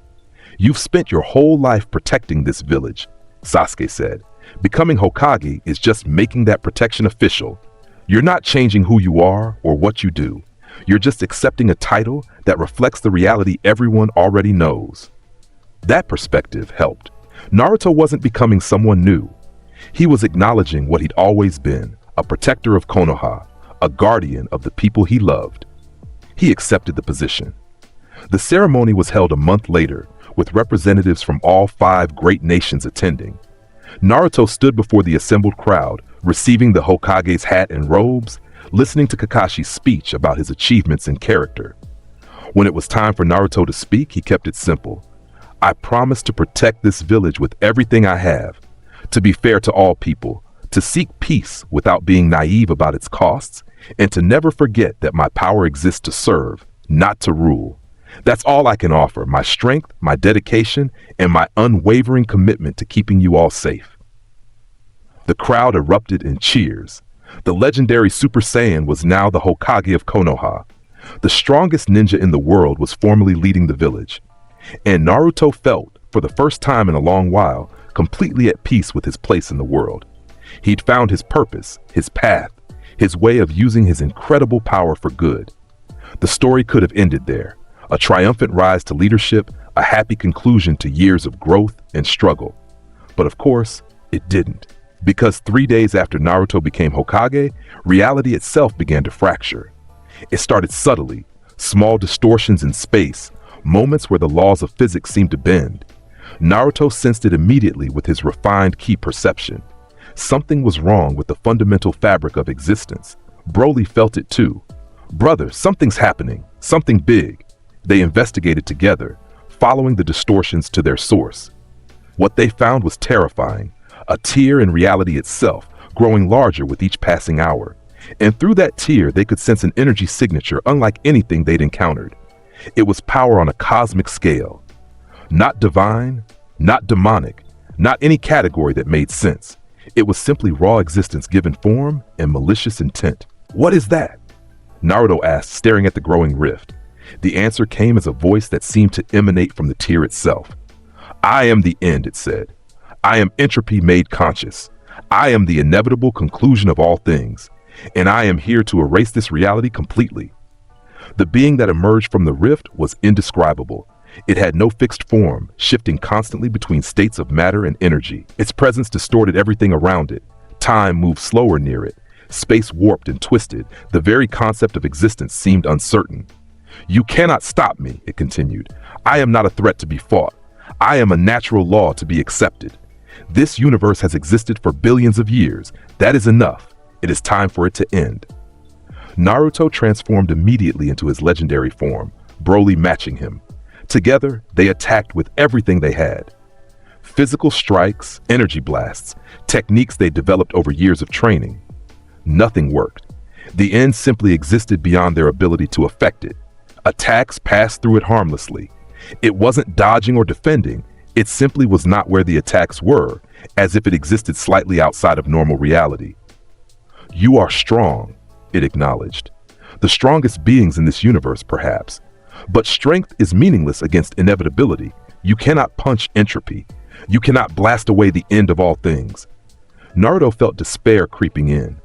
You've spent your whole life protecting this village, Sasuke said. Becoming Hokage is just making that protection official. You're not changing who you are or what you do. You're just accepting a title that reflects the reality everyone already knows. That perspective helped. Naruto wasn't becoming someone new. He was acknowledging what he'd always been, a protector of Konoha, a guardian of the people he loved. He accepted the position. The ceremony was held a month later, with representatives from all 5 great nations attending. Naruto stood before the assembled crowd, receiving the Hokage's hat and robes, listening to Kakashi's speech about his achievements and character. When it was time for Naruto to speak, he kept it simple. I promise to protect this village with everything I have, to be fair to all people, to seek peace without being naive about its costs, and to never forget that my power exists to serve, not to rule. That's all I can offer, my strength, my dedication, and my unwavering commitment to keeping you all safe. The crowd erupted in cheers. The legendary Super Saiyan was now the Hokage of Konoha. The strongest ninja in the world was formally leading the village. And Naruto felt, for the first time in a long while, completely at peace with his place in the world. He'd found his purpose, his path, his way of using his incredible power for good. The story could have ended there. A triumphant rise to leadership, a happy conclusion to years of growth and struggle. But of course, it didn't. Because 3 days after Naruto became Hokage, reality itself began to fracture. It started subtly, small distortions in space, moments where the laws of physics seemed to bend. Naruto sensed it immediately with his refined ki perception. Something was wrong with the fundamental fabric of existence. Broly felt it too. Brother, something's happening, something big. They investigated together, following the distortions to their source. What they found was terrifying, a tear in reality itself, growing larger with each passing hour. And through that tear, they could sense an energy signature unlike anything they'd encountered. It was power on a cosmic scale. Not divine, not demonic, not any category that made sense. It was simply raw existence given form and malicious intent. What is that? Naruto asked, staring at the growing rift. The answer came as a voice that seemed to emanate from the tear itself. I am the end, it said. I am entropy made conscious. I am the inevitable conclusion of all things, and I am here to erase this reality completely. The being that emerged from the rift was indescribable. It had no fixed form, shifting constantly between states of matter and energy. Its presence distorted everything around it. Time moved slower near it. Space warped and twisted. The very concept of existence seemed uncertain. You cannot stop me, it continued. I am not a threat to be fought. I am a natural law to be accepted. This universe has existed for billions of years. That is enough. It is time for it to end. Naruto transformed immediately into his legendary form, Broly matching him. Together, they attacked with everything they had. Physical strikes, energy blasts, techniques they developed over years of training. Nothing worked. The end simply existed beyond their ability to affect it. Attacks passed through it harmlessly. It wasn't dodging or defending. It simply was not where the attacks were, as if it existed slightly outside of normal reality. You are strong, it acknowledged. The strongest beings in this universe, perhaps. But strength is meaningless against inevitability. You cannot punch entropy. You cannot blast away the end of all things. Naruto felt despair creeping in.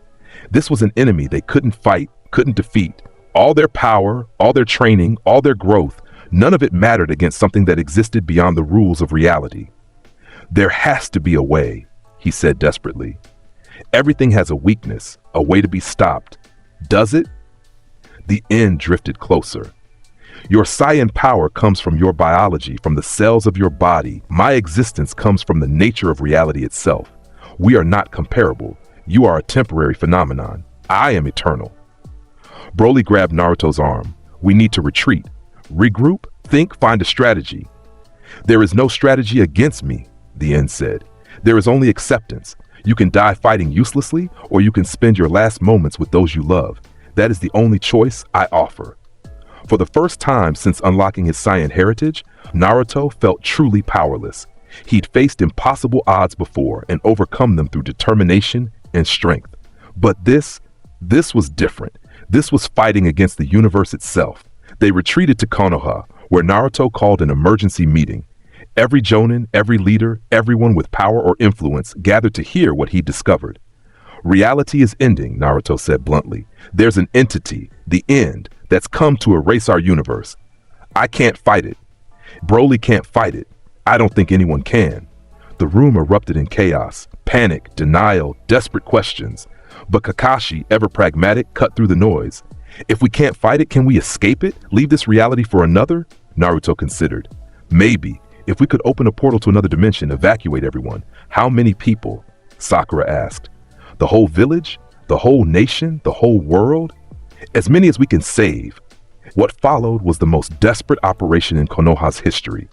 This was an enemy they couldn't fight, couldn't defeat. All their power, all their training, all their growth, none of it mattered against something that existed beyond the rules of reality. There has to be a way, he said desperately. Everything has a weakness, a way to be stopped. Does it? The end drifted closer. Your Saiyan power comes from your biology, from the cells of your body. My existence comes from the nature of reality itself. We are not comparable. You are a temporary phenomenon. I am eternal. Broly grabbed Naruto's arm. We need to retreat. Regroup, think, find a strategy. There is no strategy against me, the end said. There is only acceptance. You can die fighting uselessly, or you can spend your last moments with those you love. That is the only choice I offer. For the first time since unlocking his Saiyan heritage, Naruto felt truly powerless. He'd faced impossible odds before and overcome them through determination and strength. But this was different. This was fighting against the universe itself. They retreated to Konoha, where Naruto called an emergency meeting. Every Jonin, every leader, everyone with power or influence gathered to hear what he discovered. Reality is ending, Naruto said bluntly. There's an entity, the end, that's come to erase our universe. I can't fight it. Broly can't fight it. I don't think anyone can. The room erupted in chaos, panic, denial, desperate questions. But Kakashi, ever pragmatic, cut through the noise. If we can't fight it, can we escape it? Leave this reality for another? Naruto considered. Maybe. If we could open a portal to another dimension, evacuate everyone. How many people? Sakura asked. The whole village? The whole nation? The whole world? As many as we can save. What followed was the most desperate operation in Konoha's history.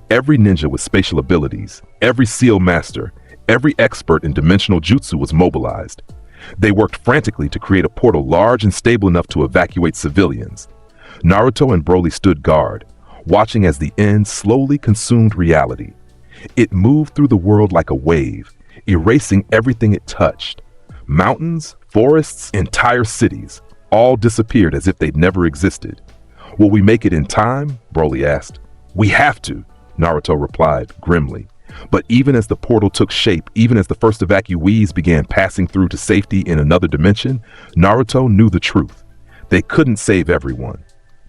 Every ninja with spatial abilities, every seal master, every expert in dimensional jutsu was mobilized. They worked frantically to create a portal large and stable enough to evacuate civilians. Naruto and Broly stood guard, watching as the end slowly consumed reality. It moved through the world like a wave, erasing everything it touched. Mountains, forests, entire cities, all disappeared as if they'd never existed. Will we make it in time? Broly asked. We have to, Naruto replied grimly. But even as the portal took shape, even as the first evacuees began passing through to safety in another dimension, Naruto knew the truth. They couldn't save everyone.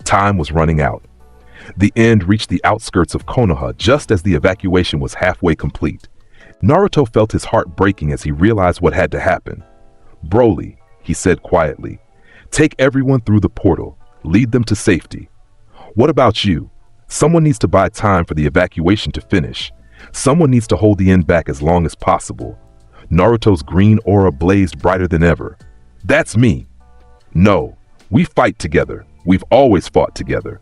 Time was running out. The end reached the outskirts of Konoha just as the evacuation was halfway complete. Naruto felt his heart breaking as he realized what had to happen. Broly, he said quietly, take everyone through the portal. Lead them to safety. What about you? Someone needs to buy time for the evacuation to finish. Someone needs to hold the end back as long as possible. Naruto's green aura blazed brighter than ever. That's me. No, we fight together. We've always fought together.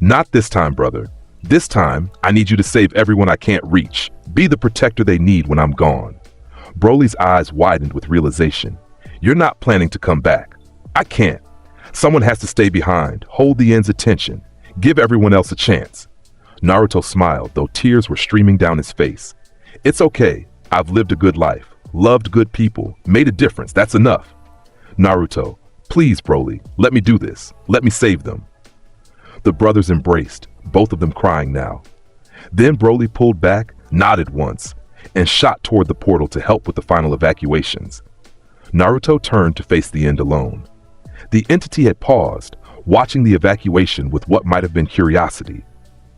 Not this time, brother. This time, I need you to save everyone I can't reach. Be the protector they need when I'm gone. Broly's eyes widened with realization. You're not planning to come back. I can't. Someone has to stay behind, hold the end's attention, give everyone else a chance. Naruto smiled, though tears were streaming down his face. It's okay. I've lived a good life, loved good people, made a difference. That's enough. Naruto, Please, Broly, let me do this. Let me save them. The brothers embraced, both of them crying now. Then Broly pulled back, nodded once, and shot toward the portal to help with the final evacuations. Naruto turned to face the end alone. The entity had paused, watching the evacuation with what might have been curiosity.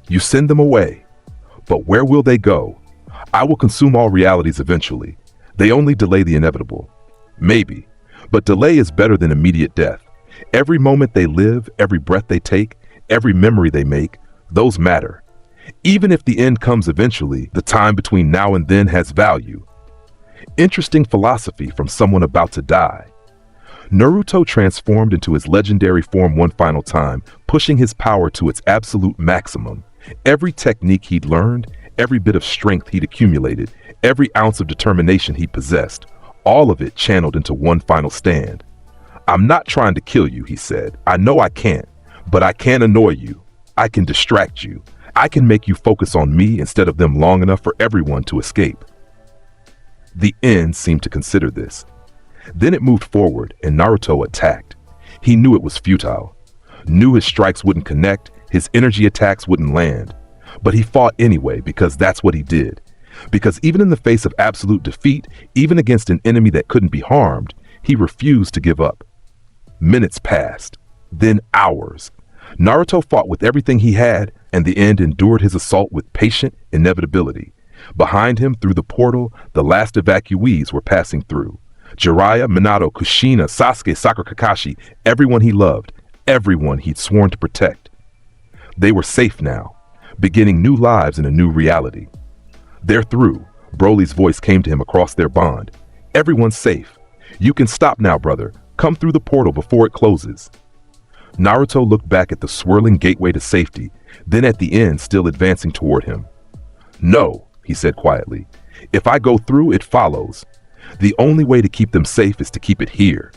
You send them away, but where will they go? I will consume all realities eventually. They only delay the inevitable. Maybe, but delay is better than immediate death. Every moment they live, every breath they take, every memory they make, those matter. Even if the end comes eventually, the time between now and then has value. Interesting philosophy from someone about to die. Naruto transformed into his legendary form one final time, pushing his power to its absolute maximum. Every technique he'd learned, every bit of strength he'd accumulated, every ounce of determination he possessed, all of it channeled into one final stand. I'm not trying to kill you, he said. I know I can't, but I can annoy you. I can distract you. I can make you focus on me instead of them long enough for everyone to escape. The end seemed to consider this. Then it moved forward and Naruto attacked. He knew it was futile, knew his strikes wouldn't connect, his energy attacks wouldn't land. But he fought anyway because that's what he did. Because even in the face of absolute defeat, even against an enemy that couldn't be harmed, he refused to give up. Minutes passed, then hours. Naruto fought with everything he had, and the end endured his assault with patient inevitability. Behind him, through the portal, the last evacuees were passing through. Jiraiya, Minato, Kushina, Sasuke, Sakura, Kakashi, everyone he loved, everyone he'd sworn to protect. They were safe now, beginning new lives in a new reality. They're through. Broly's voice came to him across their bond. Everyone's safe. You can stop now, brother. Come through the portal before it closes. Naruto looked back at the swirling gateway to safety, then at the end still advancing toward him. No, he said quietly. If I go through, it follows. The only way to keep them safe is to keep it here.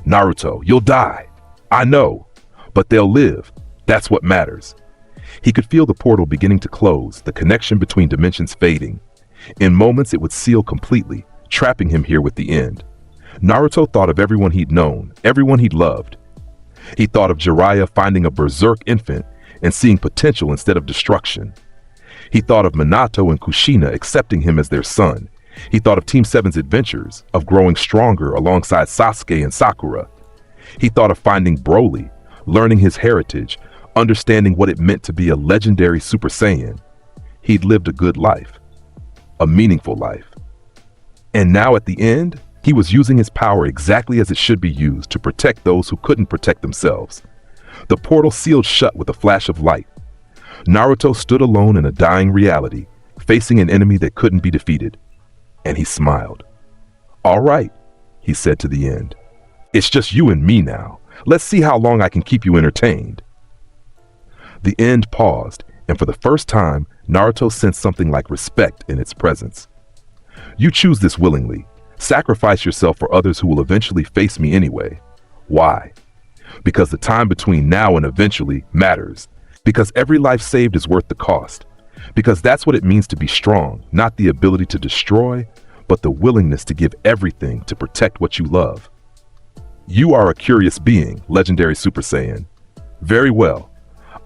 Naruto, you'll die. I know, but they'll live. That's what matters. He could feel the portal beginning to close, the connection between dimensions fading. In moments it would seal completely, trapping him here with the end. Naruto thought of everyone he'd known, everyone he'd loved. He thought of Jiraiya finding a berserk infant and seeing potential instead of destruction. He thought of Minato and Kushina accepting him as their son. He thought of Team 7's adventures, of growing stronger alongside Sasuke and Sakura. He thought of finding Broly, learning his heritage, understanding what it meant to be a legendary Super Saiyan. He'd lived a good life, a meaningful life. And now at the end, he was using his power exactly as it should be used to protect those who couldn't protect themselves. The portal sealed shut with a flash of light. Naruto stood alone in a dying reality, facing an enemy that couldn't be defeated. And he smiled. All right, he said to the end. It's just you and me now. Let's see how long I can keep you entertained. The end paused, and for the first time, Naruto sensed something like respect in its presence. You choose this willingly. Sacrifice yourself for others who will eventually face me anyway. Why? Because the time between now and eventually matters. Because every life saved is worth the cost. Because that's what it means to be strong, not the ability to destroy, but the willingness to give everything to protect what you love. You are a curious being, Legendary Super Saiyan. Very well.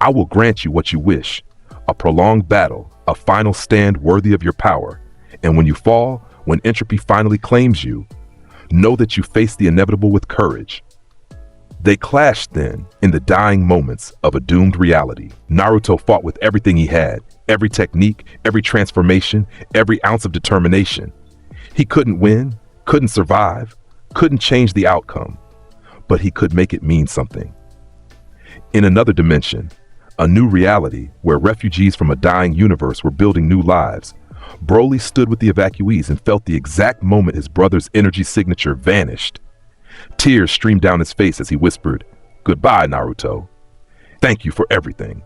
I will grant you what you wish. A prolonged battle, a final stand worthy of your power. And when you fall, when entropy finally claims you, know that you face the inevitable with courage. They clashed then, in the dying moments of a doomed reality. Naruto fought with everything he had, every technique, every transformation, every ounce of determination. He couldn't win, couldn't survive, couldn't change the outcome, but he could make it mean something. In another dimension, a new reality where refugees from a dying universe were building new lives, Broly stood with the evacuees and felt the exact moment his brother's energy signature vanished. Tears streamed down his face as he whispered, "Goodbye, Naruto. Thank you for everything."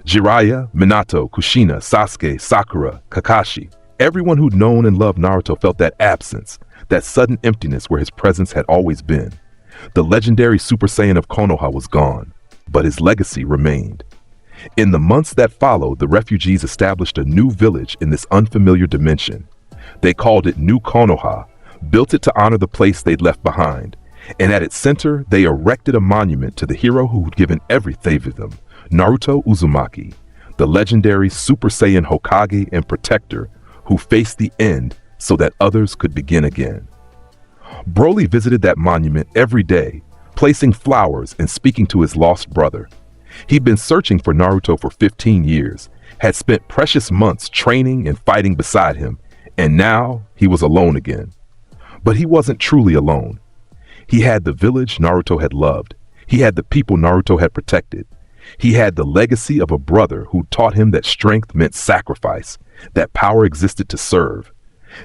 Jiraiya, Minato, Kushina, Sasuke, Sakura, Kakashi, everyone who'd known and loved Naruto felt that absence, that sudden emptiness where his presence had always been. The legendary Super Saiyan of Konoha was gone, but his legacy remained. In the months that followed, the refugees established a new village in this unfamiliar dimension. They called it New Konoha, built it to honor the place they'd left behind. And at its center, they erected a monument to the hero who'd given everything to them, Naruto Uzumaki, the legendary Super Saiyan Hokage and protector who faced the end so that others could begin again. Broly visited that monument every day, placing flowers and speaking to his lost brother. He'd been searching for Naruto for 15 years, had spent precious months training and fighting beside him, and now he was alone again. But he wasn't truly alone. He had the village Naruto had loved. He had the people Naruto had protected. He had the legacy of a brother who taught him that strength meant sacrifice, that power existed to serve,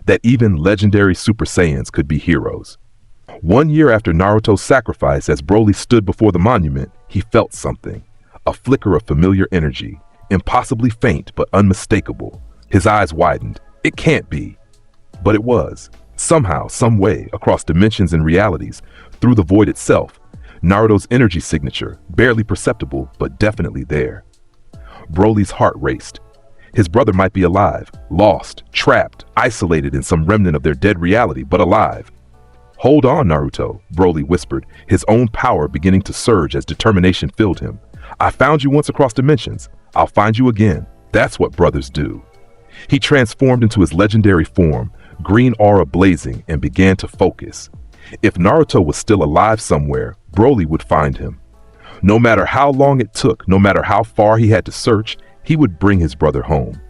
that even legendary Super Saiyans could be heroes. 1 year after Naruto's sacrifice, as Broly stood before the monument, he felt something, a flicker of familiar energy, impossibly faint but unmistakable. His eyes widened. It can't be. But it was. Somehow, some way, across dimensions and realities, through the void itself, Naruto's energy signature, barely perceptible, but definitely there. Broly's heart raced. His brother might be alive, lost, trapped, isolated in some remnant of their dead reality, but alive. "Hold on, Naruto," Broly whispered, his own power beginning to surge as determination filled him. "I found you once across dimensions. I'll find you again. That's what brothers do." He transformed into his legendary form, green aura blazing, and began to focus. If Naruto was still alive somewhere, Broly would find him. No matter how long it took, no matter how far he had to search, he would bring his brother home.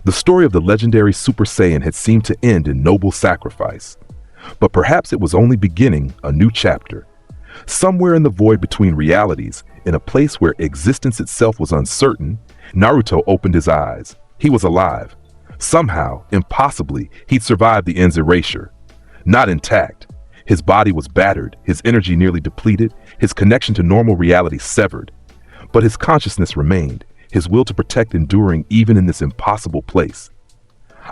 The story of the legendary Super Saiyan had seemed to end in noble sacrifice. But perhaps it was only beginning a new chapter. Somewhere in the void between realities, in a place where existence itself was uncertain, Naruto opened his eyes. He was alive. Somehow, impossibly, he'd survived the end's erasure. Not intact. His body was battered, his energy nearly depleted, his connection to normal reality severed. But his consciousness remained, his will to protect enduring even in this impossible place.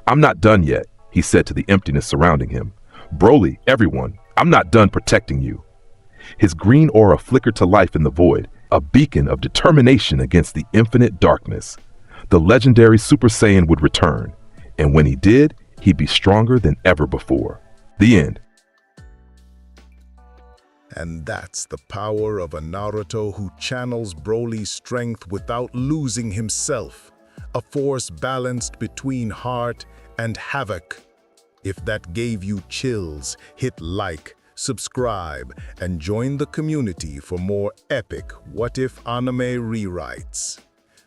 "I'm not done yet," he said to the emptiness surrounding him. "Broly, everyone, I'm not done protecting you." His green aura flickered to life in the void, a beacon of determination against the infinite darkness. The legendary Super Saiyan would return, and when he did, he'd be stronger than ever before. The end. And that's the power of a Naruto who channels Broly's strength without losing himself, a force balanced between heart and havoc. If that gave you chills, hit like, subscribe, and join the community for more epic What If anime rewrites.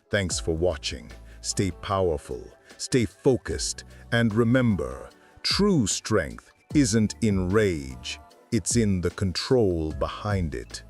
Thanks for watching. Stay powerful, stay focused, and remember, true strength isn't in rage, it's in the control behind it.